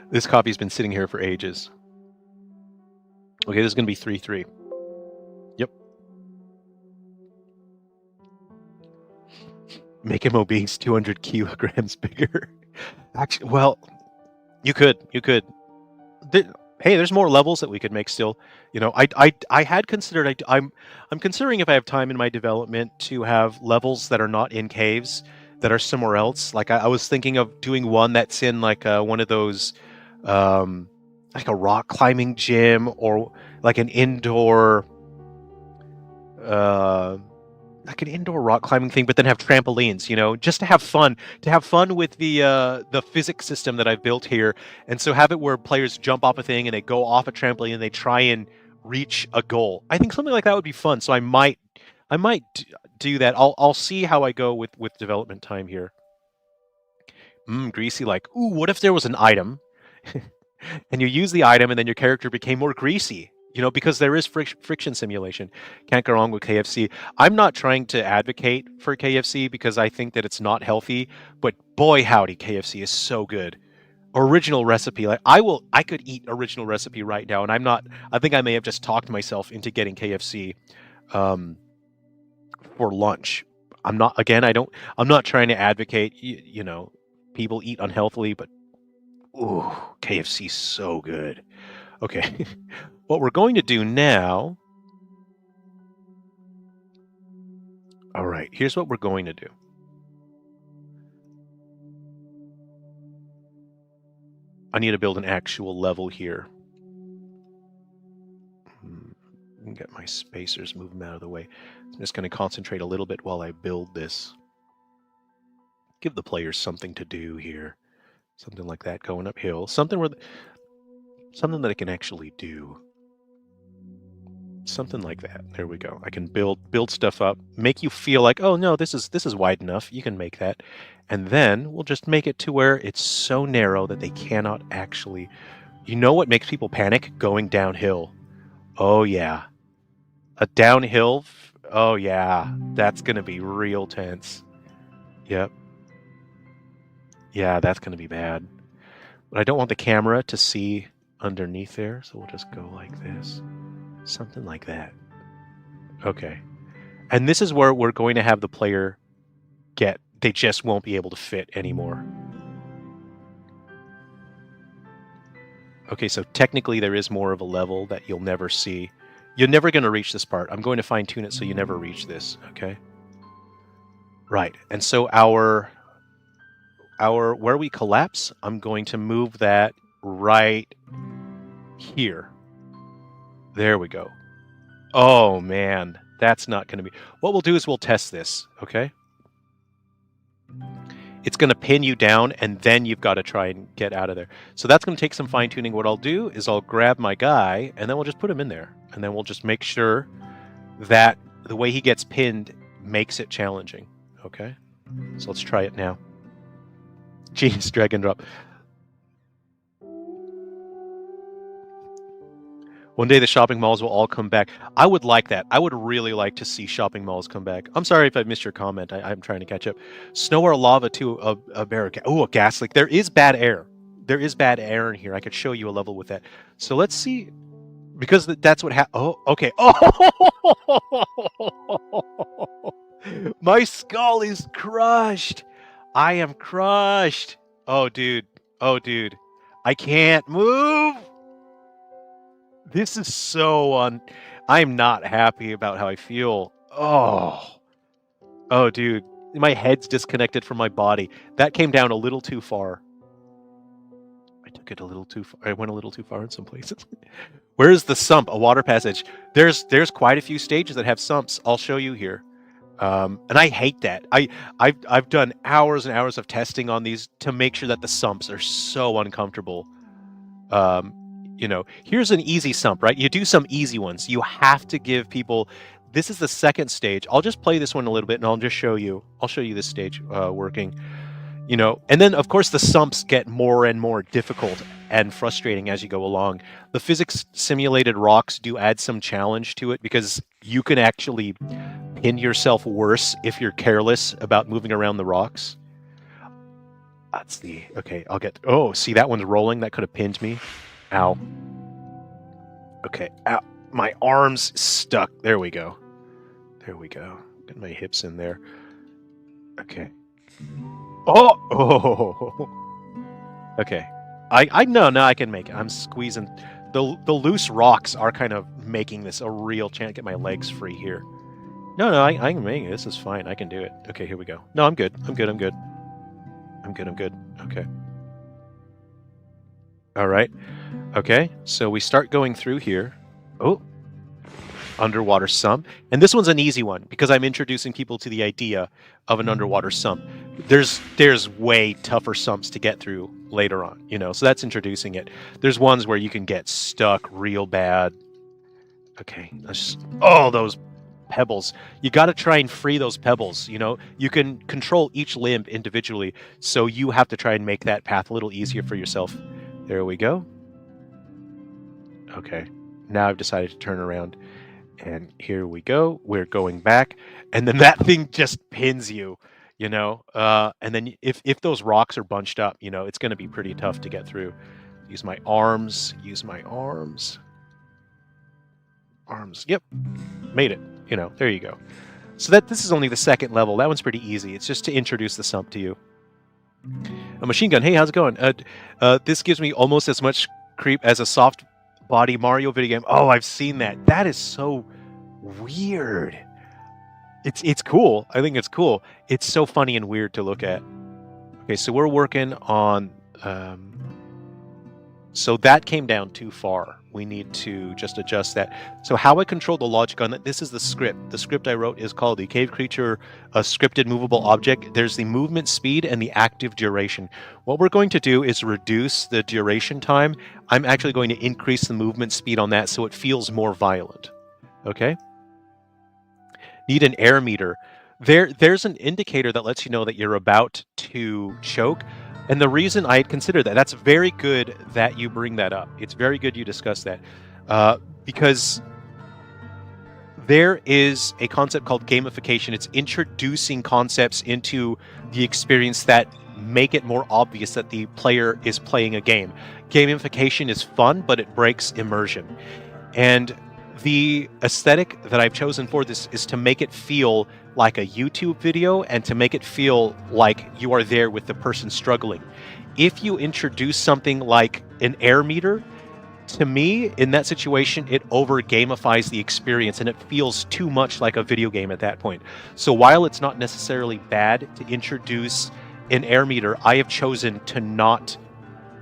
This coffee's been sitting here for ages. Okay, this is going to be 3-3. Yep. Make him obese 200 kilograms bigger. Actually, well, you could. Hey, there's more levels that we could make still. You know, I had considered. I'm considering if I have time in my development to have levels that are not in caves, that are somewhere else. Like I was thinking of doing one that's in like one of those, like a rock climbing gym or like an indoor like an indoor rock climbing thing, but then have trampolines, you know, just to have fun with the physics system that I've built here. And so have it where players jump off a thing and they go off a trampoline and they try and reach a goal. I think something like that would be fun. So I might do that. I'll see how I go with development time here. Greasy, like, ooh, what if there was an item and you use the item and then your character became more greasy? You know, because there is friction simulation. Can't go wrong with KFC. I'm not trying to advocate for KFC because I think that it's not healthy, but boy howdy, KFC is so good. Original recipe, like I could eat original recipe right now, and I think I may have just talked myself into getting KFC for lunch. I'm not trying to advocate, you know, people eat unhealthily, but ooh, KFC's so good. Okay. What we're going to do now... All right, here's what we're going to do. I need to build an actual level here. Get my spacers, move them out of the way. I'm just going to concentrate a little bit while I build this. Give the players something to do here. Something like that going uphill. Something that I can actually do. Something like that. There we go. I can build stuff up, make you feel like, oh no, this is wide enough. You can make that. And then we'll just make it to where it's so narrow that they cannot actually... You know what makes people panic? Going downhill. Oh yeah. A downhill? Oh yeah. That's going to be real tense. Yep. Yeah, that's going to be bad. But I don't want the camera to see underneath there, so we'll just go like this. Something like that. Okay. And this is where we're going to have the player get... They just won't be able to fit anymore. Okay, so technically there is more of a level that you'll never see. You're never going to reach this part. I'm going to fine-tune it so you never reach this, okay? Right. And so our where we collapse, I'm going to move that right here. There we go. Oh, man. That's not going to be... What we'll do is we'll test this, okay? It's going to pin you down, and then you've got to try and get out of there. So that's going to take some fine-tuning. What I'll do is I'll grab my guy, and then we'll just put him in there. And then we'll just make sure that the way he gets pinned makes it challenging, okay? So let's try it now. Jeez, drag and drop. One day the shopping malls will all come back. I would like that. I would really like to see shopping malls come back. I'm sorry if I missed your comment. I'm trying to catch up. Snow or lava to a bear. Oh, a gas leak. There is bad air. There is bad air in here. I could show you a level with that. So let's see. Because that's what happened. Oh, okay. Oh! My skull is crushed. I am crushed. Oh, dude. Oh, dude. I can't move. This is so I'm not happy about how I feel. Oh, dude. My head's disconnected from my body. That came down a little too far. I took it a little too far. I went a little too far in some places. Where's the sump? A water passage. There's quite a few stages that have sumps. I'll show you here. And I hate that. I've done hours and hours of testing on these to make sure that the sumps are so uncomfortable. You know, here's an easy sump, right? You do some easy ones. You have to give people... This is the second stage. I'll just play this one a little bit, and I'll just show you. I'll show you this stage working. You know, and then, of course, the sumps get more and more difficult and frustrating as you go along. The physics-simulated rocks do add some challenge to it because you can actually pin yourself worse if you're careless about moving around the rocks. Let's see. Okay, I'll get... Oh, see, that one's rolling. That could have pinned me. Ow. Okay, ow. My arm's stuck. There we go. There we go. Get my hips in there. Okay. Oh! Okay. No, I can make it. I'm squeezing. The loose rocks are kind of making this a real chance. Get my legs free here. No, I can make it. This is fine. I can do it. Okay, here we go. No, I'm good. I'm good. Okay. All right. Okay, so we start going through here. Oh. underwater sump. And this one's an easy one because I'm introducing people to the idea of an underwater sump. There's way tougher sumps to get through later on, you know, so that's introducing it. There's ones where you can get stuck real bad. Okay, those pebbles. You got to try and free those pebbles, you know. You can control each limb individually, so you have to try and make that path a little easier for yourself. There we go. Okay, now I've decided to turn around. And here we go. We're going back, and then that thing just pins you, you know. And then if those rocks are bunched up, you know, it's going to be pretty tough to get through. Use my arms. Use my arms. Arms. Yep, made it. You know, there you go. So this is only the second level. That one's pretty easy. It's just to introduce the sump to you. A machine gun. Hey, how's it going? This gives me almost as much creep as a soft body Mario video game. Oh, I've seen that. That is so weird. It's cool. I think it's cool. It's so funny and weird to look at. Okay, so we're working on so that came down too far. We need to just adjust that. So how I control the logic on that, this is the script. The script I wrote is called the Cave Creature, a scripted movable object. There's the movement speed and the active duration. What we're going to do is reduce the duration time. I'm actually going to increase the movement speed on that so it feels more violent. Okay? Need an air meter. There's an indicator that lets you know that you're about to choke. And the reason I had considered that's very good that you bring that up. It's very good you discuss that. Because there is a concept called gamification. It's introducing concepts into the experience that make it more obvious that the player is playing a game. Gamification is fun, but it breaks immersion. And the aesthetic that I've chosen for this is to make it feel like a YouTube video and to make it feel like you are there with the person struggling. If you introduce something like an air meter, to me, in that situation, it over gamifies the experience and it feels too much like a video game at that point. So while it's not necessarily bad to introduce an air meter, I have chosen to not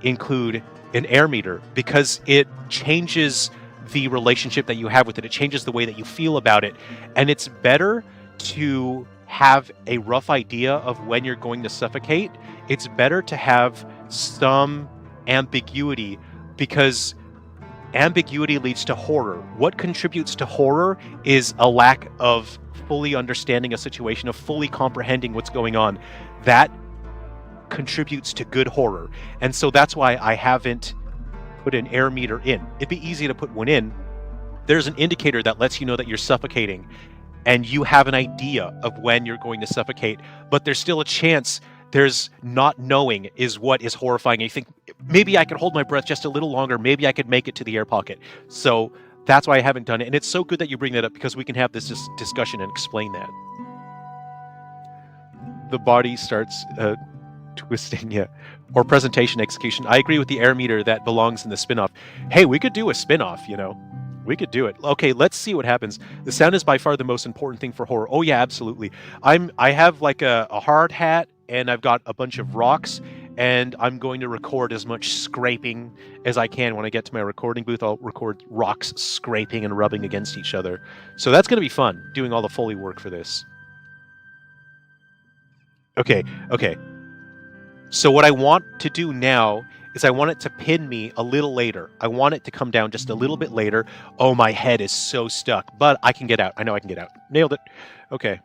include an air meter because it changes the relationship that you have with it. It changes the way that you feel about it. And it's better to have a rough idea of when you're going to suffocate. It's better to have some ambiguity because ambiguity leads to horror. What contributes to horror is a lack of fully understanding a situation, of fully comprehending what's going on. That contributes to good horror. And so that's why I haven't put an air meter in. It'd be easy to put one in. There's an indicator that lets you know that you're suffocating and you have an idea of when you're going to suffocate, but there's still a chance. There's not knowing is what is horrifying. You think, maybe I could hold my breath just a little longer. Maybe I could make it to the air pocket. So that's why I haven't done it. And it's so good that you bring that up because we can have this discussion and explain that. The body starts twisting, yeah. Or presentation execution. I agree with the air meter that belongs in the spin-off. Hey, we could do a spin-off, you know. We could do it. Okay, let's see what happens. The sound is by far the most important thing for horror. Oh yeah, absolutely. I have like a hard hat and I've got a bunch of rocks and I'm going to record as much scraping as I can. When I get to my recording booth, I'll record rocks scraping and rubbing against each other. So that's going to be fun, doing all the Foley work for this. Okay. So what I want to do now is I want it to pin me a little later. I want it to come down just a little bit later. Oh, my head is so stuck, but I can get out. I know I can get out. Nailed it. Okay.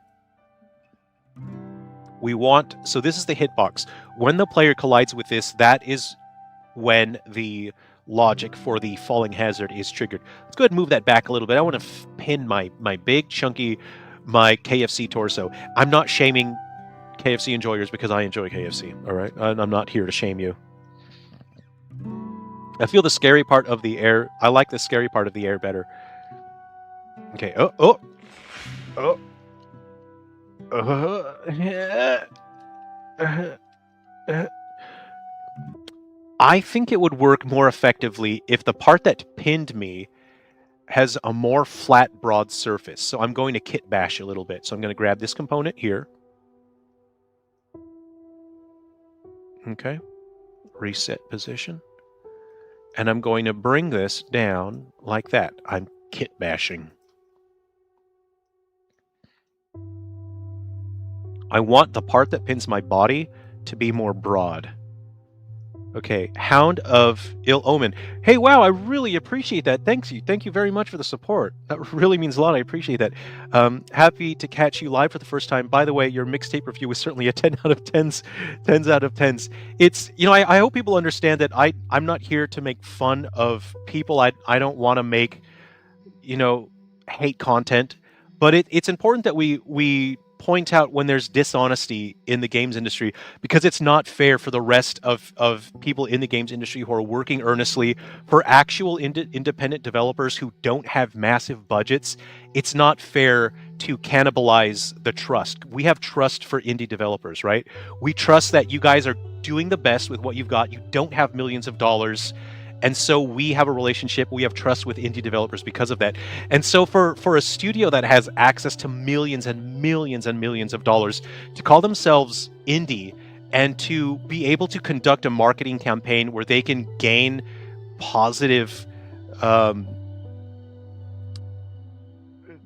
So this is the hitbox. When the player collides with this, that is when the logic for the falling hazard is triggered. Let's go ahead and move that back a little bit. I want to pin my big, chunky, my KFC torso. I'm not shaming KFC enjoyers because I enjoy KFC, all right? I'm not here to shame you. I feel the scary part of the air. I like the scary part of the air better. Okay. I think it would work more effectively if the part that pinned me has a more flat, broad surface. So I'm going to kit bash a little bit. So I'm going to grab this component here. Okay. Reset position. And I'm going to bring this down like that. I'm kit bashing. I want the part that pins my body to be more broad. Okay, Hound of Ill Omen. Hey, wow, I really appreciate that. Thank you very much for the support. That really means a lot. I appreciate that. Happy to catch you live for the first time. By the way, your mixtape review was certainly a 10 out of 10s. Out of 10s. It's, I hope people understand that I'm not here to make fun of people. I don't want to make, hate content, but it's important that we point out when there's dishonesty in the games industry, because it's not fair for the rest of people in the games industry who are working earnestly for actual independent developers who don't have massive budgets. It's not fair to cannibalize the trust. We have trust for indie developers, right? We trust that you guys are doing the best with what you've got. You don't have millions of dollars. And so we have a relationship, we have trust with indie developers because of that. And so for a studio that has access to millions and millions and millions of dollars to call themselves indie and to be able to conduct a marketing campaign where they can gain positive,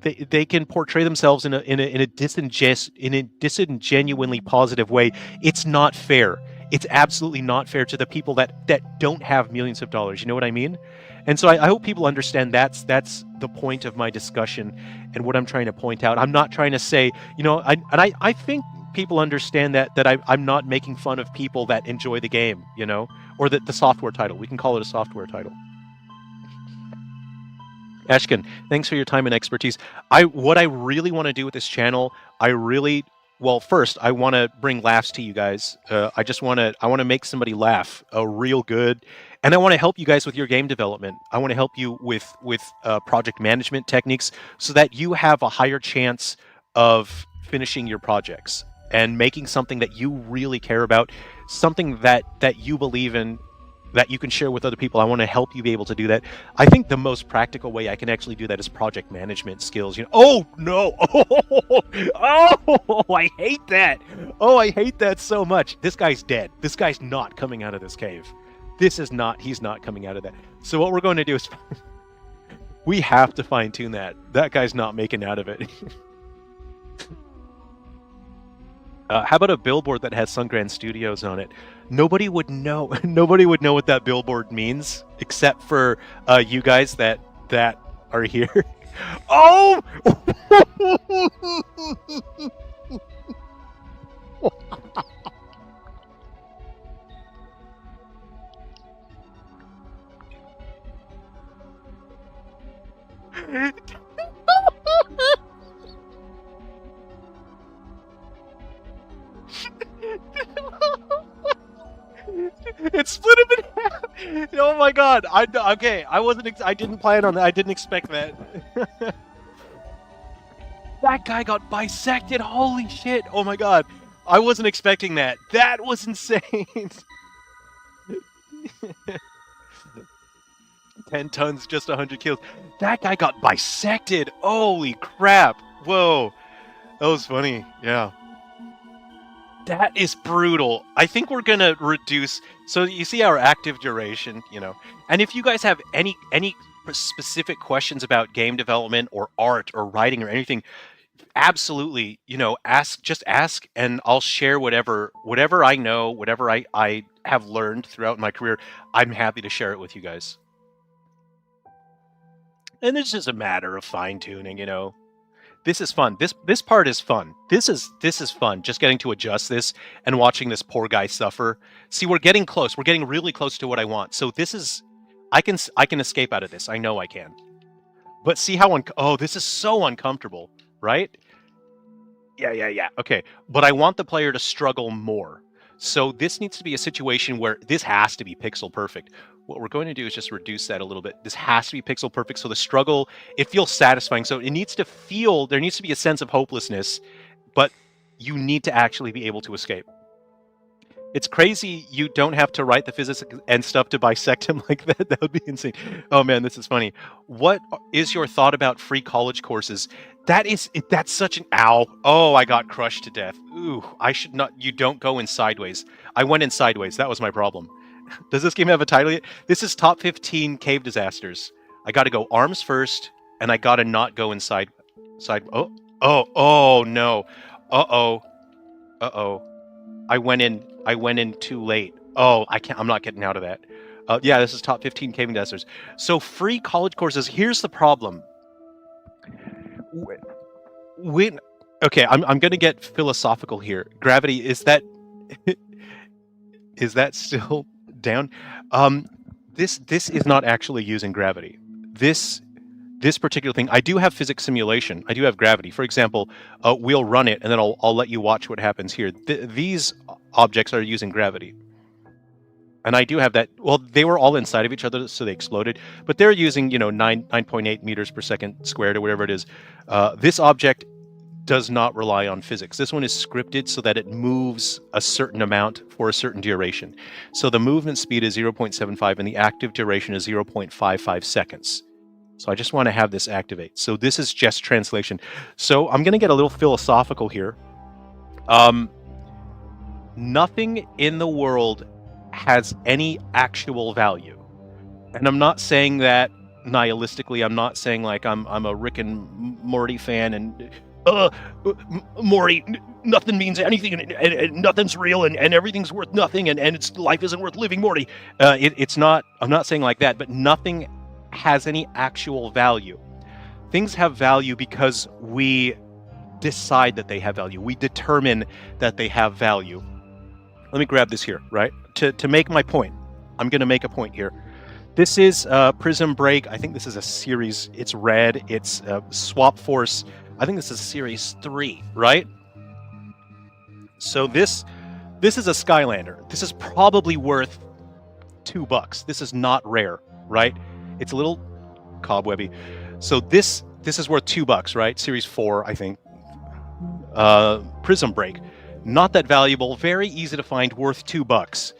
they can portray themselves in a disingenuously positive way, it's not fair. It's absolutely not fair to the people that don't have millions of dollars. You know what I mean? And so I hope people understand that's the point of my discussion and what I'm trying to point out. I'm not trying to say, I think people understand that I'm not making fun of people that enjoy the game, or the software title. We can call it a software title. Ashkin, thanks for your time and expertise. What I really want to do with this channel, first, I want to bring laughs to you guys. I want to make somebody laugh real good. And I want to help you guys with your game development. I want to help you with project management techniques so that you have a higher chance of finishing your projects and making something that you really care about, something that you believe in, that you can share with other people. I want to help you be able to do that. I think the most practical way I can actually do that is project management skills. Oh no! Oh, I hate that! Oh, I hate that so much. This guy's dead. This guy's not coming out of this cave. He's not coming out of that. So what we're going to do is we have to fine tune that. That guy's not making out of it. How about a billboard that has Sungran Studios on it? Nobody would know. Nobody would know what that billboard means, except for you guys that are here. Oh! It split him in half. Oh my god! I didn't plan on that. I didn't expect that. That guy got bisected. Holy shit! Oh my god! I wasn't expecting that. That was insane. 10 tons, just 100 kills. That guy got bisected. Holy crap! Whoa, that was funny. Yeah. That is brutal. I think we're gonna reduce. So you see our active duration, and if you guys have any specific questions about game development or art or writing or anything, absolutely, ask, and I'll share whatever I know, whatever I have learned throughout my career. I'm happy to share it with you guys. And it's just a matter of fine tuning, This is fun. This part is fun. This is fun. Just getting to adjust this and watching this poor guy suffer. See, we're getting close. We're getting really close to what I want. So this is, I can escape out of this. I know I can. But see how this is so uncomfortable, right? Yeah. Okay, but I want the player to struggle more. So this needs to be a situation where this has to be pixel perfect. What we're going to do is just reduce that a little bit. This has to be pixel perfect, so the struggle, it feels satisfying. So it needs to feel, there needs to be a sense of hopelessness, but you need to actually be able to escape. It's crazy you don't have to write the physics and stuff to bisect him like that. That would be insane. Oh man, this is funny. What is your thought about free college courses? That's such an ow. Oh, I got crushed to death. Ooh, I should not. You don't go in sideways. I went in sideways. That was my problem. Does this game have a title yet? This is top 15 cave disasters. I got to go arms first, and I got to not go inside. Oh no. Uh-oh. Uh-oh. I went in too late. Oh, I'm not getting out of that. Yeah, this is top 15 caving deserts. So free college courses. Here's the problem. Okay, I'm gonna get philosophical here. Gravity, is that is that still down? This is not actually using gravity. This particular thing, I do have physics simulation. I do have gravity. For example, we'll run it, and then I'll let you watch what happens here. These objects are using gravity. And I do have that. Well, they were all inside of each other, so they exploded. But they're using, 9.8 meters per second squared or whatever it is. This object does not rely on physics. This one is scripted so that it moves a certain amount for a certain duration. So the movement speed is 0.75 and the active duration is 0.55 seconds. So I just want to have this activate. So this is just translation. So I'm going to get a little philosophical here. Nothing in the world has any actual value. And I'm not saying that nihilistically. I'm not saying like I'm a Rick and Morty fan and Morty, nothing means anything and nothing's real and everything's worth nothing and life isn't worth living, Morty. It's not, I'm not saying like that, but nothing has any actual value. Things have value because we decide that they have value. We determine that they have value. Let me grab this here, right? To make my point. I'm going to make a point here. This is Prism Break. I think this is a series. It's red. It's Swap Force. I think this is series 3, right? So this is a Skylander. This is probably worth $2. This is not rare, right? It's a little cobwebby. So this is worth $2, right? Series 4, I think. Prism Break. Not that valuable, very easy to find, worth $2.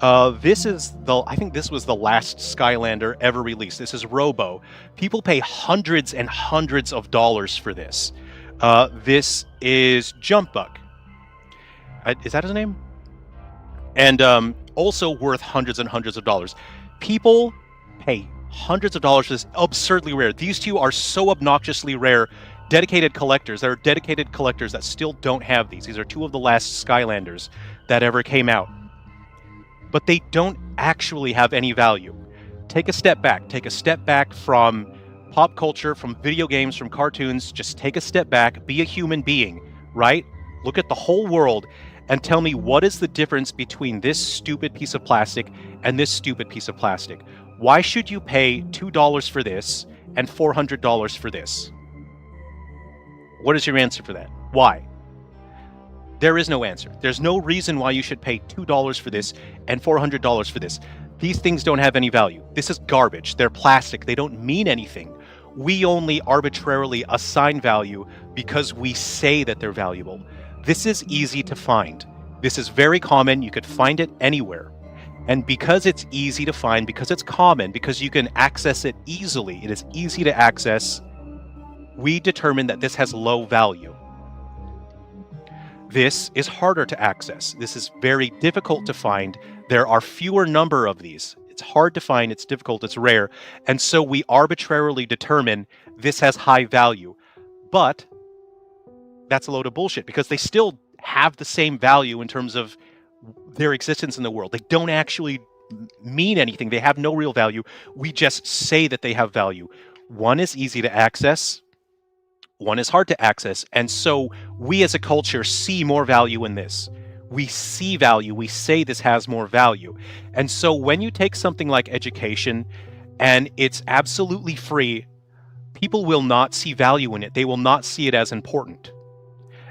I think this was the last Skylander ever released. This is Robo. People pay hundreds and hundreds of dollars for this. This is Jump Bug. Is that his name? And also worth hundreds and hundreds of dollars. People pay hundreds of dollars for this. Absurdly rare. These two are so obnoxiously rare. Dedicated collectors. There are dedicated collectors that still don't have these. These are two of the last Skylanders that ever came out. But they don't actually have any value. Take a step back. Take a step back from pop culture, from video games, from cartoons. Just take a step back. Be a human being, right? Look at the whole world and tell me what is the difference between this stupid piece of plastic and this stupid piece of plastic. Why should you pay $2 for this and $400 for this? What is your answer for that? Why? There is no answer. There's no reason why you should pay $2 for this and $400 for this. These things don't have any value. This is garbage. They're plastic. They don't mean anything. We only arbitrarily assign value because we say that they're valuable. This is easy to find. This is very common. You could find it anywhere. And because it's easy to find, because it's common, because you can access it easily, it is easy to access, we determine that this has low value. This is harder to access. This is very difficult to find. There are fewer number of these. It's hard to find, it's difficult, it's rare. And so we arbitrarily determine this has high value. But that's a load of bullshit because they still have the same value in terms of their existence in the world. They don't actually mean anything. They have no real value. We just say that they have value. One is easy to access. One is hard to access. And so we as a culture see more value in this. We see value. We say this has more value. And so when you take something like education and it's absolutely free, people will not see value in it. They will not see it as important.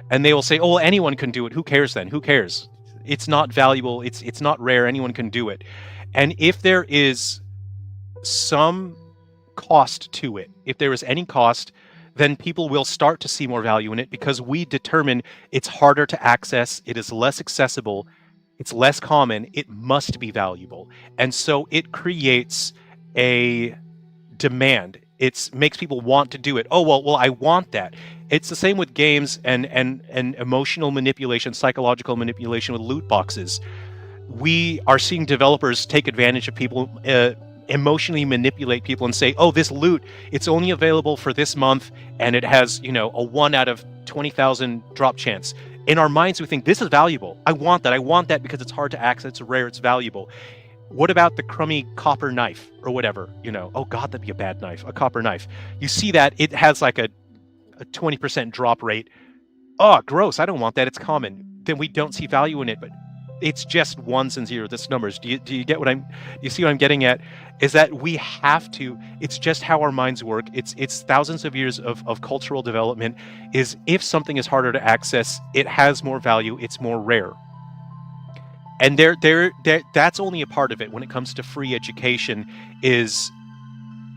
And they will say, oh, well, anyone can do it. Who cares then? Who cares? It's not valuable. It's not rare. Anyone can do it. And if there is some cost to it, if there is any cost, then people will start to see more value in it because we determine it's harder to access, it is less accessible, it's less common, it must be valuable. And so it creates a demand. It makes people want to do it. Oh, well, I want that. It's the same with games and emotional manipulation, psychological manipulation with loot boxes. We are seeing developers take advantage of people, emotionally manipulate people and say, oh, this loot, it's only available for this month and it has, a 1 out of 20,000 drop chance. In our minds, we think this is valuable. I want that because it's hard to access, it's rare, it's valuable. What about the crummy copper knife or whatever? Oh God, that'd be a bad knife, a copper knife. You see that it has like a 20% drop rate. Oh, gross, I don't want that, it's common. Then we don't see value in it, but it's just ones and zeros, it's numbers. Do you get you see what I'm getting at? Is that we have to, it's just how our minds work. It's thousands of years of cultural development, is if something is harder to access, it has more value, it's more rare. And that's only a part of it when it comes to free education, is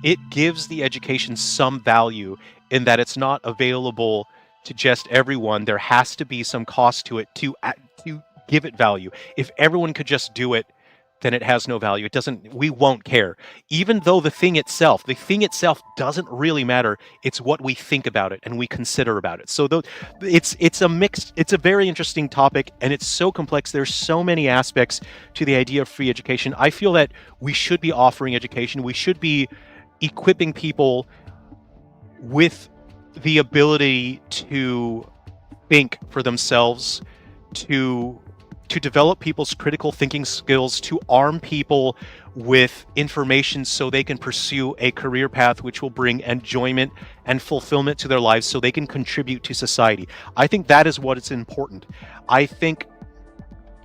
it gives the education some value in that it's not available to just everyone. There has to be some cost to it to give it value. If everyone could just do it, then it has no value. We won't care. Even though the thing itself doesn't really matter. It's what we think about it and we consider about it. So it's a very interesting topic, and it's so complex. There's so many aspects to the idea of free education. I feel that we should be offering education. We should be equipping people with the ability to think for themselves, to develop people's critical thinking skills, to arm people with information so they can pursue a career path which will bring enjoyment and fulfillment to their lives, so they can contribute to society. I think that is what is important. I think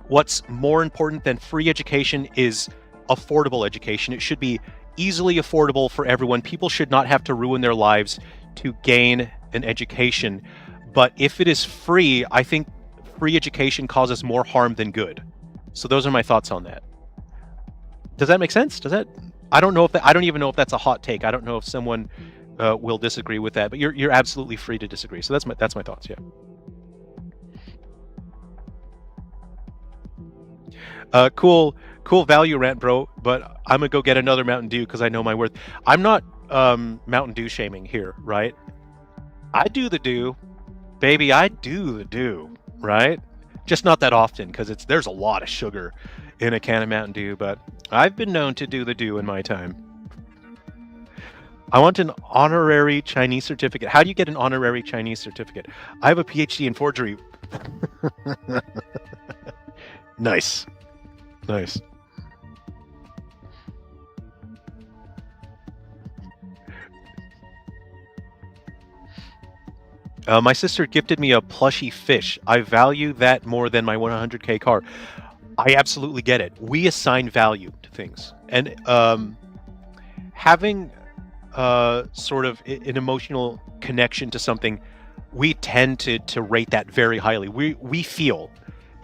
what's more important than free education is affordable education. It should be easily affordable for everyone. People should not have to ruin their lives to gain an education. But if it is free, I think free education causes more harm than good. So those are my thoughts on that. Does that make sense? I don't even know if that's a hot take. I don't know if someone will disagree with that, but you're absolutely free to disagree. So that's my thoughts. Yeah. Cool value rant, bro. But I'm gonna go get another Mountain Dew because I know my worth. I'm not Mountain Dew shaming here, right? I do the dew, baby. I do the dew. Right? Just not that often, because there's a lot of sugar in a can of Mountain Dew, but I've been known to do the dew in my time. I want an honorary Chinese certificate. How do you get an honorary Chinese certificate? I have a PhD in forgery. Nice. My sister gifted me a plushy fish. I value that more than my 100K car. I absolutely get it. We assign value to things. And having sort of an emotional connection to something, we tend to rate that very highly. We feel.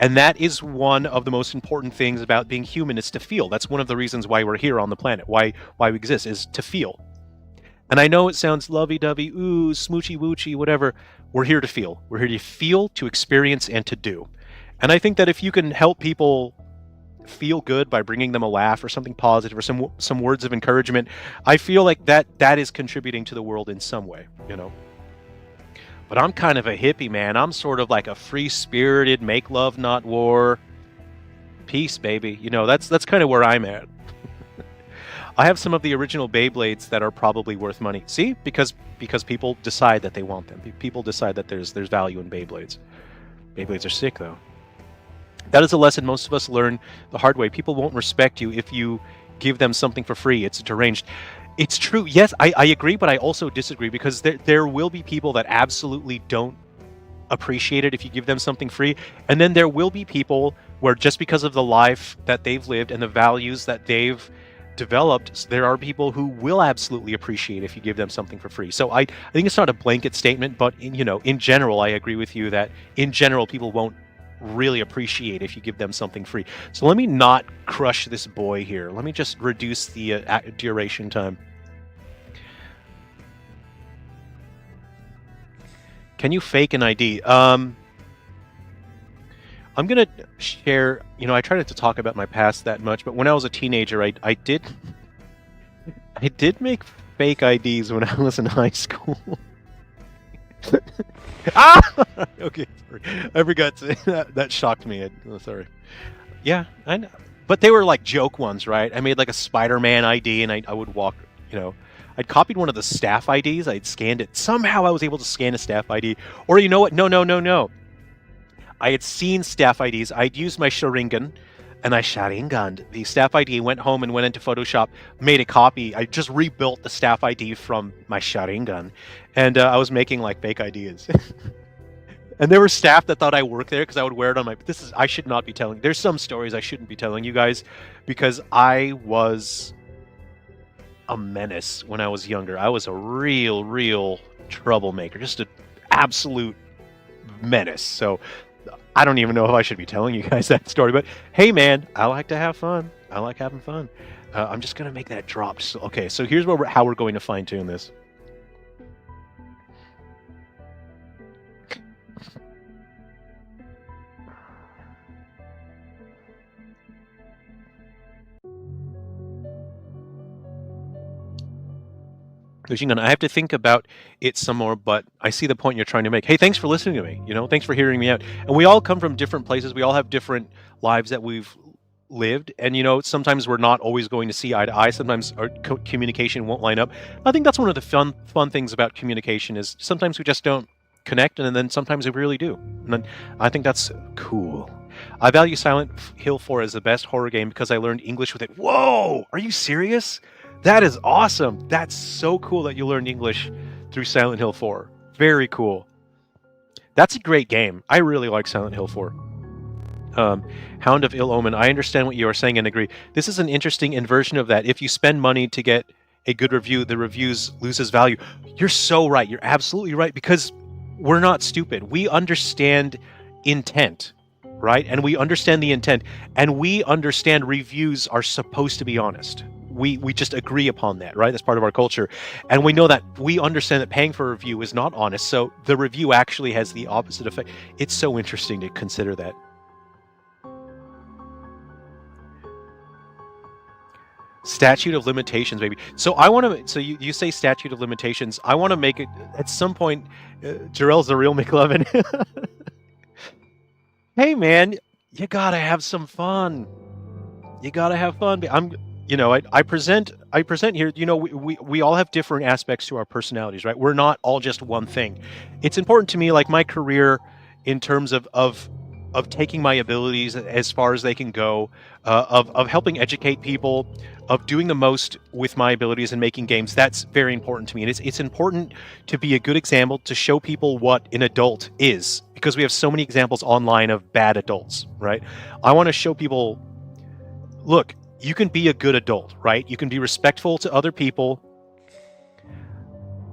And that is one of the most important things about being human, is to feel. That's one of the reasons why we're here on the planet, why we exist, is to feel. And I know it sounds lovey-dovey, ooh, smoochy-woochy, whatever. We're here to feel. We're here to feel, to experience, and to do. And I think that if you can help people feel good by bringing them a laugh or something positive or some words of encouragement, I feel like that is contributing to the world in some way, But I'm kind of a hippie, man. I'm sort of like a free-spirited, make love, not war. Peace, baby. That's kind of where I'm at. I have some of the original Beyblades that are probably worth money. See? Because people decide that they want them. People decide that there's value in Beyblades. Beyblades are sick, though. That is a lesson most of us learn the hard way. People won't respect you if you give them something for free. It's deranged. It's true. Yes, I agree, but I also disagree, because there will be people that absolutely don't appreciate it if you give them something free. And then there will be people where, just because of the life that they've lived and the values that they've developed, there are people who will absolutely appreciate if you give them something for free. So I think it's not a blanket statement, but in general, I agree with you that in general people won't really appreciate if you give them something free. So let me not crush this boy here. Let me just reduce the duration time. Can you fake an ID? I'm going to share, I try not to talk about my past that much, but when I was a teenager, I did make fake IDs when I was in high school. Okay, sorry. I forgot that shocked me. Sorry. Yeah, I know. But they were like joke ones, right? I made like a Spider-Man ID, and I would walk, I'd copied one of the staff IDs. I'd scanned it. Somehow I was able to scan a staff ID. Or you know what? No. I had seen staff IDs. I'd used my Sharingan, and I Sharinganed the staff ID, went home and went into Photoshop, made a copy. I just rebuilt the staff ID from my Sharingan, and I was making like fake IDs. And there were staff that thought I worked there because I would wear it on my. I should not be telling. There's some stories I shouldn't be telling you guys because I was a menace when I was younger. I was a real troublemaker, just an absolute menace. So I don't even know if I should be telling you guys that story, but hey, man, I like to have fun. I like having fun. I'm just gonna make that drop. Okay, so here's how we're going to fine tune this. I have to think about it some more, but I see the point you're trying to make. Hey, thanks for listening to me. Thanks for hearing me out. And we all come from different places. We all have different lives that we've lived. And, sometimes we're not always going to see eye to eye. Sometimes our communication won't line up. I think that's one of the fun things about communication is sometimes we just don't connect, and then sometimes we really do. And then I think that's cool. I value Silent Hill 4 as the best horror game because I learned English with it. Whoa! Are you serious? That is awesome. That's so cool that you learned English through Silent Hill 4. Very cool. That's a great game. I really like Silent Hill 4. Hound of Ill Omen. I understand what you are saying and agree. This is an interesting inversion of that. If you spend money to get a good review, the reviews loses value. You're so right. You're absolutely right because we're not stupid. We understand intent, right? And we understand the intent. And we understand reviews are supposed to be honest. We just agree upon that, right? That's part of our culture. And we know that we understand that paying for a review is not honest. So the review actually has the opposite effect. It's so interesting to consider that. Statute of limitations, baby. So I want to. So you say statute of limitations. I want to make it at some point. Jerrel's the real McLovin. Hey man, you gotta have some fun. You gotta have fun. I present here. We all have different aspects to our personalities, right? We're not all just one thing. It's important to me, like my career, in terms of taking my abilities as far as they can go, of helping educate people, of doing the most with my abilities and making games. That's very important to me. And it's important to be a good example, to show people what an adult is, because we have so many examples online of bad adults, right? I want to show people, look, you can be a good adult, right? You can be respectful to other people.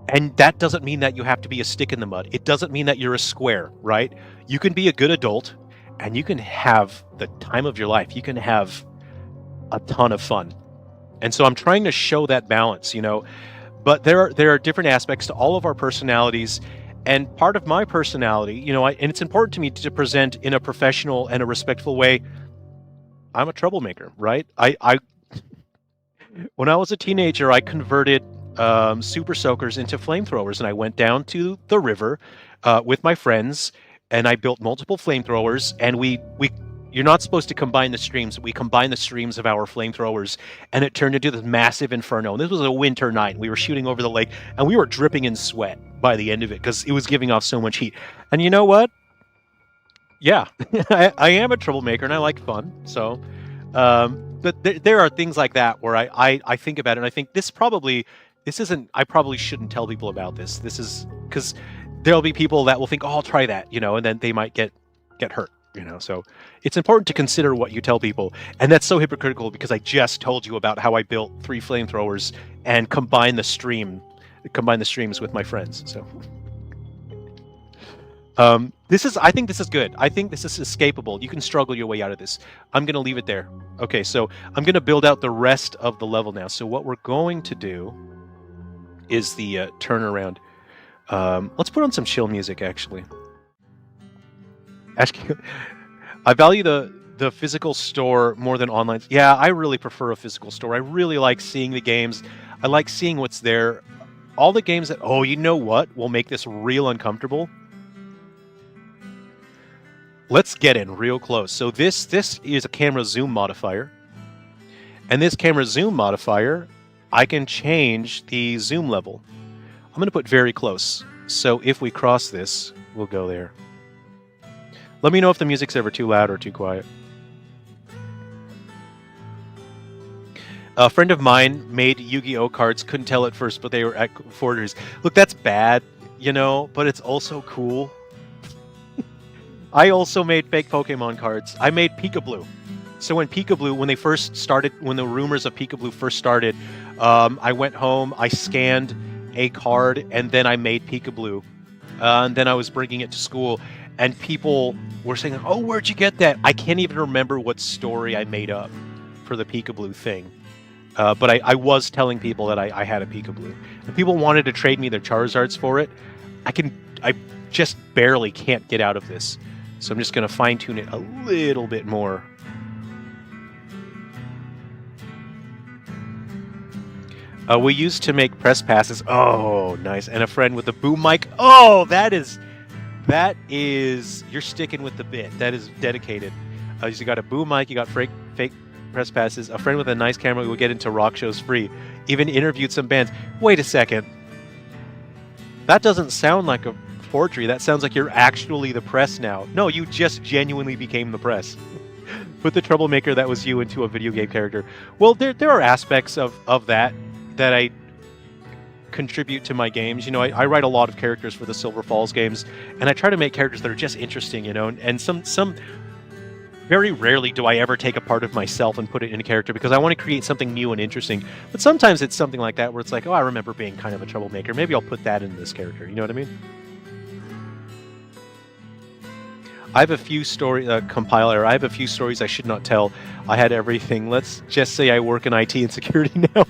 And that doesn't mean that you have to be a stick in the mud. It doesn't mean that you're a square, right? You can be a good adult and you can have the time of your life. You can have a ton of fun. And so I'm trying to show that balance, but there are different aspects to all of our personalities. And part of my personality, and it's important to me to present in a professional and a respectful way. I'm a troublemaker, right? I when I was a teenager, I converted super soakers into flamethrowers, and I went down to the river with my friends, and I built multiple flamethrowers, and you're not supposed to combine the streams. We combined the streams of our flamethrowers, and it turned into this massive inferno. And this was a winter night. We were shooting over the lake, and we were dripping in sweat by the end of it because it was giving off so much heat. And you know what? Yeah, I am a troublemaker, and I like fun. So, but there are things like that where I think about it, and I think I probably shouldn't tell people about this. This is because there'll be people that will think, oh, I'll try that, and then they might get hurt. So it's important to consider what you tell people. And that's so hypocritical because I just told you about how I built 3 flamethrowers and combined the streams with my friends. So I think this is good. I think this is escapable. You can struggle your way out of this. I'm going to leave it there. Okay, so I'm going to build out the rest of the level now. So what we're going to do is the turnaround. Let's put on some chill music, actually. I value the physical store more than online. Yeah, I really prefer a physical store. I really like seeing the games. I like seeing what's there. All the games that, oh, you know what will make this real uncomfortable? Let's get in real close. So this is a camera zoom modifier. And this camera zoom modifier, I can change the zoom level. I'm going to put very close. So if we cross this, we'll go there. Let me know if the music's ever too loud or too quiet. A friend of mine made Yu-Gi-Oh cards, couldn't tell at first, but they were at forgers. Look, that's bad, you know, but it's also cool. I also made fake Pokemon cards. I made Peekaboo. So when they first started, when the rumors of Peekaboo first started, I went home, I scanned a card, and then I made Peekaboo. And then I was bringing it to school, and people were saying, "Oh, where'd you get that?" I can't even remember what story I made up for the Peekaboo thing. But I was telling people that I had a Peekaboo. And people wanted to trade me their Charizards for it. I just barely can't get out of this. So I'm just going to fine-tune it a little bit more. We used to make press passes. Oh, nice. And a friend with a boom mic. Oh, that is, you're sticking with the bit. That is dedicated. You got a boom mic, you got fake press passes, a friend with a nice camera who would get into rock shows free, even interviewed some bands. Wait a second. That doesn't sound like a forgery. That sounds like you're actually the press now. No, you just genuinely became the press. Put the troublemaker that was you into a video game character. Well, there are aspects of that I contribute to my games. You know, I write a lot of characters for the Silver Falls games, and I try to make characters that are just interesting, you know, and some very rarely do I ever take a part of myself and put it in a character because I want to create something new and interesting. But sometimes it's something like that where it's like, oh, I remember being kind of a troublemaker. Maybe I'll put that in this character. You know what I mean? I have a few compiler. I have a few stories I should not tell. I had everything. Let's just say I work in IT and security now.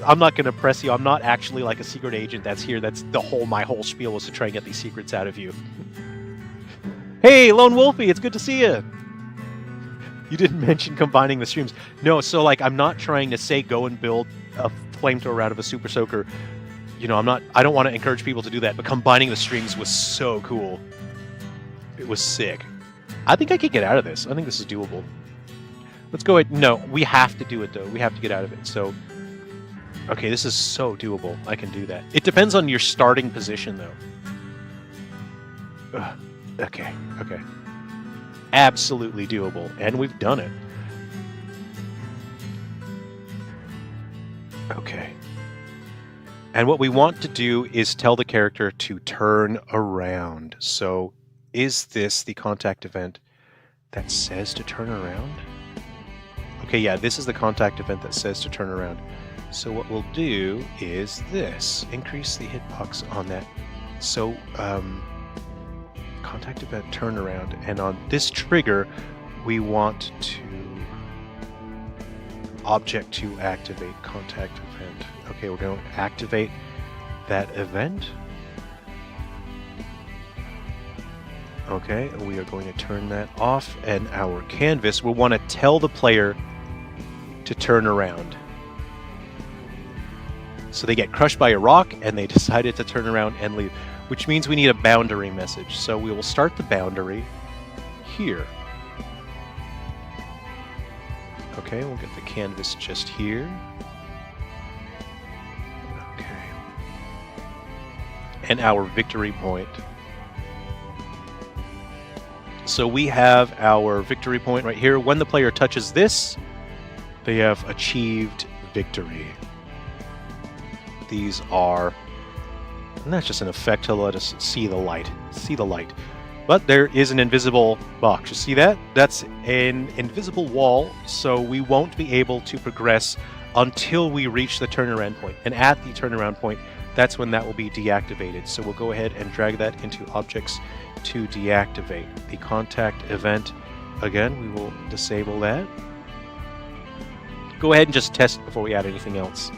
I'm not going to press you. I'm not actually like a secret agent that's here. My whole spiel was to try and get these secrets out of you. Hey, Lone Wolfie, it's good to see you. You didn't mention combining the streams. No, so like I'm not trying to say go and build a flamethrower out of a super soaker. You know, I don't want to encourage people to do that, but combining the streams was so cool. It was sick. I think I could get out of this. I think this is doable. Let's go ahead. No, we have to do it though. We have to get out of it. So, okay, this is so doable. I can do that. It depends on your starting position though. Ugh. Okay. Absolutely doable, and we've done it. Okay. And what we want to do is tell the character to turn around. So, is this the contact event that says to turn around? Okay, yeah, this is the contact event that says to turn around. So what we'll do is this. Increase the hitbox on that. So, contact event turnaround, and on this trigger we want to object to activate contact event. Okay, we're going to activate that event. Okay, we are going to turn that off, and our canvas, we'll want to tell the player to turn around. So they get crushed by a rock and they decided to turn around and leave, which means we need a boundary message. So we will start the boundary here. Okay, we'll get the canvas just here. Okay. And our victory point. So we have our victory point right here. When the player touches this, they have achieved victory. These are, and that's just an effect to let us see the light. See the light. But there is an invisible box. You see that? That's an invisible wall, so we won't be able to progress until we reach the turnaround point. And at the turnaround point, that's when that will be deactivated. So we'll go ahead and drag that into objects to deactivate. The contact event, again, we will disable that. Go ahead and just test before we add anything else.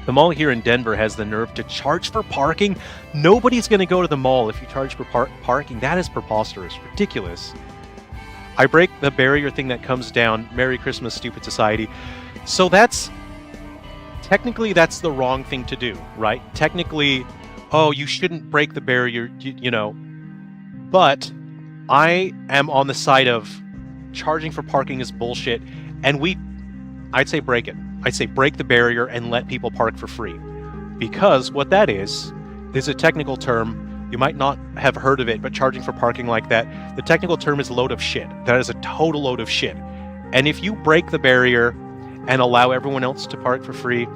The mall here in Denver has the nerve to charge for parking. Nobody's going to go to the mall if you charge for parking. That is preposterous, ridiculous. I break the barrier thing that comes down. Merry Christmas, stupid society. So technically that's the wrong thing to do, right? Technically, oh, you shouldn't break the barrier, you know. But I am on the side of charging for parking is bullshit, and I'd say break it. I'd say break the barrier and let people park for free. Because what that is a technical term You might not have heard of it, but charging for parking like that, the technical term is load of shit. That is a total load of shit. And if you break the barrier and allow everyone else to park for free,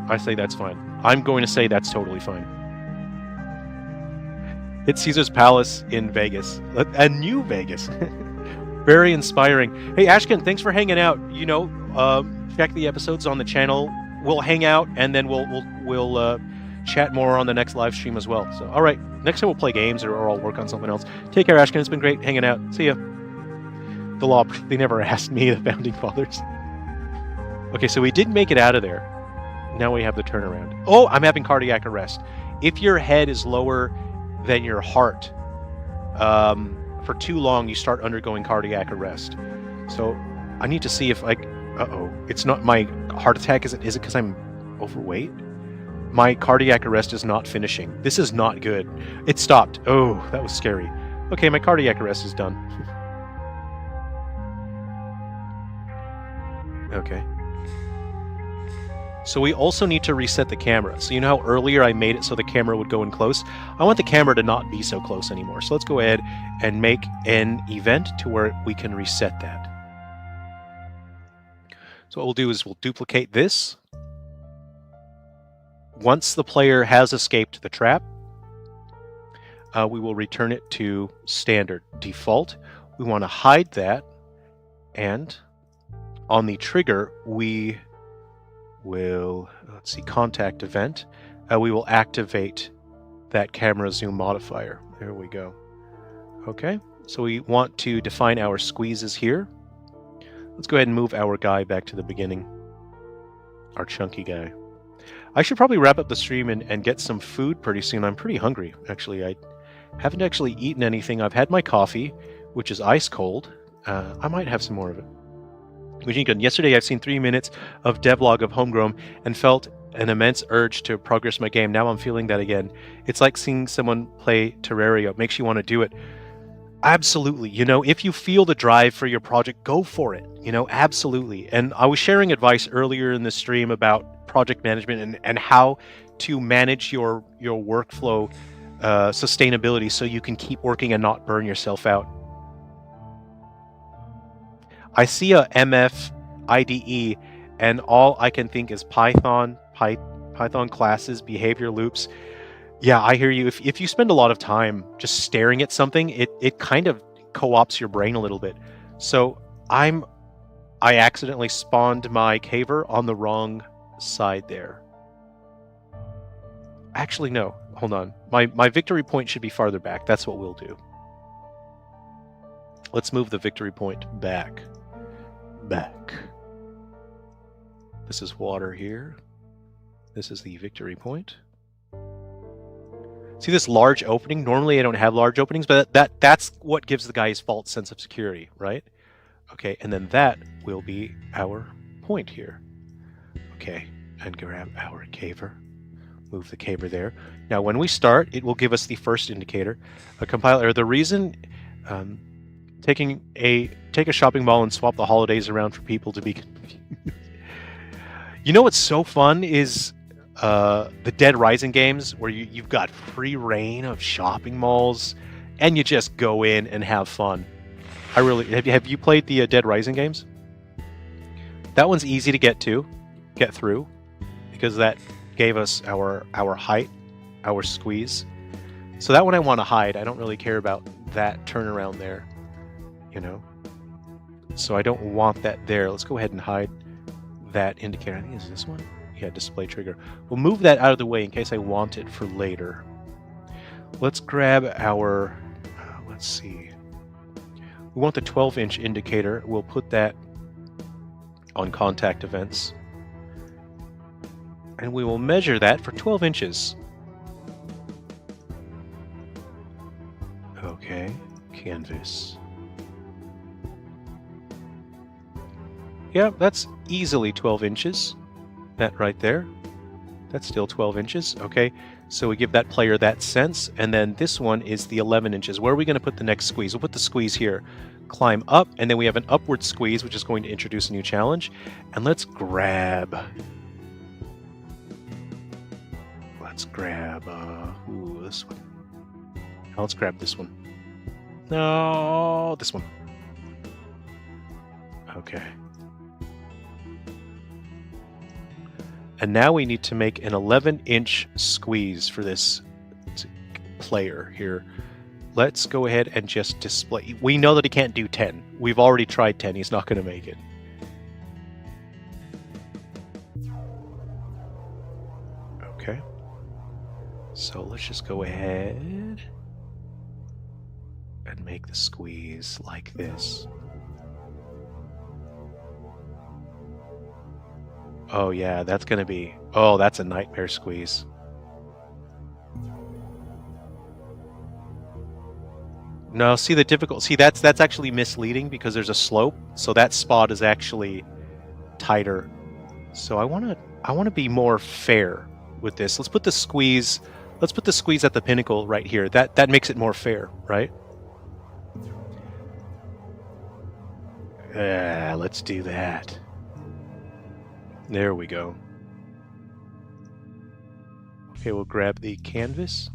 I say that's fine. I'm going to say that's totally fine. It's Caesar's Palace in Vegas. A new Vegas. Very inspiring. Hey, Ashken, thanks for hanging out. You know, check the episodes on the channel. We'll hang out, and then we'll chat more on the next live stream as well. So, all right, next time we'll play games, or I'll work on something else. Take care, Ashken. It's been great hanging out. See ya. The law, they never asked me, the Founding Fathers. Okay, so we did make it out of there. Now we have the turnaround. Oh, I'm having cardiac arrest. If your head is lower than your heart, for too long, you start undergoing cardiac arrest. So I need to see if uh-oh, it's not my heart attack. Is it because I'm overweight? My cardiac arrest is not finishing. This is not good. It stopped. Oh, that was scary. Okay, my cardiac arrest is done. Okay. So we also need to reset the camera. So you know how earlier I made it so the camera would go in close? I want the camera to not be so close anymore. So let's go ahead and make an event to where we can reset that. So what we'll do is we'll duplicate this. Once the player has escaped the trap, we will return it to standard default. We want to hide that, and on the trigger, we will, let's see, contact event. We will activate that camera zoom modifier. There we go. Okay, so we want to define our squeezes here. Let's go ahead and move our guy back to the beginning. Our chunky guy. I should probably wrap up the stream and get some food pretty soon. I'm pretty hungry, actually. I haven't actually eaten anything. I've had my coffee, which is ice cold. I might have some more of it. Yesterday, I've seen 3 minutes of devlog of Homegrown and felt an immense urge to progress my game. Now I'm feeling that again. It's like seeing someone play Terraria. It makes you want to do it. Absolutely. You know, if you feel the drive for your project, go for it. You know, absolutely. And I was sharing advice earlier in the stream about project management and how to manage your workflow sustainability so you can keep working and not burn yourself out. I see a MF IDE, and all I can think is Python classes, behavior loops. Yeah, I hear you. If you spend a lot of time just staring at something, it kind of co-ops your brain a little bit. So I accidentally spawned my caver on the wrong side there. Actually, no. Hold on. My victory point should be farther back. That's what we'll do. Let's move the victory point back. This is water here. This is the victory point. See this large opening? Normally I don't have large openings, but that's what gives the guy his false sense of security, right? Okay, and then that will be our point here. Okay, and grab our caver. Move the caver there. Now when we start, it will give us the first indicator. A compiler. The reason take a shopping mall and swap the holidays around for people to be confused. You know what's so fun is the Dead Rising games where you've got free reign of shopping malls and you just go in and have fun. I really have you played the Dead Rising games? That one's easy to get through, because that gave us our height, our squeeze. So that one I want to hide. I don't really care about that turnaround there, you know. So I don't want that there. Let's go ahead and hide that indicator. I think it's this one. Yeah, display trigger. We'll move that out of the way in case I want it for later. Let's grab our, let's see. We want the 12-inch indicator. We'll put that on contact events. And we will measure that for 12 inches. Okay, canvas. Yeah, that's easily 12 inches. That right there. That's still 12 inches. Okay, so we give that player that sense. And then this one is the 11 inches. Where are we going to put the next squeeze? We'll put the squeeze here. Climb up, and then we have an upward squeeze, which is going to introduce a new challenge. And let's grab... this one. Now let's grab this one. No, this one. Okay. And now we need to make an 11-inch squeeze for this player here. Let's go ahead and just display. We know that he can't do 10. We've already tried 10. He's not going to make it. Okay. So let's just go ahead and make the squeeze like this. Oh yeah, that's gonna be... Oh, that's a nightmare squeeze. No, see the difficult... See, that's actually misleading because there's a slope, so that spot is actually tighter. So I wanna be more fair with this. Let's put the squeeze... Let's put the squeeze at the pinnacle right here. That makes it more fair, right? Let's do that. There we go. Okay, we'll grab the canvas.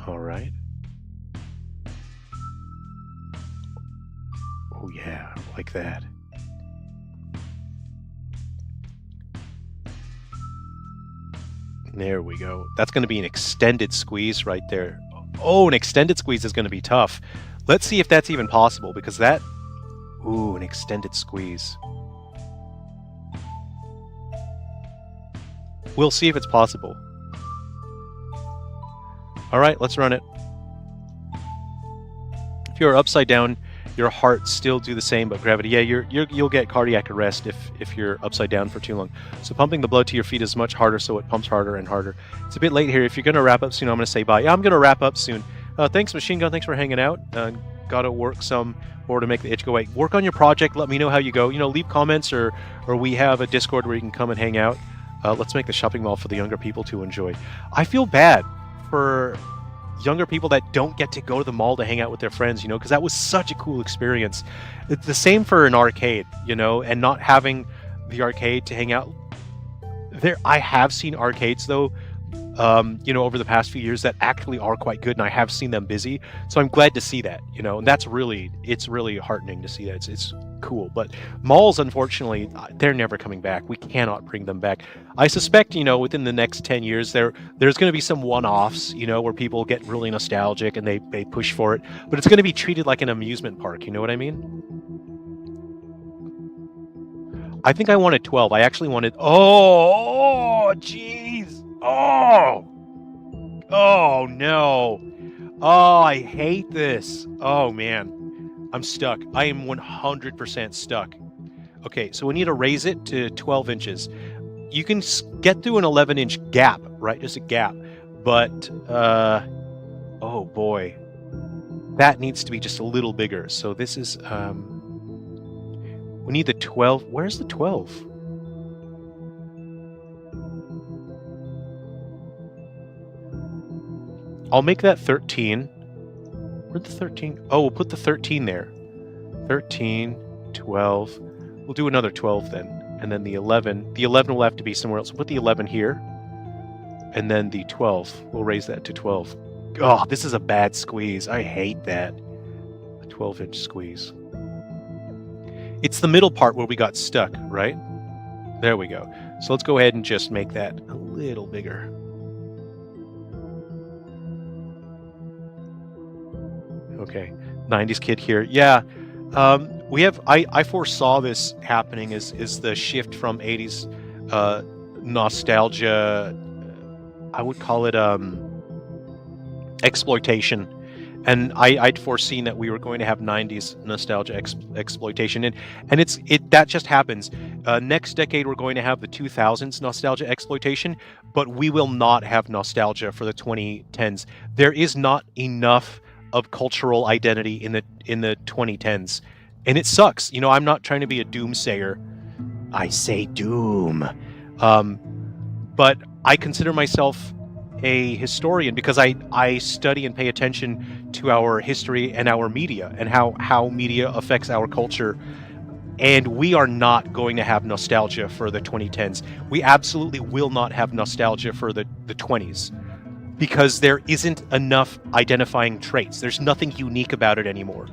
All right. Oh yeah, like that. There we go. That's going to be an extended squeeze right there. Oh, an extended squeeze is going to be tough. Let's see if that's even possible, because that... Ooh, an extended squeeze. We'll see if it's possible. All right, let's run it. If you're upside down, your heart still do the same, but gravity. Yeah, you'll get cardiac arrest if you're upside down for too long. So pumping the blood to your feet is much harder, so it pumps harder and harder. It's a bit late here. If you're going to wrap up soon, I'm going to say bye. Yeah, I'm going to wrap up soon. Thanks, Machine Gun. Thanks for hanging out. Got to work some more to make the itch go away. Work on your project. Let me know how you go. You know, leave comments, or we have a Discord where you can come and hang out. Let's make the shopping mall for the younger people to enjoy. I feel bad for younger people that don't get to go to the mall to hang out with their friends, you know, because that was such a cool experience. It's the same for an arcade, you know, and not having the arcade to hang out. I have seen arcades, though, you know, over the past few years that actually are quite good, and I have seen them busy. So I'm glad to see that, you know, and it's really heartening to see that. It's cool. But malls, unfortunately, they're never coming back. We cannot bring them back. I suspect, you know, within the next 10 years, there's going to be some one-offs, you know, where people get really nostalgic and they push for it. But it's going to be treated like an amusement park. You know what I mean? I think I wanted 12. I actually wanted... Oh, jeez. Oh no. Oh, I hate this. Oh man, I'm stuck. I am 100% stuck. Okay, so we need to raise it to 12 inches. You can get through an 11-inch gap, right? Just a gap. But oh boy, that needs to be just a little bigger. So this is we need the 12. Where's the 12? I'll make that 13. Where'd the 13? Oh, we'll put the 13 there. 13, 12. We'll do another 12 then. And then the 11. The 11 will have to be somewhere else. We'll put the 11 here. And then the 12. We'll raise that to 12. Oh, this is a bad squeeze. I hate that. A 12-inch squeeze. It's the middle part where we got stuck, right? There we go. So let's go ahead and just make that a little bigger. Okay, 90s kid here. Yeah, we have. I foresaw this happening. Is the shift from 80s nostalgia? I would call it exploitation, and I'd foreseen that we were going to have 90s nostalgia exploitation, and that just happens. Next decade we're going to have the 2000s nostalgia exploitation, but we will not have nostalgia for the 2010s. There is not enough of cultural identity in the 2010s, and it sucks. You know, I'm not trying to be a doomsayer. I say doom, but I consider myself a historian because I study and pay attention to our history and our media and how media affects our culture. And we are not going to have nostalgia for the 2010s. We absolutely will not have nostalgia for the 20s, because there isn't enough identifying traits. There's nothing unique about it anymore.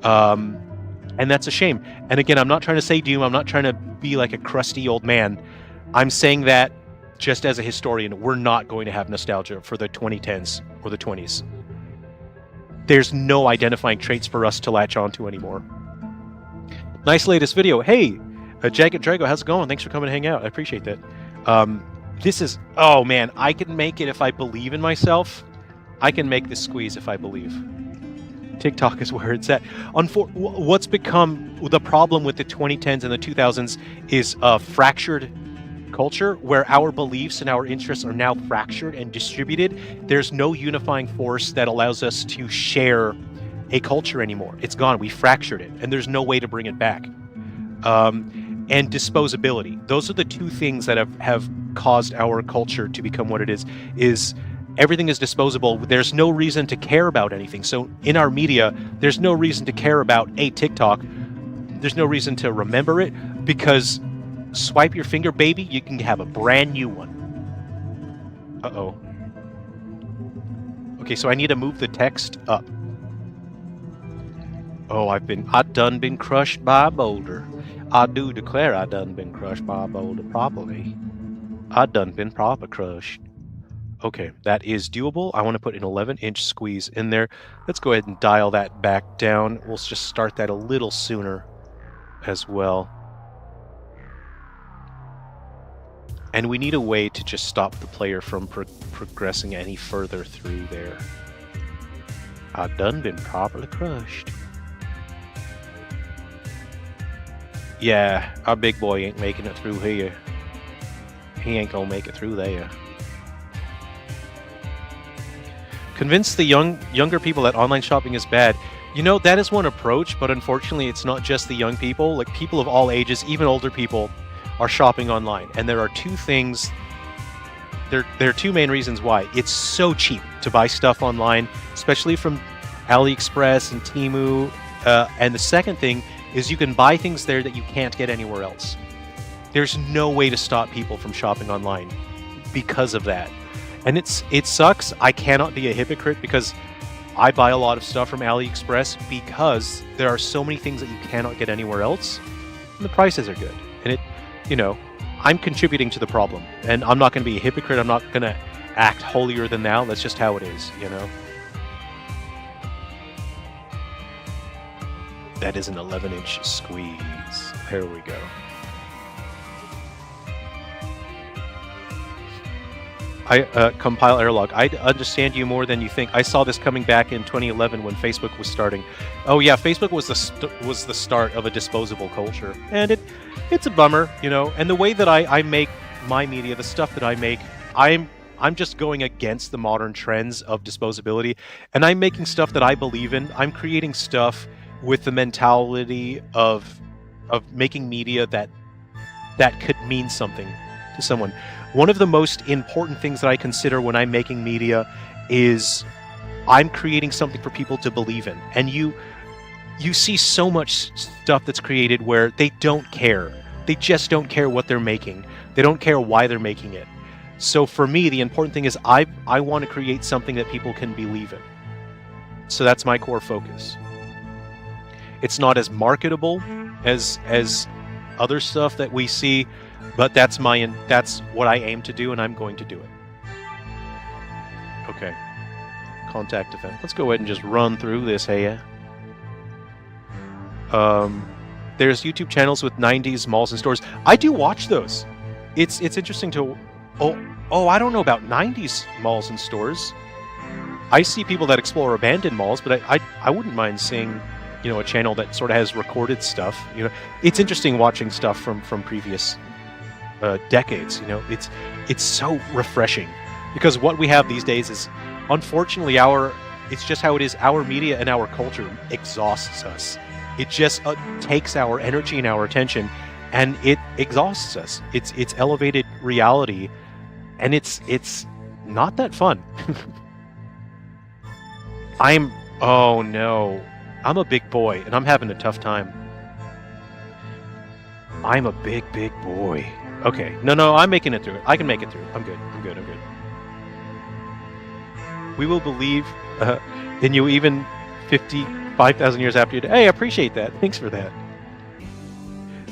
And that's a shame. And again, I'm not trying to say doom. I'm not trying to be like a crusty old man. I'm saying that just as a historian, we're not going to have nostalgia for the 2010s or the 20s. There's no identifying traits for us to latch onto anymore. Nice latest video. Hey, Jagged Drago, how's it going? Thanks for coming to hang out. I appreciate that. This is... Oh, man. I can make it if I believe in myself. I can make this squeeze if I believe. TikTok is where it's at. What's become the problem with the 2010s and the 2000s is a fractured culture where our beliefs and our interests are now fractured and distributed. There's no unifying force that allows us to share a culture anymore. It's gone. We fractured it, and there's no way to bring it back. And disposability. Those are the two things that have caused our culture to become what it is everything is disposable. There's no reason to care about anything. So in our media, there's no reason to care about a TikTok. There's no reason to remember it, because swipe your finger, baby, you can have a brand new one. Uh-oh. Okay, so I need to move the text up. Oh, I done been crushed by a boulder. I do declare I done been crushed by a boulder properly. I done been proper crushed. Okay, that is doable. I want to put an 11-inch squeeze in there. Let's go ahead and dial that back down. We'll just start that a little sooner as well. And we need a way to just stop the player from progressing any further through there. I done been properly crushed. Yeah, our big boy ain't making it through here. He ain't gonna make it through there. Convince the younger people that online shopping is bad. You know, that is one approach, but unfortunately it's not just the young people. Like, people of all ages, even older people, are shopping online. And there are two things, there are two main reasons why. It's so cheap to buy stuff online, especially from AliExpress and Temu. And the second thing is you can buy things there that you can't get anywhere else. There's no way to stop people from shopping online because of that. And it sucks. I cannot be a hypocrite, because I buy a lot of stuff from AliExpress because there are so many things that you cannot get anywhere else, and the prices are good. And I'm contributing to the problem, and I'm not going to be a hypocrite. I'm not going to act holier than thou. That's just how it is, That is an 11-inch squeeze. There we go. Compile airlog. I understand you more than you think. I saw this coming back in 2011 when Facebook was starting. Oh yeah, Facebook was the start of a disposable culture, and it's a bummer, And the way that I make my media, the stuff that I make, I'm just going against the modern trends of disposability, and I'm making stuff that I believe in. I'm creating stuff with the mentality of making media that could mean something to someone. One of the most important things that I consider when I'm making media is I'm creating something for people to believe in. And you see so much stuff that's created where they don't care. They just don't care what they're making. They don't care why they're making it. So for me, the important thing is I want to create something that people can believe in. So that's my core focus. It's not as marketable as other stuff that we see, but that's what I aim to do, and I'm going to do it. Okay. Contact event. Let's go ahead and just run through this here. There's YouTube channels with 90s malls and stores. I do watch those. It's interesting to... Oh, I don't know about 90s malls and stores. I see people that explore abandoned malls, but I wouldn't mind seeing, a channel that sort of has recorded stuff. It's interesting watching stuff from previous decades. It's so refreshing, because what we have these days is, unfortunately, it's just how it is. Our media and our culture exhausts us. It just takes our energy and our attention, and it exhausts us. It's elevated reality, and it's not that fun. Oh no, I'm a big boy and I'm having a tough time. I'm a big boy. Okay. No, I'm making it through it. I can make it through. I'm good. We will believe in you even 55,000 years after you die. Hey, I appreciate that. Thanks for that.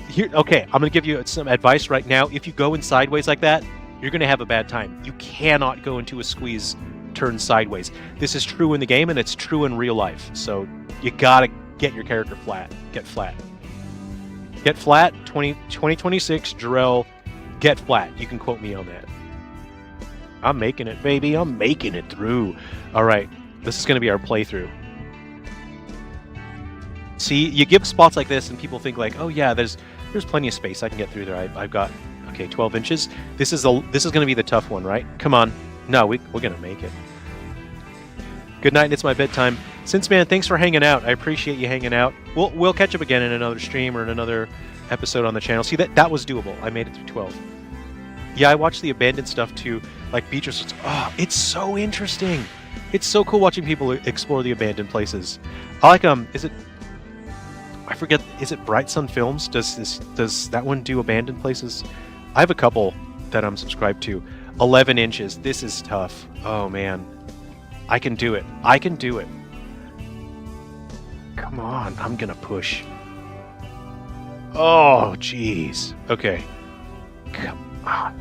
Here, okay, I'm going to give you some advice right now. If you go in sideways like that, you're going to have a bad time. You cannot go into a squeeze turn sideways. This is true in the game, and it's true in real life. So you got to get your character flat. Get flat. Get flat, 2026, Jerrel, get flat. You can quote me on that. I'm making it, baby. I'm making it through. All right, this is going to be our playthrough. See, you give spots like this, and people think like, oh yeah, there's plenty of space. I can get through there. I've got, okay, 12 inches. This is going to be the tough one, right? Come on. No, we're going to make it. Good night, and it's my bedtime. Since man, thanks for hanging out. I appreciate you hanging out. We'll catch up again in another stream or in another episode on the channel. See, that was doable. I made it through 12. Yeah, I watched the abandoned stuff too, like Beatrice. Oh, it's so interesting. It's so cool watching people explore the abandoned places. I like is it? I forget. Is it Bright Sun Films? Does that one do abandoned places? I have a couple that I'm subscribed to. 11 inches. This is tough. Oh man, I can do it. I can do it. Come on, I'm gonna push. Oh, jeez. Okay. Come on.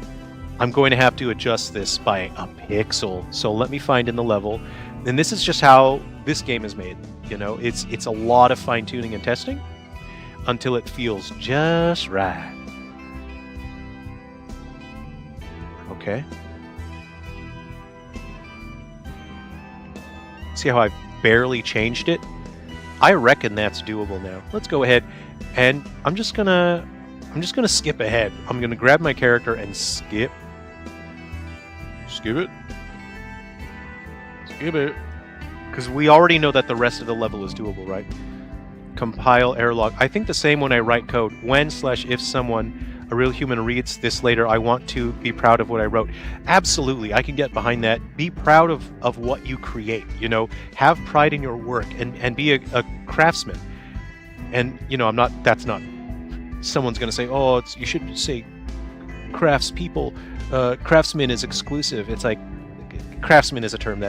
I'm going to have to adjust this by a pixel. So let me find in the level. And this is just how this game is made. You know, it's a lot of fine-tuning and testing until it feels just right. Okay. See how I barely changed it? I reckon that's doable now. Let's go ahead, and I'm just gonna skip ahead. I'm gonna grab my character and skip it, because we already know that the rest of the level is doable, right? Compile error log. I think the same when I write code. When/if someone, a real human, reads this later, I want to be proud of what I wrote. Absolutely, I can get behind that. Be proud of what you create, you know, have pride in your work, and be a craftsman. And, you know, that's not, someone's going to say, oh, you should say craftspeople, craftsman is exclusive. It's like, craftsman is a term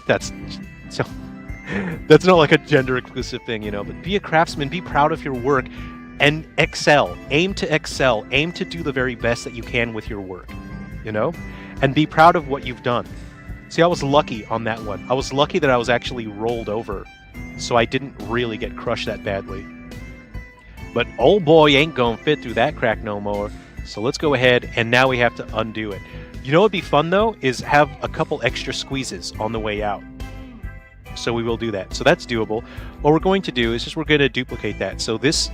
that's not like a gender exclusive thing, you know, but be a craftsman, be proud of your work, and excel. Aim to excel. Aim to do the very best that you can with your work, you know? And be proud of what you've done. See, I was lucky on that one. I was lucky that I was actually rolled over, so I didn't really get crushed that badly. But old boy ain't gonna fit through that crack no more. So let's go ahead, and now we have to undo it. You know what'd be fun, though, is have a couple extra squeezes on the way out. So we will do that. So that's doable. What we're going to do is we're going to duplicate that. So this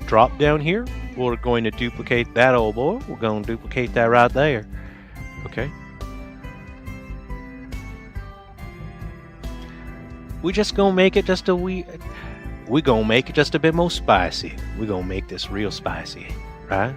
drop down here, we're going to duplicate that old boy. We're going to duplicate that right there. Okay. We just gonna make it just a wee. We're gonna make it just a bit more spicy. We're gonna make this real spicy, right?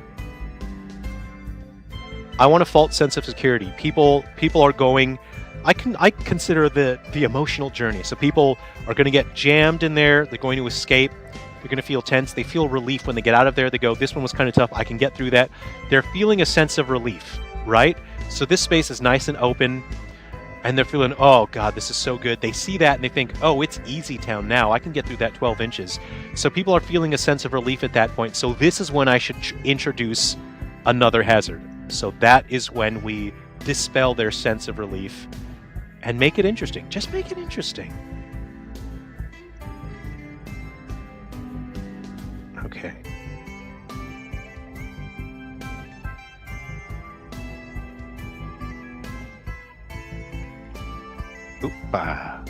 I want a false sense of security. People are going. I consider the emotional journey. So people are going to get jammed in there. They're going to escape. They're going to feel tense. They feel relief when they get out of there. They go, this one was kind of tough. I can get through that. They're feeling a sense of relief, right? So this space is nice and open, and they're feeling, oh God, this is so good. They see that and they think, oh, it's easy town now. I can get through that 12 inches. So people are feeling a sense of relief at that point. So this is when I should introduce another hazard. So that is when we dispel their sense of relief and make it interesting. Just make it interesting. Okay. Oopa.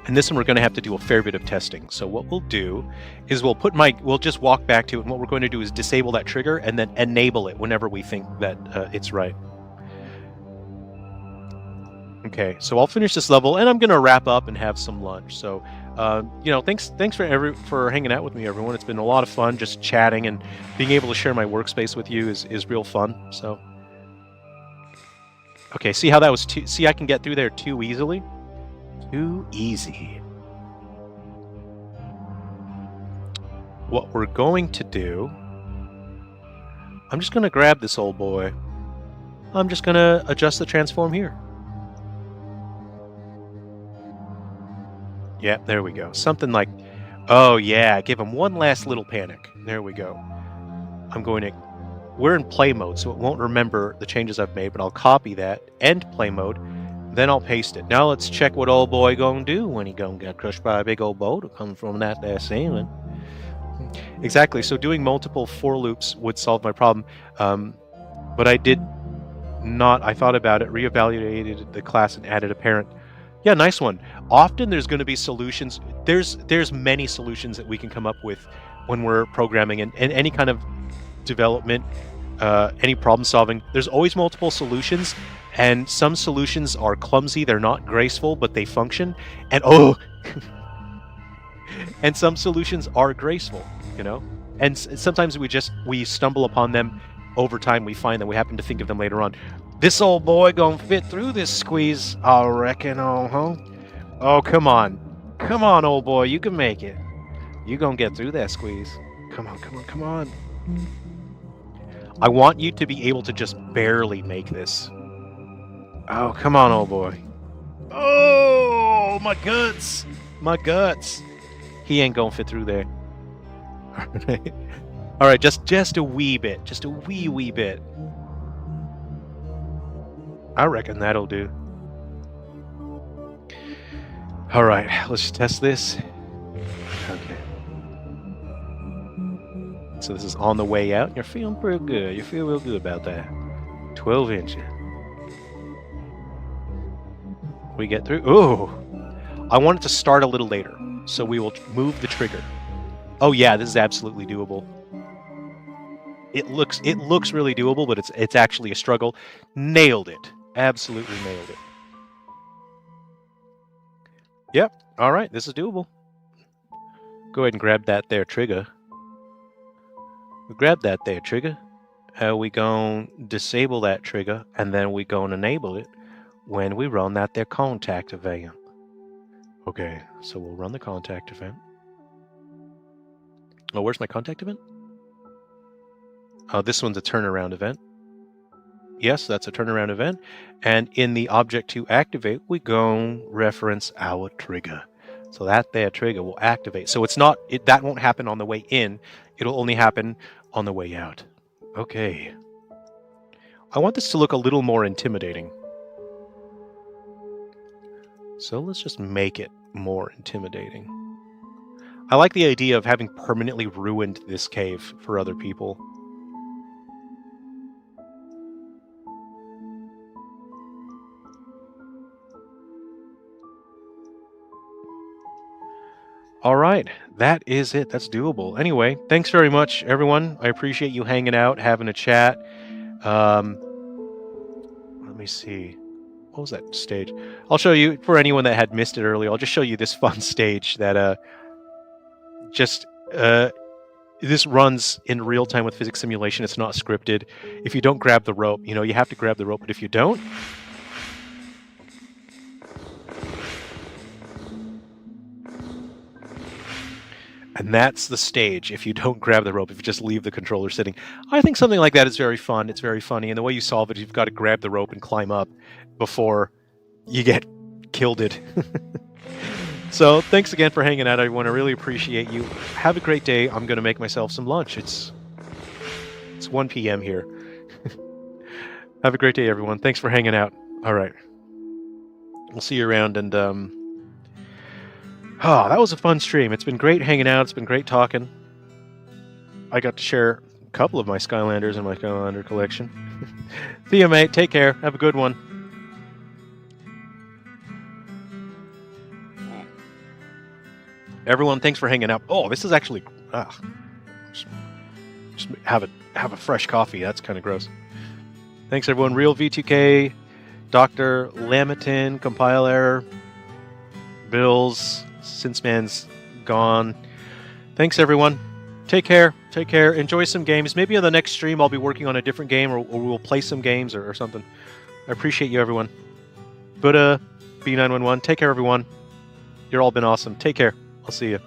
And this one we're going to have to do a fair bit of testing. So what we'll do is we'll just walk back to it, and what we're going to do is disable that trigger and then enable it whenever we think that it's right. Okay, so I'll finish this level, and I'm going to wrap up and have some lunch. So, you know, thanks for hanging out with me, everyone. It's been a lot of fun just chatting, and being able to share my workspace with you is real fun. So, okay, see how that was? See, I can get through there too easily. Too easy. what we're going to do, I'm just going to grab this old boy. I'm just going to adjust the transform here. Yeah, there we go. Something like, oh yeah, give him one last little panic. There we go. I'm going to, we're in play mode, so it won't remember the changes I've made, but I'll copy that, end play mode, then I'll paste it. Now let's check what old boy gonna do when he gonna get crushed by a big old boat that comes from that there ceiling. Exactly, so doing multiple for loops would solve my problem, but I did not, I thought about it, reevaluated the class and added a parent. Yeah, nice one. Often there's going to be solutions. There's many solutions that we can come up with when we're programming and any kind of development, any problem solving. There's always multiple solutions, and some solutions are clumsy. They're not graceful, but they function. And and some solutions are graceful, you know. And sometimes we stumble upon them over time. We find that we happen to think of them later on. This old boy gonna fit through this squeeze, I reckon. Oh, come on, old boy, you can make it. You gonna get through that squeeze. Come on. I want you to be able to just barely make this. Oh, come on, old boy. Oh, my guts. He ain't gonna fit through there. All right, just a wee bit, just a wee bit. I reckon that'll do. All right, let's test this. Okay. So this is on the way out. You're feeling pretty good. You feel real good about that. 12 inches. We get through. Ooh. I want it to start a little later, so we will move the trigger. Oh yeah, this is absolutely doable. It looks really doable, but it's actually a struggle. Nailed it. Absolutely nailed it. Yep. All right, this is doable. Go ahead and grab that there trigger. Grab that there trigger. We gon' disable that trigger, and then we gon' enable it when we run that there contact event. Okay, so we'll run the contact event. Oh, where's my contact event? Oh, this one's a turnaround event. Yes, that's a turnaround event. And in the object to activate, we gon' reference our trigger. So that there trigger will activate. So that won't happen on the way in. It'll only happen on the way out. Okay. I want this to look a little more intimidating. So let's just make it more intimidating. I like the idea of having permanently ruined this cave for other people. All right, that is it. That's doable. Anyway, thanks very much, everyone. I appreciate you hanging out, having a chat. Let me see. What was that stage? I'll show you, for anyone that had missed it earlier, I'll just show you this fun stage that this runs in real time with physics simulation. It's not scripted. If you don't grab the rope, you have to grab the rope, but if you don't, and that's the stage. If you don't grab the rope, if you just leave the controller sitting, I think something like that is very fun. It's very funny, and the way you solve it, you've got to grab the rope and climb up before you get killed. So thanks again for hanging out, everyone. I really appreciate you. Have a great day. I'm going to make myself some lunch. It's 1 p.m. here. Have a great day, everyone. Thanks for hanging out. All right. We'll see you around, and that was a fun stream. It's been great hanging out. It's been great talking. I got to share a couple of my Skylanders in my Skylander collection. See you, mate. Take care. Have a good one. Everyone, thanks for hanging out. Oh, this is actually... just have a fresh coffee. That's kind of gross. Thanks, everyone. Real V2K, Dr. Lamitin, Compile Error, Bills... Since man's gone. Thanks, everyone. Take care. Enjoy some games. Maybe on the next stream I'll be working on a different game, or we'll play some games or something. I appreciate you, everyone. Buddha, B911. Take care, everyone. You've all been awesome. Take care. I'll see you.